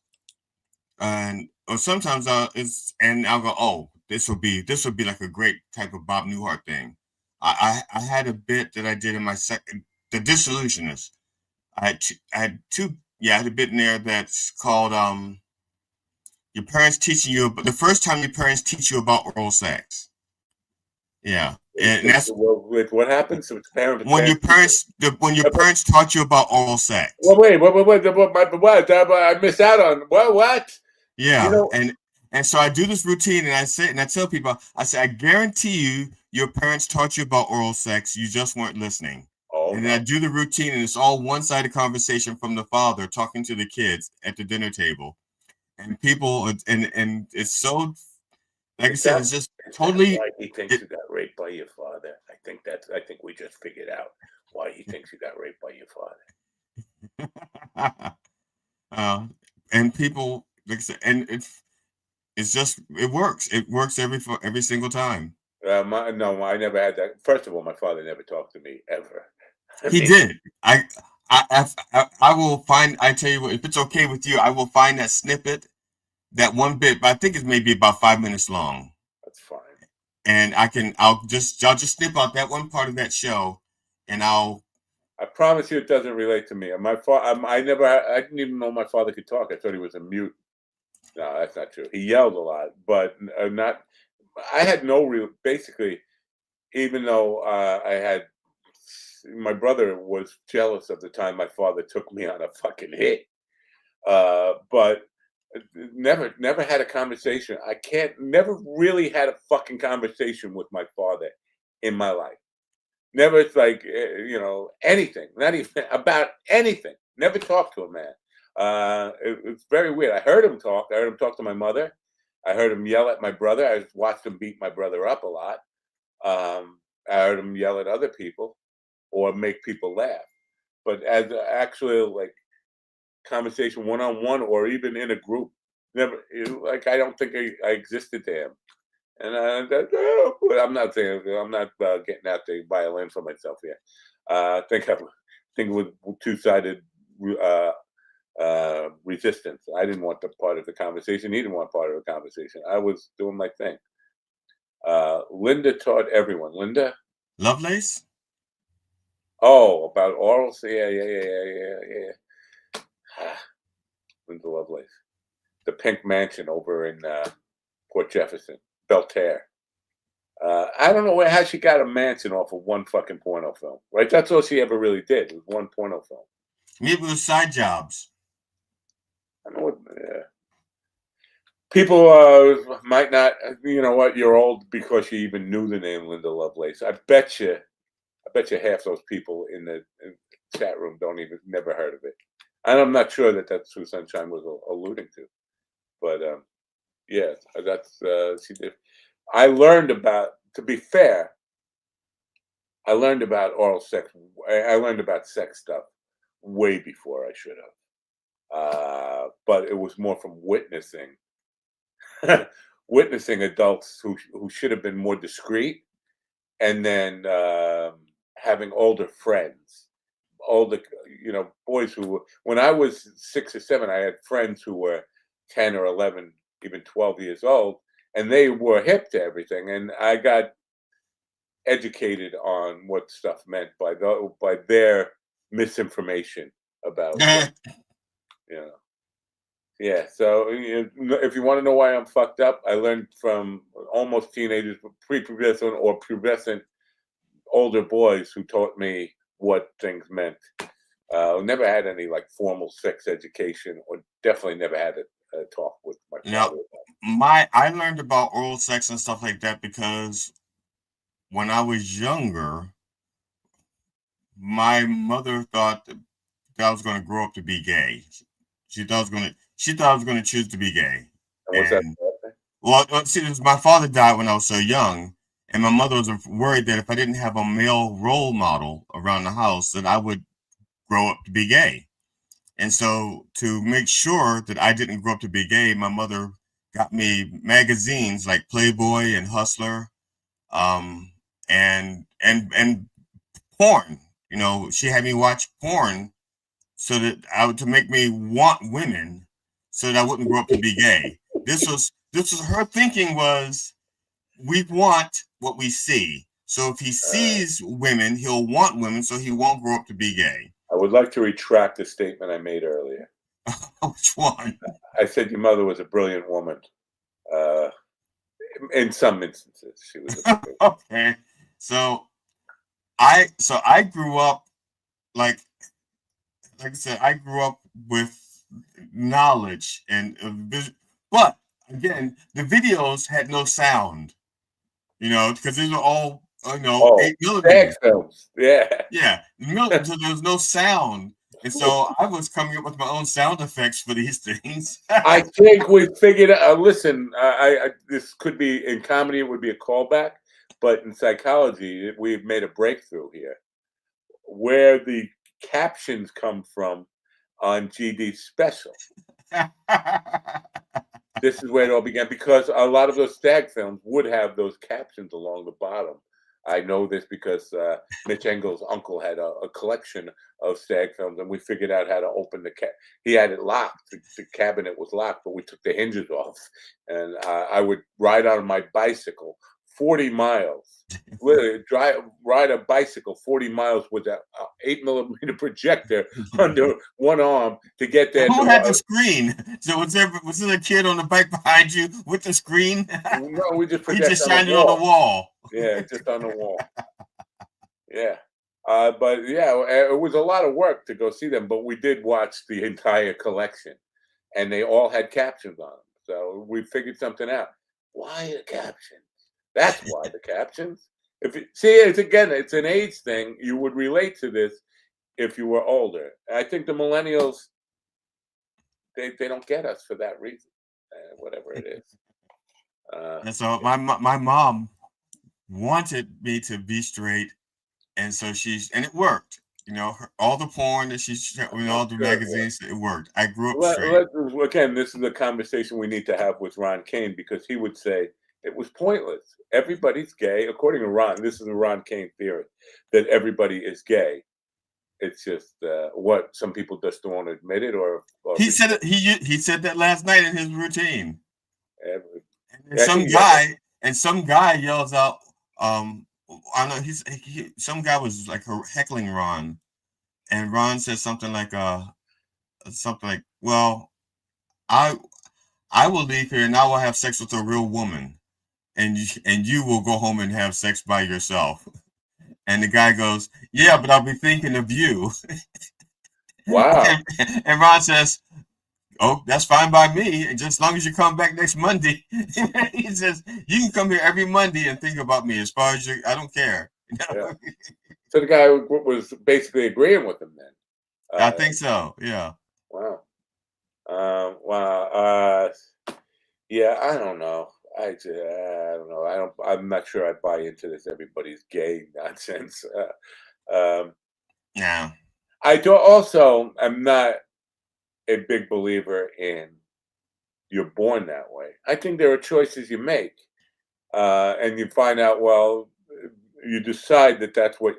Or sometimes I'll go, oh, this would be like a great type of Bob Newhart thing. I had a bit that I did in my second, The Disillusionist. I had a bit in there that's called your parents teaching you the first time your parents teach you about oral sex. Yeah, and that's what happens. So it's when your parents taught you about oral sex. Well, wait, what? I missed out on what? Yeah, you know, and so I do this routine, and I tell people, I say, I guarantee you, your parents taught you about oral sex. You just weren't listening. Oh, and then I do the routine, and it's all one-sided conversation from the father talking to the kids at the dinner table, and people, and it's so, like I said, it's just totally. Why he thinks you got raped by your father? I think we just figured out why he thinks you got raped by your father. And people, like I said, and it's just, it works. It works every single time. No, I never had that. First of all, my father never talked to me ever. He did. I will find. I tell you what, if it's okay with you, I will find that snippet, that one bit. But I think it's maybe about 5 minutes long. That's fine. And I'll just snip out that one part of that show, and I promise you, it doesn't relate to me. My father, I didn't even know my father could talk. I thought he was a mute. No, that's not true. He yelled a lot, but not. I had no real. Basically, even though I had. My brother was jealous of the time my father took me on a fucking hit, but never had a conversation. Never really had a fucking conversation with my father in my life. Never, it's like, anything, not even about anything. Never talked to a man. It's very weird. I heard him talk. I heard him talk to my mother. I heard him yell at my brother. I watched him beat my brother up a lot. I heard him yell at other people or make people laugh. But as actually like conversation one-on-one or even in a group, never. Like, I don't think I existed to him. And I'm not saying, I'm not getting out the violin for myself here. I think it was two-sided resistance. I didn't want the part of the conversation. He didn't want part of the conversation. I was doing my thing. Linda taught everyone. Linda Lovelace? Oh, about orals? Yeah. Linda Lovelace. The Pink Mansion over in Port Jefferson, Belterre. I don't know how she got a mansion off of one fucking porno film. Right? That's all she ever really did. It was one porno film. Maybe it was side jobs. I know what. Yeah. People might not. You know what? You're old because you even knew the name Linda Lovelace. I bet you half those people in the chat room never heard of it. And I'm not sure that's who Sunshine was alluding to. But yeah, that's she did. I learned about, to be fair, I learned about oral sex. I learned about sex stuff way before I should have. But it was more from witnessing adults who should have been more discreet, and then having older friends, boys who, when I was 6 or 7, I had friends who were 10 or 11, even 12 years old, and they were hip to everything. And I got educated on what stuff meant by their misinformation about, Yeah, so if you want to know why I'm fucked up, I learned from almost teenagers, prepubescent or pubescent older boys who taught me what things meant. Never had any like formal sex education, or definitely never had a talk with my father. I learned about oral sex and stuff like that because when I was younger, my mother thought that I was going to grow up to be gay. She thought I was going to choose to be gay. What's that? Well, see, my father died when I was so young, and my mother was worried that if I didn't have a male role model around the house, that I would grow up to be gay. And so, to make sure that I didn't grow up to be gay, my mother got me magazines like Playboy and Hustler, and porn. She had me watch porn so that to make me want women, so that I wouldn't grow up to be gay. This was her thinking was, we want what we see. So if he sees women, he'll want women, so he won't grow up to be gay. I would like to retract the statement I made earlier. Which one? I said your mother was a brilliant woman. In some instances, she was. Okay, so I grew up like I said, I grew up with knowledge and but again, the videos had no sound. Because these are all 8mm films. Yeah, so there's no sound. And so I was coming up with my own sound effects for these things. I think we figured out. Listen, this could be in comedy; it would be a callback, but in psychology, we've made a breakthrough here, where the captions come from on GD's special. This is where it all began, because a lot of those stag films would have those captions along the bottom. I know this because Mitch Engel's uncle had a collection of stag films, and we figured out how to open the he had it locked. The cabinet was locked, but we took the hinges off, and I would ride on my bicycle 40 miles, literally ride a bicycle 40 miles with an 8mm projector under one arm to get there. Who had the screen? So was there a kid on the bike behind you with the screen? No, we just shined it on the wall. Yeah, just on the wall. Yeah. But yeah, it was a lot of work to go see them, but we did watch the entire collection, and they all had captions on them. So we figured something out. Why the captions? That's why the captions. It's an age thing. You would relate to this if you were older. I think the millennials, they don't get us for that reason, whatever it is. And so my mom wanted me to be straight, and so and it worked. All the porn that all the magazines, it worked. I grew up straight. Again, this is a conversation we need to have with Ron Kane, because he would say it was pointless. Everybody's gay. According to Ron, this is the Ron Kane theory, that everybody is gay. It's just what some people just don't want to admit it, or he said it. He said that last night in his routine. And some guy yells out, I don't know, some guy was like heckling Ron, and Ron said something like well, I will leave here and I will have sex with a real woman, and you will go home and have sex by yourself. And the guy goes, yeah, but I'll be thinking of you. Wow. And Ron says, oh, that's fine by me, and just as long as you come back next Monday. He says, you can come here every Monday and think about me. As far as I don't care. Yeah. So the guy was basically agreeing with him then. I think so. Yeah. Wow. Wow. Yeah, I don't know. I don't know. I'm not sure I buy into this everybody's gay nonsense. Yeah. I'm not a big believer in you're born that way. I think there are choices you make, and you find out, well, you decide that that's what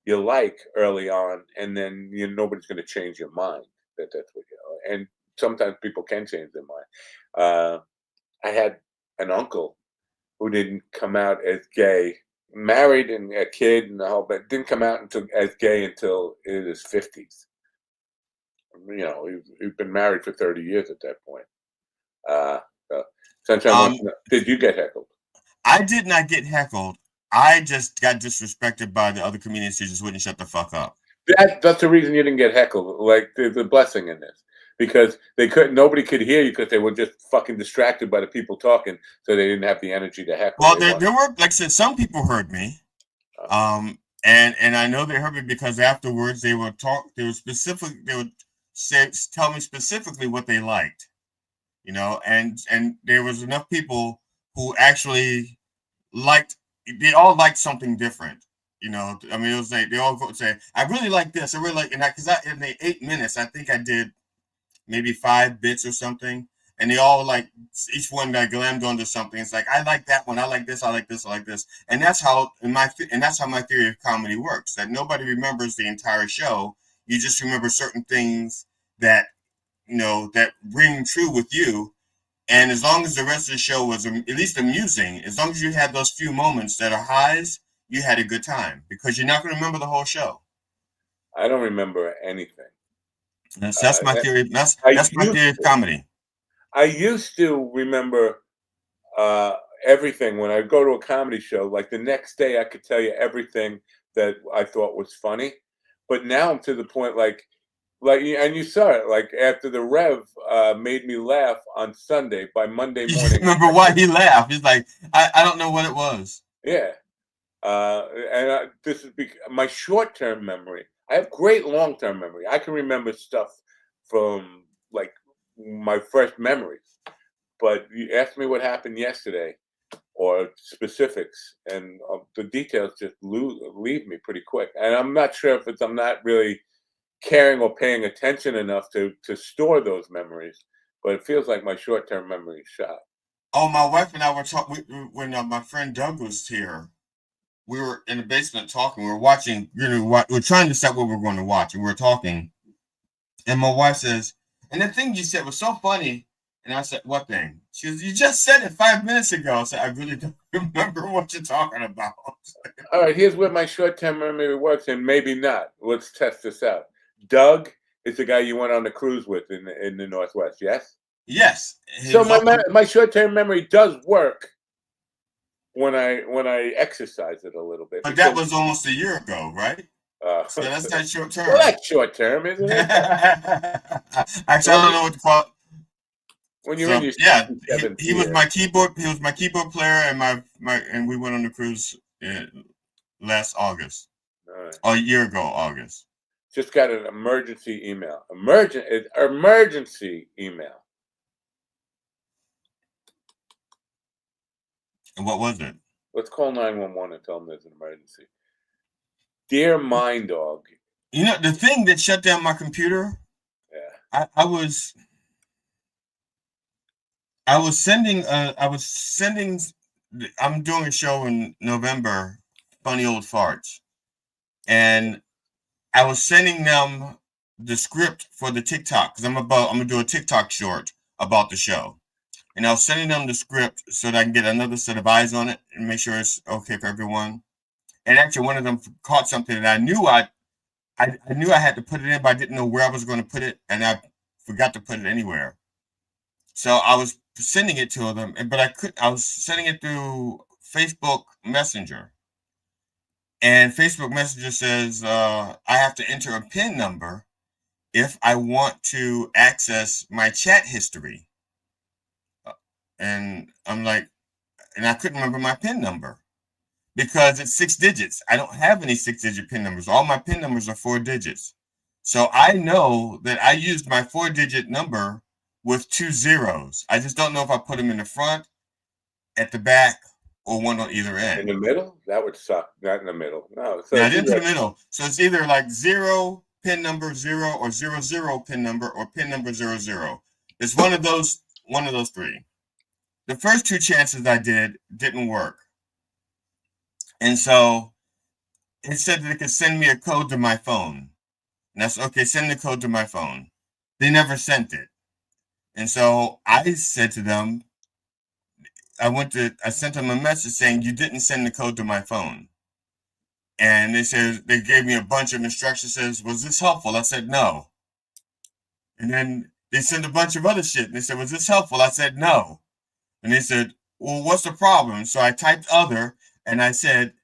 you like early on, and then nobody's going to change your mind that's what and sometimes people can change their mind. I had an uncle who didn't come out as gay, married and a kid and the whole, but didn't come out as gay until in his 50s. He'd been married for 30 years at that point. Sunshine, did you get heckled? I did not get heckled. I just got disrespected by the other comedians who just wouldn't shut the fuck up. That's the reason you didn't get heckled. Like, there's a blessing in this, because nobody could hear you because they were just fucking distracted by the people talking, so they didn't have the energy to heckle. Well, there were, like I said, some people heard me, and I know they heard me because afterwards they would tell me specifically what they liked, and there was enough people who actually liked. They all liked something different. I mean, it was like they all would say, I really like this. I really like, because in the 8 minutes, I think I did maybe 5 bits or something. And they all each one that glammed onto something. It's like, I like that one. I like this. I like this. I like this. And that's how my theory of comedy works, that nobody remembers the entire show. You just remember certain things that, that ring true with you. And as long as the rest of the show was at least amusing, as long as you had those few moments that are highs, you had a good time because you're not going to remember the whole show. I don't remember anything. That's my theory. That's my theory of comedy. I used to remember everything when I go to a comedy show. Like the next day, I could tell you everything that I thought was funny. But now I'm to the point like, and you saw it. Like after the Rev made me laugh on Sunday, by Monday morning. Remember why he laughed? He's like, I don't know what it was. Yeah, this is my short-term memory. I have great long-term memory. I can remember stuff from like my first memories. But you asked me what happened yesterday, or specifics, and the details just leave me pretty quick. And I'm not sure if I'm not really caring or paying attention enough to store those memories. But it feels like my short-term memory is shot. Oh, my wife and I were talking when my friend Doug was here. We were in the basement talking. We were watching. We're trying to decide what we're going to watch, and we were talking. And my wife says, "And the thing you said was so funny." And I said, "What thing?" She goes, "You just said it 5 minutes ago." I said, "I really don't remember what you're talking about." All right, here's where my short-term memory works, and maybe not. Let's test this out. Doug is the guy you went on the cruise with in the Northwest, yes? Yes. So my short-term memory does work when I exercise it a little bit. But that was almost a year ago, right? So that's not short term. Well, that's short term, isn't it? Actually, I don't know what to call it. When you're in your he was my keyboard. He was my keyboard player, and we went on the cruise last August. Right. A year ago, August. Just got an emergency email. Emergency email. And what was it? Let's call 911 and tell them there's an emergency. Dear Mind Dog. You know the thing that shut down my computer? Yeah. I was sending. I'm doing a show in November, Funny Old Farts, and I was sending them the script for the TikTok because I'm gonna do a TikTok short about the show, and I was sending them the script so that I can get another set of eyes on it and make sure it's okay for everyone. And actually, one of them caught something, and I knew I had to put it in, but I didn't know where I was going to put it, and I forgot to put it anywhere. So I was sending it to them, but I was sending it through Facebook Messenger. And Facebook Messenger says I have to enter a PIN number if I want to access my chat history. And I'm like, and I couldn't remember my PIN number because it's 6 digits. I don't have any 6-digit PIN numbers. All my PIN numbers are 4 digits. So I know that I used my 4-digit number with 2 zeros. I just don't know if I put them in the front, at the back, or one on either end. In the middle? That would suck. Not in the middle. No. So yeah, I didn't put the middle. So it's either like 0 PIN number 0 or 00 PIN number or PIN number 00. It's one of those 3. The first 2 chances I didn't work. And so it said that it could send me a code to my phone. And that's okay, send the code to my phone. They never sent it. And so I said to them, I sent them a message saying, you didn't send the code to my phone. And they gave me a bunch of instructions, says, was this helpful? I said, no. And then they sent a bunch of other shit. And they said, was this helpful? I said, no. And they said, well, what's the problem? So I typed other, and I said,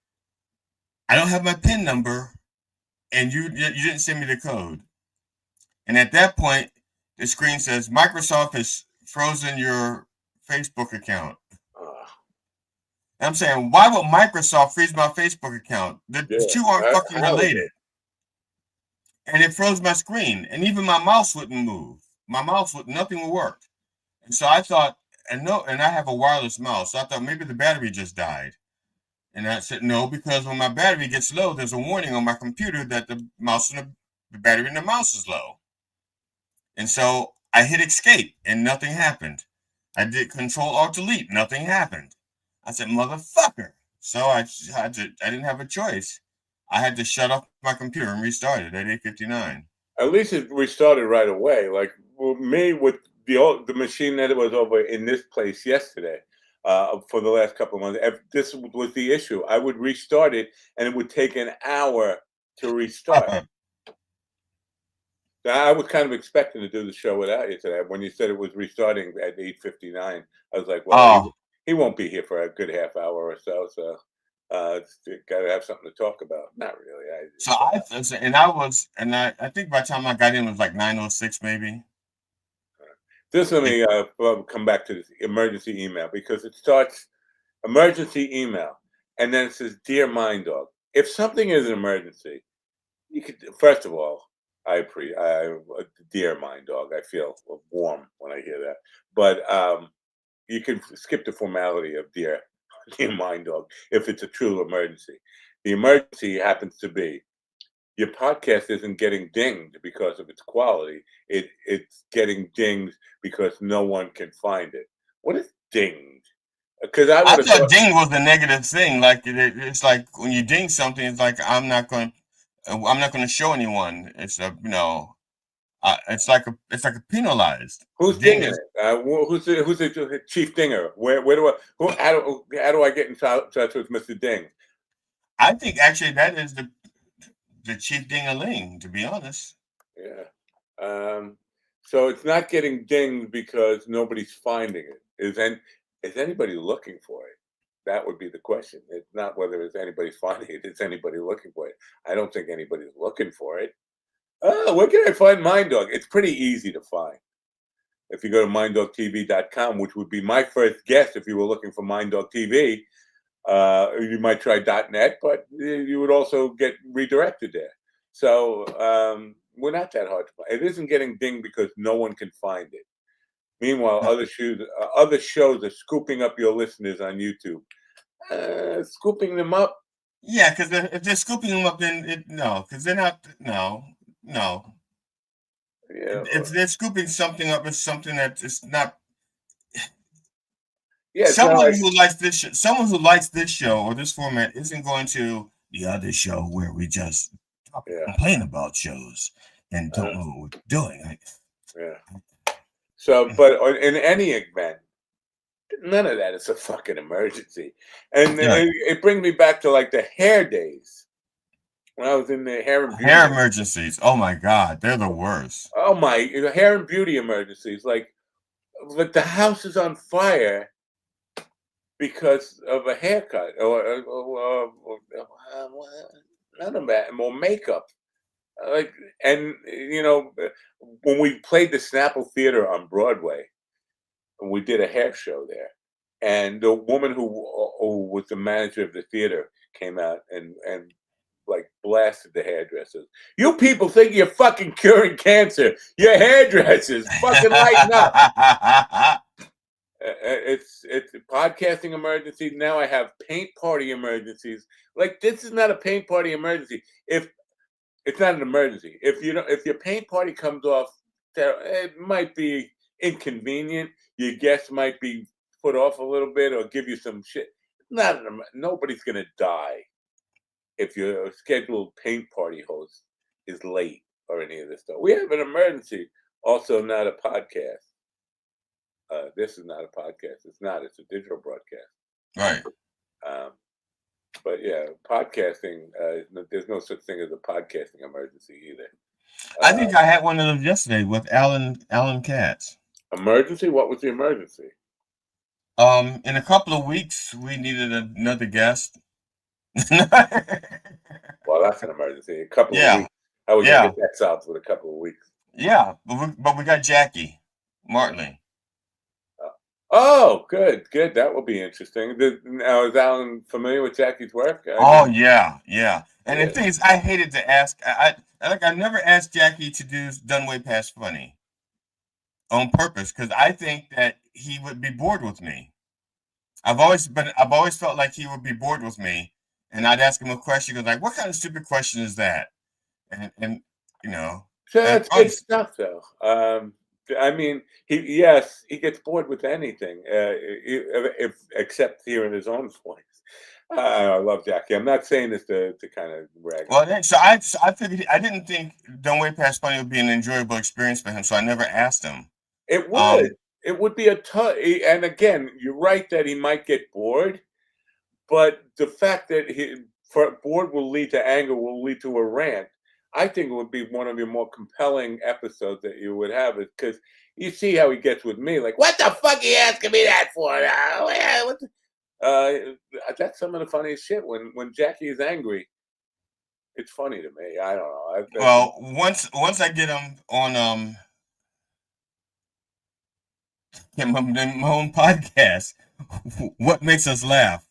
I don't have my PIN number, and you didn't send me the code. And at that point, the screen says, Microsoft has frozen your Facebook account. And I'm saying, why would Microsoft freeze my Facebook account? The two aren't fucking related. And it froze my screen, and even my mouse wouldn't move. Nothing would work. And so I thought, and I have a wireless mouse, so I thought maybe the battery just died. And I said, no, because when my battery gets low, there's a warning on my computer that the battery in the mouse is low. And so I hit escape, and nothing happened. I did Control-Alt-Delete, nothing happened. I said, motherfucker. So I didn't have a choice. I had to shut off my computer and restart it at 8:59. At least it restarted right away. Like me with the machine that was over in this place yesterday for the last couple of months. If this was the issue, I would restart it, and it would take an hour to restart. I was kind of expecting to do the show without you today. When you said it was restarting at 8:59, I was like, well, he won't be here for a good half hour or so. So got to have something to talk about. Not really. I think by the time I got in, it was like 9:06 maybe. Just let me come back to this emergency email, because it starts emergency email and then it says, "Dear Mind Dog." If something is an emergency, you could, first of all, dear Mind Dog, I feel warm when I hear that. But you can skip the formality of dear Mind Dog if it's a true emergency. The emergency happens to be your podcast isn't getting dinged because of its quality. It's getting dinged because no one can find it. What is dinged? Because I thought ding was a negative thing. Like it's like when you ding something, it's like I'm not going to show anyone. It's it's like a penalized. Who's dinging it? Who's the chief dinger? How do I get in touch with Mr. Ding? I think actually that is the chief ding-a-ling, to be honest. Yeah. So it's not getting dinged because nobody's finding it. Is anybody looking for it? That would be the question. It's not whether it's anybody finding it, it's anybody looking for it. I don't think anybody's looking for it. Where can I find Mind Dog? It's pretty easy to find. If you go to minddogtv.com, which would be my first guess if you were looking for Mind Dog TV, you might try .net, but you would also get redirected there. So we're not that hard to find. It isn't getting dinged because no one can find it. Meanwhile, other shows are scooping up your listeners on YouTube. Scooping them up? Yeah, because if they're scooping them up, then because they're not. No. Yeah. If they're scooping something up, it's something that is not. Yeah, someone who likes this show or this format isn't going to the other show where we just complain about shows and don't know what we're doing. Yeah. So, but in any event, none of that is a fucking emergency. And it brings me back to like the hair days. When I was in the hair and beauty emergencies. Oh my God, they're the worst. Oh my, hair and beauty emergencies. Like the house is on fire because of a haircut or none of that, more makeup. And when we played the Snapple Theater on Broadway, and we did a hair show there, and the woman who was the manager of the theater came out and like blasted the hairdressers. You people think you're fucking curing cancer. You're hairdressers. Fucking lighten up. It's podcasting emergency. Now I have paint party emergencies. Like, this is not a paint party emergency. If it's not an emergency, if your paint party comes off, it might be inconvenient. Your guests might be put off a little bit or give you some shit. Nobody's gonna die if your scheduled paint party host is late or any of this stuff. We have an emergency. Also, not a podcast. This is not a podcast. It's a digital broadcast. Right. But yeah, podcasting, there's no such thing as a podcasting emergency either. I think I had one of them yesterday with Alan Katz. Emergency? What was the emergency? In a couple of weeks, we needed another guest. Well, that's an emergency. A couple of weeks. How we gonna get that solved with a couple of weeks? Yeah, but we got Jackie Martley. Oh, good. That will be interesting. Now, is Alan familiar with Jackie's work? Yeah. And the thing is, I hated to ask. I never asked Jackie to do Done Way Past Funny on purpose because I think that he would be bored with me. I've always felt like he would be bored with me, and I'd ask him a question. He goes like, "What kind of stupid question is that?" And So that's good stuff, though. I mean, he gets bored with anything, except hearing his own voice. I love Jackie. I'm not saying this to kind of brag. Well, so I figured I didn't think Don't Way Past Funny would be an enjoyable experience for him, so I never asked him. It would. It would be a tough. And again, you're right that he might get bored, but the fact that bored will lead to anger, will lead to a rant. I think it would be one of your more compelling episodes that you would have, because you see how he gets with me, like, "What the fuck are you asking me that for?" That's some of the funniest shit when Jackie is angry. It's funny to me. I don't know. Well, once I get him on my own podcast, what makes us laugh?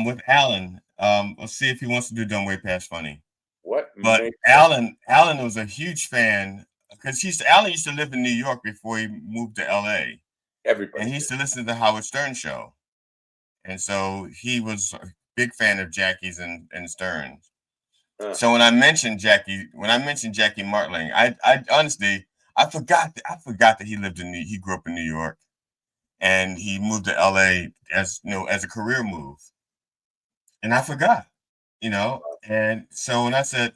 With Alan. Let's see if he wants to do Dumb Way Past Funny. But Alan was a huge fan, because Alan used to live in New York before he moved to LA. Everybody. And he used to listen to the Howard Stern show. And so he was a big fan of Jackie's and Stern's. So when I mentioned Jackie Martling, I honestly I forgot that he grew up in New York, and he moved to LA as a career move. And I forgot, and so when I said,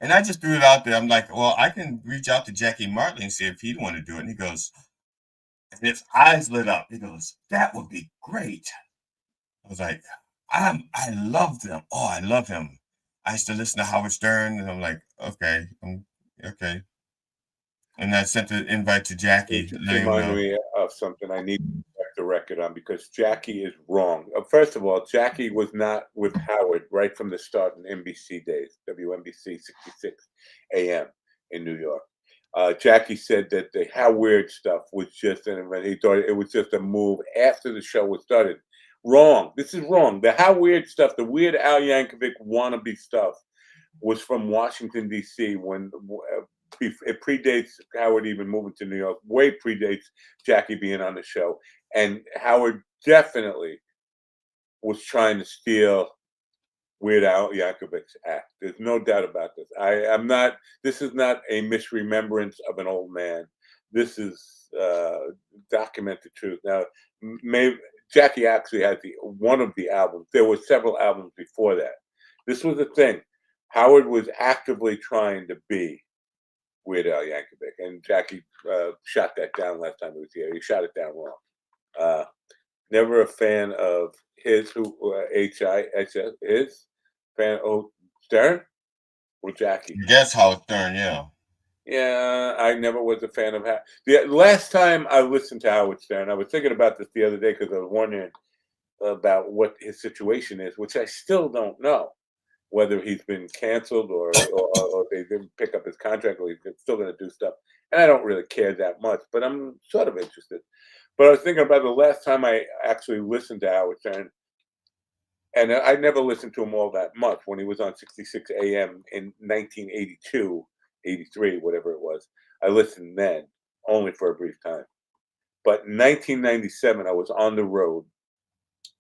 and I just threw it out there, I'm like, well, I can reach out to Jackie Martling and see if he'd want to do it. And he goes, and his eyes lit up. He goes, "That would be great." I was like, I love them. Oh, I love him. I used to listen to Howard Stern, and I'm like, okay, okay. And I sent the invite to Jackie. Remind me of something I need to check the record on, because Jackie is wrong. First of all, Jackie was not with Howard right from the start in NBC days, WNBC 66 AM in New York. Jackie said that the How Weird stuff was just an event. He thought it was just a move after the show was started. Wrong. This is wrong. The How Weird stuff, the Weird Al Yankovic wannabe stuff, was from Washington, D.C. when it predates Howard even moving to New York, way predates Jackie being on the show. And Howard definitely was trying to steal Weird Al Yankovic's act. There's no doubt about this. This is not a misremembrance of an old man. This is documented truth. Now, Jackie actually had one of the albums. There were several albums before that. This was the thing. Howard was actively trying to be Weird Al Yankovic, and Jackie shot that down last time he was here. He shot it down wrong. Never a fan of his, his fan of Stern or Jackie. That's Howard Stern, yeah. Yeah, I never was a fan of Howard. The last time I listened to Howard Stern, I was thinking about this the other day, because I was wondering about what his situation is, which I still don't know. Whether he's been canceled or they didn't pick up his contract, or he's still going to do stuff. And I don't really care that much, but I'm sort of interested. But I was thinking about the last time I actually listened to Howard Stern, and I never listened to him all that much, when he was on 66 AM in 1982, 83, whatever it was. I listened then, only for a brief time. But in 1997, I was on the road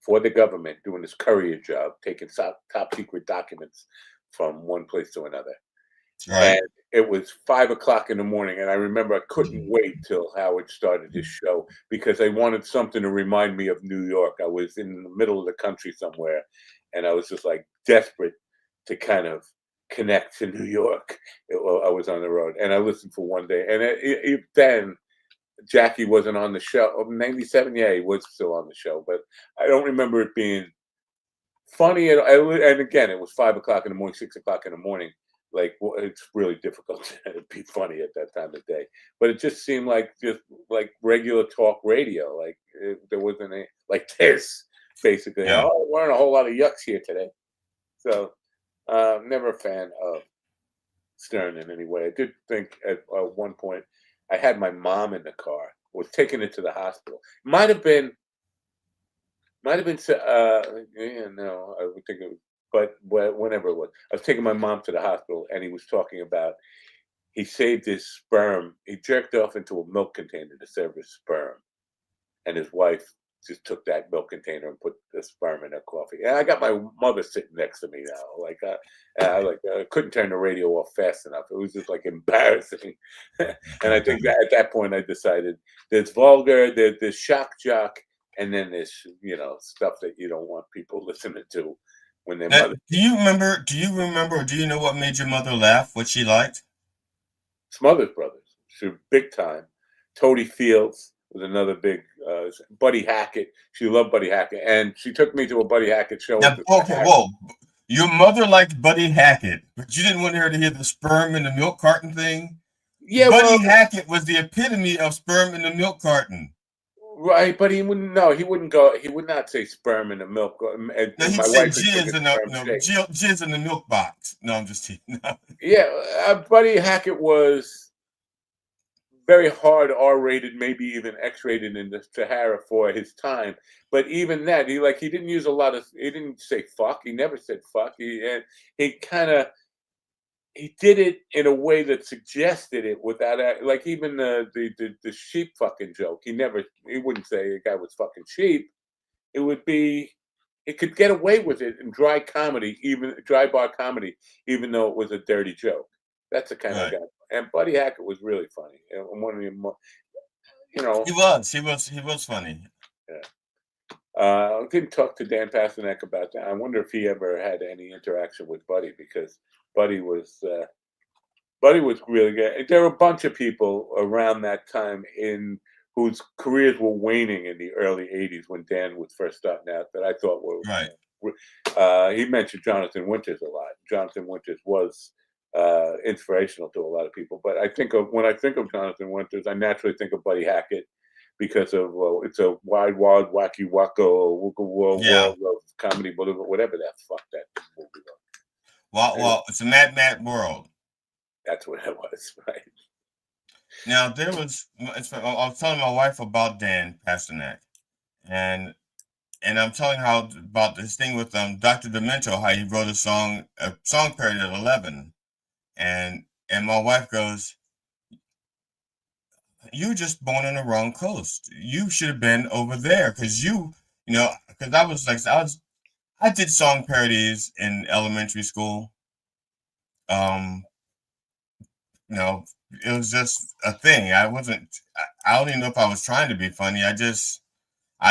for the government doing this courier job, taking top secret documents from one place to another. Right. And it was 5 o'clock in the morning. And I remember I couldn't wait till Howard started his show, because I wanted something to remind me of New York. I was in the middle of the country somewhere, and I was just like desperate to kind of connect to New York. I was on the road, and I listened for one day. And then Jackie wasn't on the show. 97, yeah, he was still on the show, but I don't remember it being funny. And again, it was 5 o'clock in the morning, 6 o'clock in the morning. Like, it's really difficult to be funny at that time of day. But it just seemed like regular talk radio. Like, there wasn't any, like this, basically. Yeah. Oh, we're in a whole lot of yucks here today. So, never a fan of Stern in any way. I did think at one point, I had my mom in the car, was taking it to the hospital. Might have been, I would think it was, but whenever it was, I was taking my mom to the hospital, and he was talking about, he saved his sperm. He jerked off into a milk container to save his sperm. And his wife just took that milk container and put the sperm in her coffee. And I got my mother sitting next to me now. I couldn't turn the radio off fast enough. It was just like embarrassing. And I think that at that point I decided there's vulgar, there's shock jock, and then there's stuff that you don't want people listening to when their mother. Do you remember? Or do you know what made your mother laugh? What she liked? Smothers Brothers. She was big time. Toady Fields was another big. Buddy Hackett. She loved Buddy Hackett, and she took me to a Buddy Hackett show. Now, okay, whoa. Your mother liked Buddy Hackett, but you didn't want her to hear the sperm in the milk carton thing? Yeah, Buddy Hackett was the epitome of sperm in the milk carton. Right, but he wouldn't. No, he wouldn't go. He would not say sperm in the milk. No, he'd say jizz in the milk box. No, I'm just teasing. No. Yeah, Buddy Hackett was very hard R-rated, maybe even X-rated in the Sahara for his time. But even that, he didn't use a lot of. He didn't say fuck. He never said fuck. He did it in a way that suggested it without, like, even the sheep fucking joke. He wouldn't say a guy was fucking sheep. It would be, it could get away with it in dry bar comedy, even though it was a dirty joke. That's the kind of guy. And Buddy Hackett was really funny. And one of the, he was funny. Yeah. I didn't talk to Dan Pasternak about that. I wonder if he ever had any interaction with Buddy, because Buddy was really good. There were a bunch of people around that time whose careers were waning in the early '80s when Dan was first starting out that I thought were right. He mentioned Jonathan Winters a lot. Jonathan Winters was inspirational to a lot of people. But when I think of Jonathan Winters, I naturally think of Buddy Hackett because of it's a wide, wild, wacky, wacko, world of comedy, whatever that fuck that movie was. Well, it's a mad, mad world. That's what it was, right? Now I was telling my wife about Dan Pasternak, and I'm telling her about this thing with Dr. Demento, how he wrote a song parody at 11, and my wife goes, "You just born on the wrong coast. You should have been over there, because I did song parodies in elementary school. It was just a thing. I don't even know if I was trying to be funny. I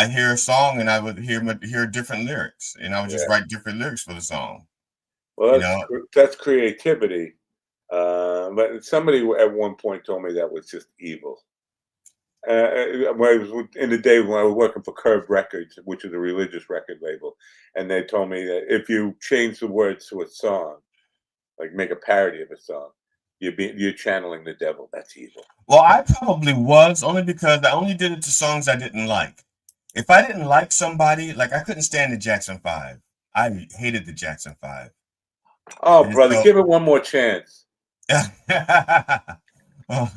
hear a song and I would hear different lyrics, and I would just write different lyrics for the song. Well, that's creativity. But somebody at one point told me that was just evil. In the day when I was working for Curb Records, which is a religious record label, and they told me that if you change the words to a song, like make a parody of a song, you're channeling the devil. That's evil. Well, I probably was, only because I only did it to songs I didn't like. If I didn't like somebody, like I couldn't stand the Jackson 5. I hated the Jackson 5. Oh, and brother, give it one more chance. Well,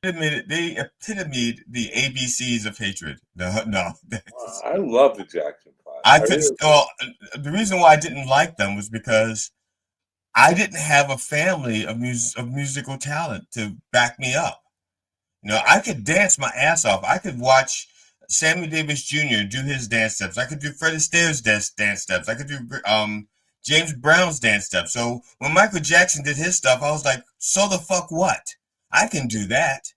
they epitomed the ABCs of hatred. No. I love the Jackson 5. The reason why I didn't like them was because I didn't have a family of musical talent to back me up. I could dance my ass off. I could watch Sammy Davis Jr. do his dance steps. I could do Fred Astaire's dance steps. I could do James Brown's dance steps. So when Michael Jackson did his stuff, I was like, so the fuck what? I can do that.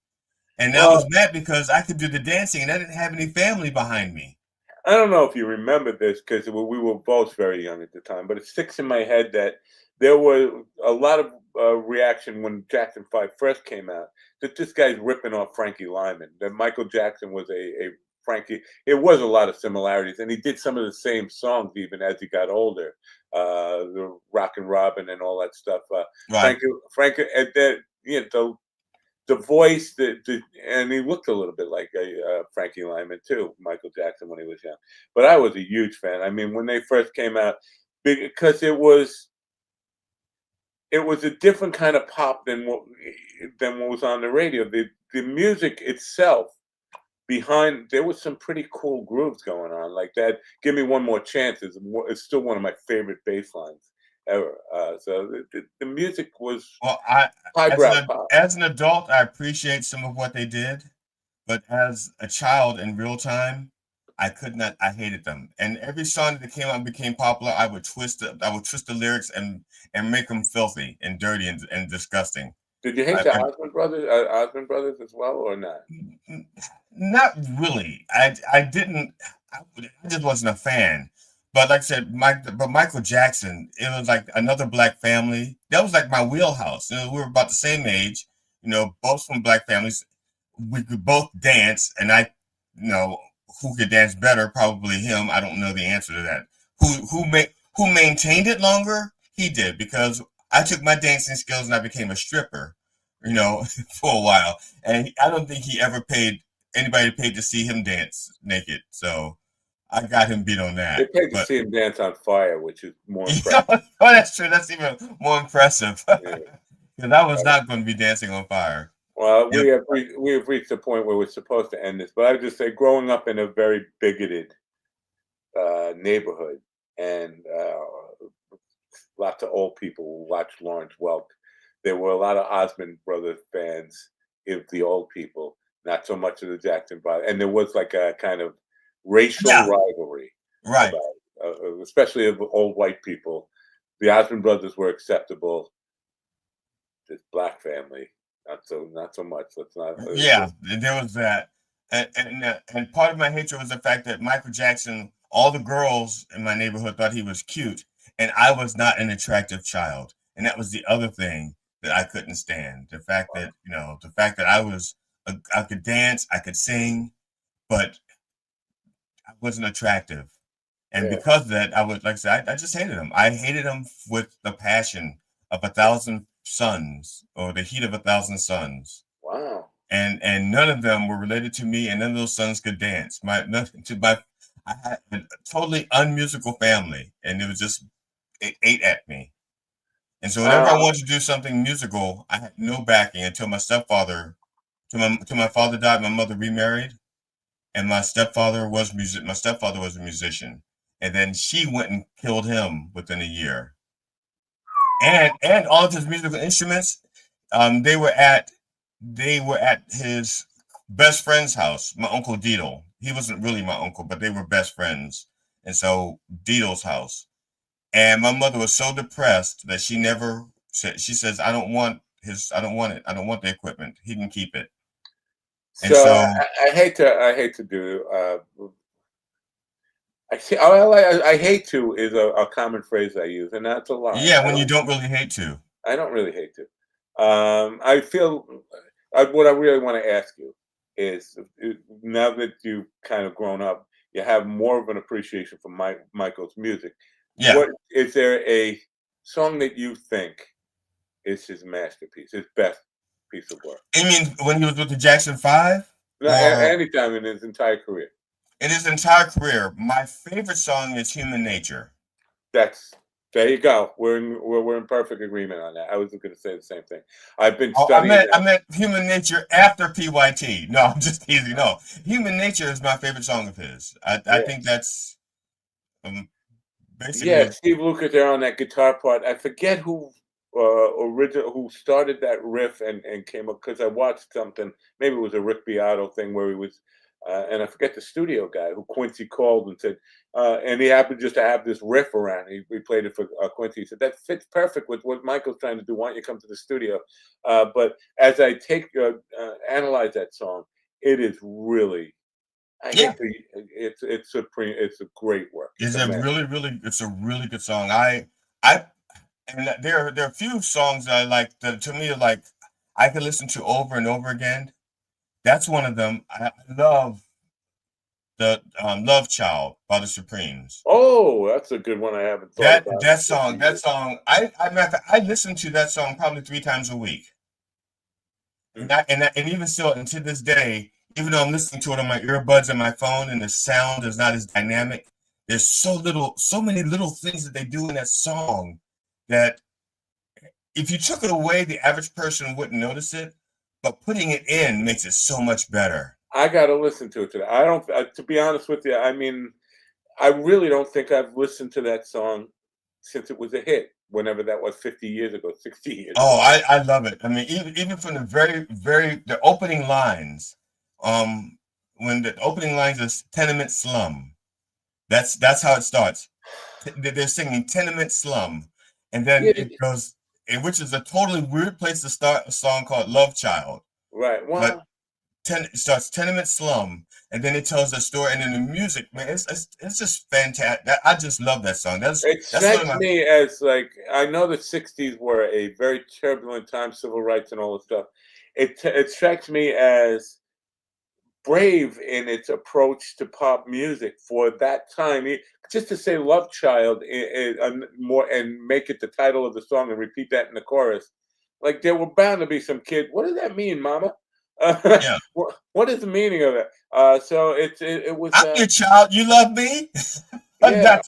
And I was mad because I could do the dancing and I didn't have any family behind me. I don't know if you remember this because we were both very young at the time, but it sticks in my head that there was a lot of reaction when Jackson 5 first came out, that this guy's ripping off Frankie Lyman, that Michael Jackson was a Frankie. It was a lot of similarities, and he did some of the same songs even as he got older, the Rockin' Robin and all that stuff. Right. Frankie, the voice, and he looked a little bit like Frankie Lyman too, Michael Jackson, when he was young. But I was a huge fan. I mean, when they first came out, because it was a different kind of pop than what was on the radio. The music itself, there was some pretty cool grooves going on, like that. Give Me One More Chance is still one of my favorite bass lines ever. So the music was highbrow pop. As an adult, I appreciate some of what they did, but as a child in real time, I could not. I hated them, and every song that came out and became popular, I would twist the lyrics and make them filthy and dirty and disgusting. Did you hate the Osmond brothers as well, or not? Not really. I didn't. I just wasn't a fan. But like I said, Michael Jackson, it was like Another Black Family. That was like my wheelhouse. We were about the same age. Both from black families. we could both dance, and I, who could dance better? Probably him. I don't know the answer to that. Who maintained it longer? He did, because I took my dancing skills and I became a stripper, for a while, and I don't think he ever paid anybody paid to see him dance naked. So I got him beat on They that. paid to see him dance on fire, which is more impressive. Oh, that's true. That's even more impressive. Because I was not going to be dancing on fire. Well, we have reached a point where we're supposed to end this, but I would just say, growing up in a very bigoted neighborhood, and lots of old people who watched Lawrence Welk, there were a lot of Osmond Brothers fans, of the old people, not so much of the Jackson Brothers, and there was like a kind of racial rivalry, right? Especially of old white people. The Osmond Brothers were acceptable. This black family, not so much. Let's not. Yeah, there was that, and part of my hatred was the fact that Michael Jackson, all the girls in my neighborhood thought he was cute, and I was not an attractive child, and that was the other thing that I couldn't stand. The fact that I could dance, I could sing, but I wasn't attractive, and because of that, I was, like I said, I just hated him. I hated him with the passion of 1,000 suns, or the heat of 1,000 suns. Wow. And none of them were related to me, and none of those sons could dance. I had a totally unmusical family, and it ate at me. And so whenever I wanted to do something musical, I had no backing until my stepfather, till my father died, my mother remarried, and my stepfather was a musician, and then she went and killed him within a year. And all of his musical instruments, they were at his best friend's house, my uncle Dito. He wasn't really my uncle, but they were best friends, and so Dito's house. And my mother was so depressed that she never said. She says, "I don't want it. I don't want the equipment. He can keep it." And so I hate to do. I hate to is a common phrase I use, and that's a lot. Yeah, when you don't really hate to. I don't really hate to. I feel what I really want to ask you is, now that you've kind of grown up, you have more of an appreciation for Michael's music. Yeah. What is there a song that you think is his masterpiece, his best piece of work? You mean when he was with the Jackson 5? No, anytime in his entire career. In his entire career, my favorite song is "Human Nature." There you go. We're in perfect agreement on that. I was going to say the same thing. I've been studying. I meant "Human Nature" after PYT. No, I'm just teasing. No, "Human Nature" is my favorite song of his. I think that's basically. Yeah, Steve Lukather there on that guitar part. I forget who started that riff and came up, because I watched something. Maybe it was a Rick Beato thing where he was. And I forget the studio guy who Quincy called and said, and he happened just to have this riff around. He played it for Quincy. He said, that fits perfect with what Michael's trying to do. Why don't you come to the studio? But as I analyze that song, it is really, it's supreme. It's a great work. It's a really good song. And there are a few songs that I like that, to me, like I can listen to over and over again. That's one of them. I love the "Love Child" by the Supremes. Oh, that's a good one. I haven't thought about that song. That song. I listen to that song probably 3 times a week. And even still, and to this day, even though I'm listening to it on my earbuds and my phone, and the sound is not as dynamic, there's so many little things that they do in that song that if you took it away, the average person wouldn't notice it. But putting it in makes it so much better. I got to listen to it today. I don't, to be honest with you, I mean, I really don't think I've listened to that song since it was a hit, whenever that was, 50 years ago, 60 years ago. I love it. I mean, even from the the opening lines, when the opening lines is "Tenement Slum," that's how it starts. They're singing "Tenement Slum," and then it goes, which is a totally weird place to start a song called "Love Child." Right. Wow. But it starts "Tenement Slum," and then it tells a story, and then the music, man, it's just fantastic. I just love that song. It strikes me as, like, I know the '60s were a very turbulent time, civil rights and all this stuff. It strikes me as brave in its approach to pop music for that time. Just to say "Love Child" more and make it the title of the song and repeat that in the chorus, like there were bound to be some kid. What does that mean, Mama? Yeah. What is the meaning of it? So it was. I'm your child. You love me. Yeah.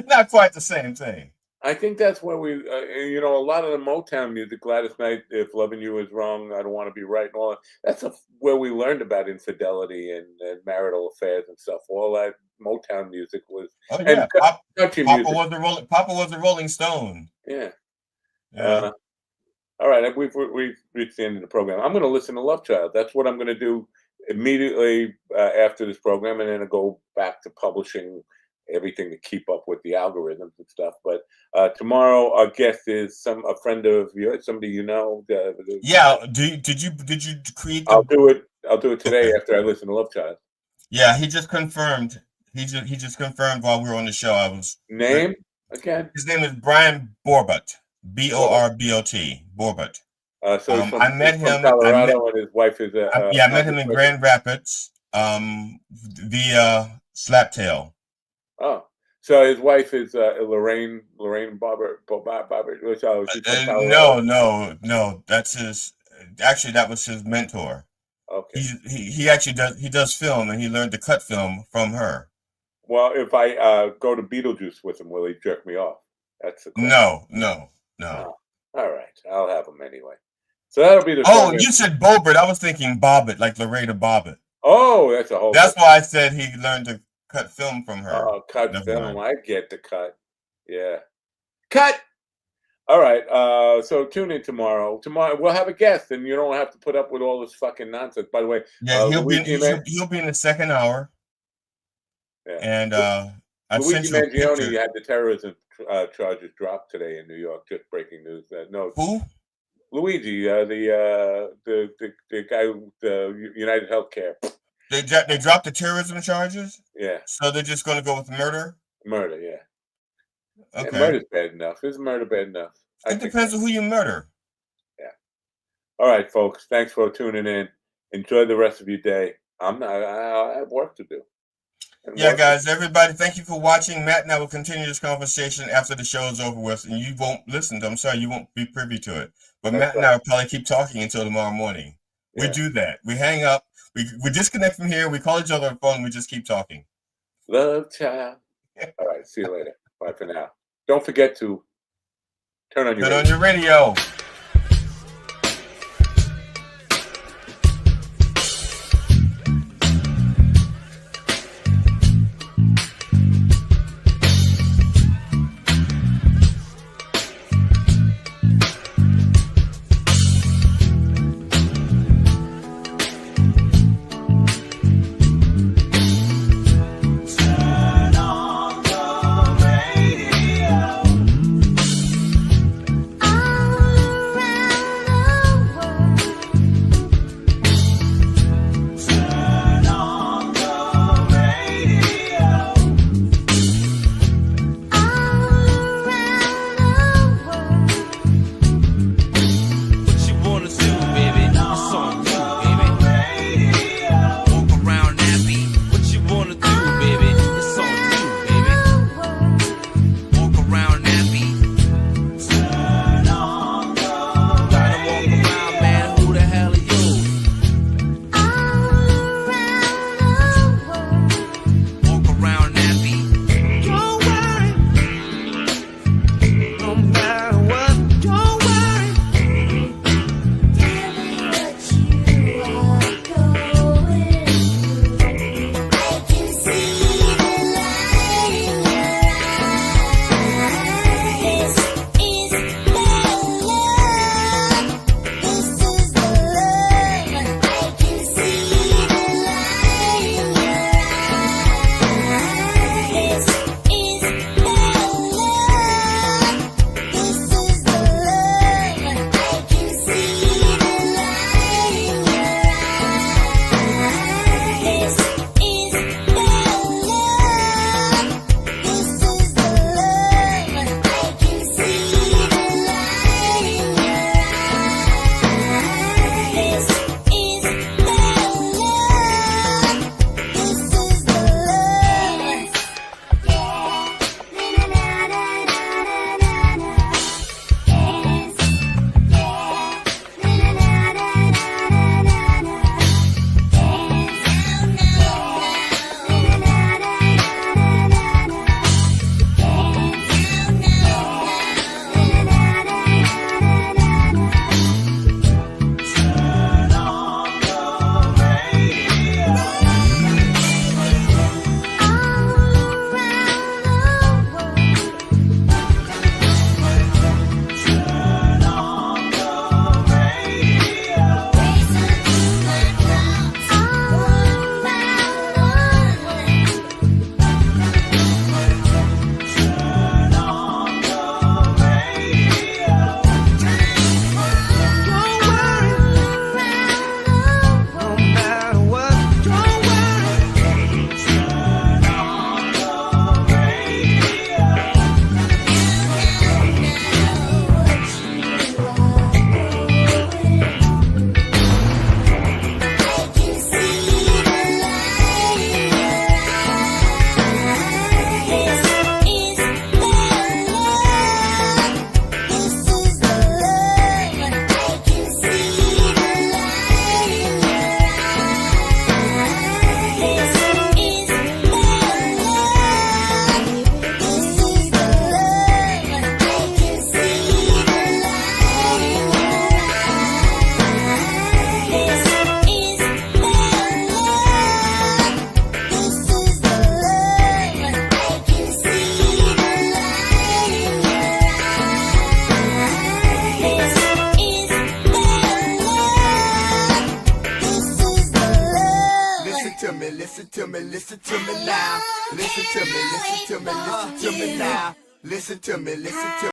Not quite the same thing. I think that's where we, a lot of the Motown music, Gladys Knight, "If Loving You Is Wrong, I Don't Want to Be Right," and all that. That's where we learned about infidelity and marital affairs and stuff. All that Motown music was. Oh yeah, and country Papa music. Papa was a Rolling Stone. Yeah. Yeah. All right, we've reached the end of the program. I'm going to listen to "Love Child." That's what I'm going to do immediately after this program, and then I'll go back to publishing everything to keep up with the algorithms and stuff. But tomorrow our guest is a friend of yours, somebody you know. Yeah. Did you create? I'll do it today after I listen to "Love Child." Yeah, he just confirmed. He just confirmed while we were on the show. Name again? His name is Brian Borbot. Borbot. Borbot. So he's I met him from Colorado, and his wife is I met him in Grand Rapids via Slaptail. Oh, so his wife is Lorraine Bobbert. No. That's his. Actually, that was his mentor. Okay. He actually does film, and he learned to cut film from her. Well, if I go to Beetlejuice with him, will he jerk me off? That's the question. No. Oh, all right, I'll have him anyway. So that'll be the. Oh, you said Bobbert. I was thinking Bobbitt, like Loretta Bobbitt. Oh, that's a whole. That's why I said he learned to cut film from her. Oh, cut film. I get the cut. Yeah. Cut. All right. So tune in tomorrow. Tomorrow we'll have a guest, and you don't have to put up with all this fucking nonsense. By the way, yeah, he'll be in the second hour. Yeah. And Luigi Mangione had the terrorism charges dropped today in New York. Just breaking news. No. Who? Luigi, the guy with the United Healthcare. They dropped the terrorism charges? Yeah. So they're just going to go with murder? Murder, yeah. Okay. Yeah, murder's bad enough. Is murder bad enough? It depends on who you murder. Yeah. All right, folks. Thanks for tuning in. Enjoy the rest of your day. I have work to do. Yeah, guys, everybody, thank you for watching. Matt and I will continue this conversation after the show is over with, and you won't listen to. I'm sorry, you won't be privy to it. But Matt and I will probably keep talking until tomorrow morning. Yeah. We do that. We hang up. We disconnect from here. We call each other on the phone. And we just keep talking. Love child. All right. See you later. Bye for now. Don't forget to turn on your radio. I'll listen to me now. Listen to me now. Listen to me now. Listen to me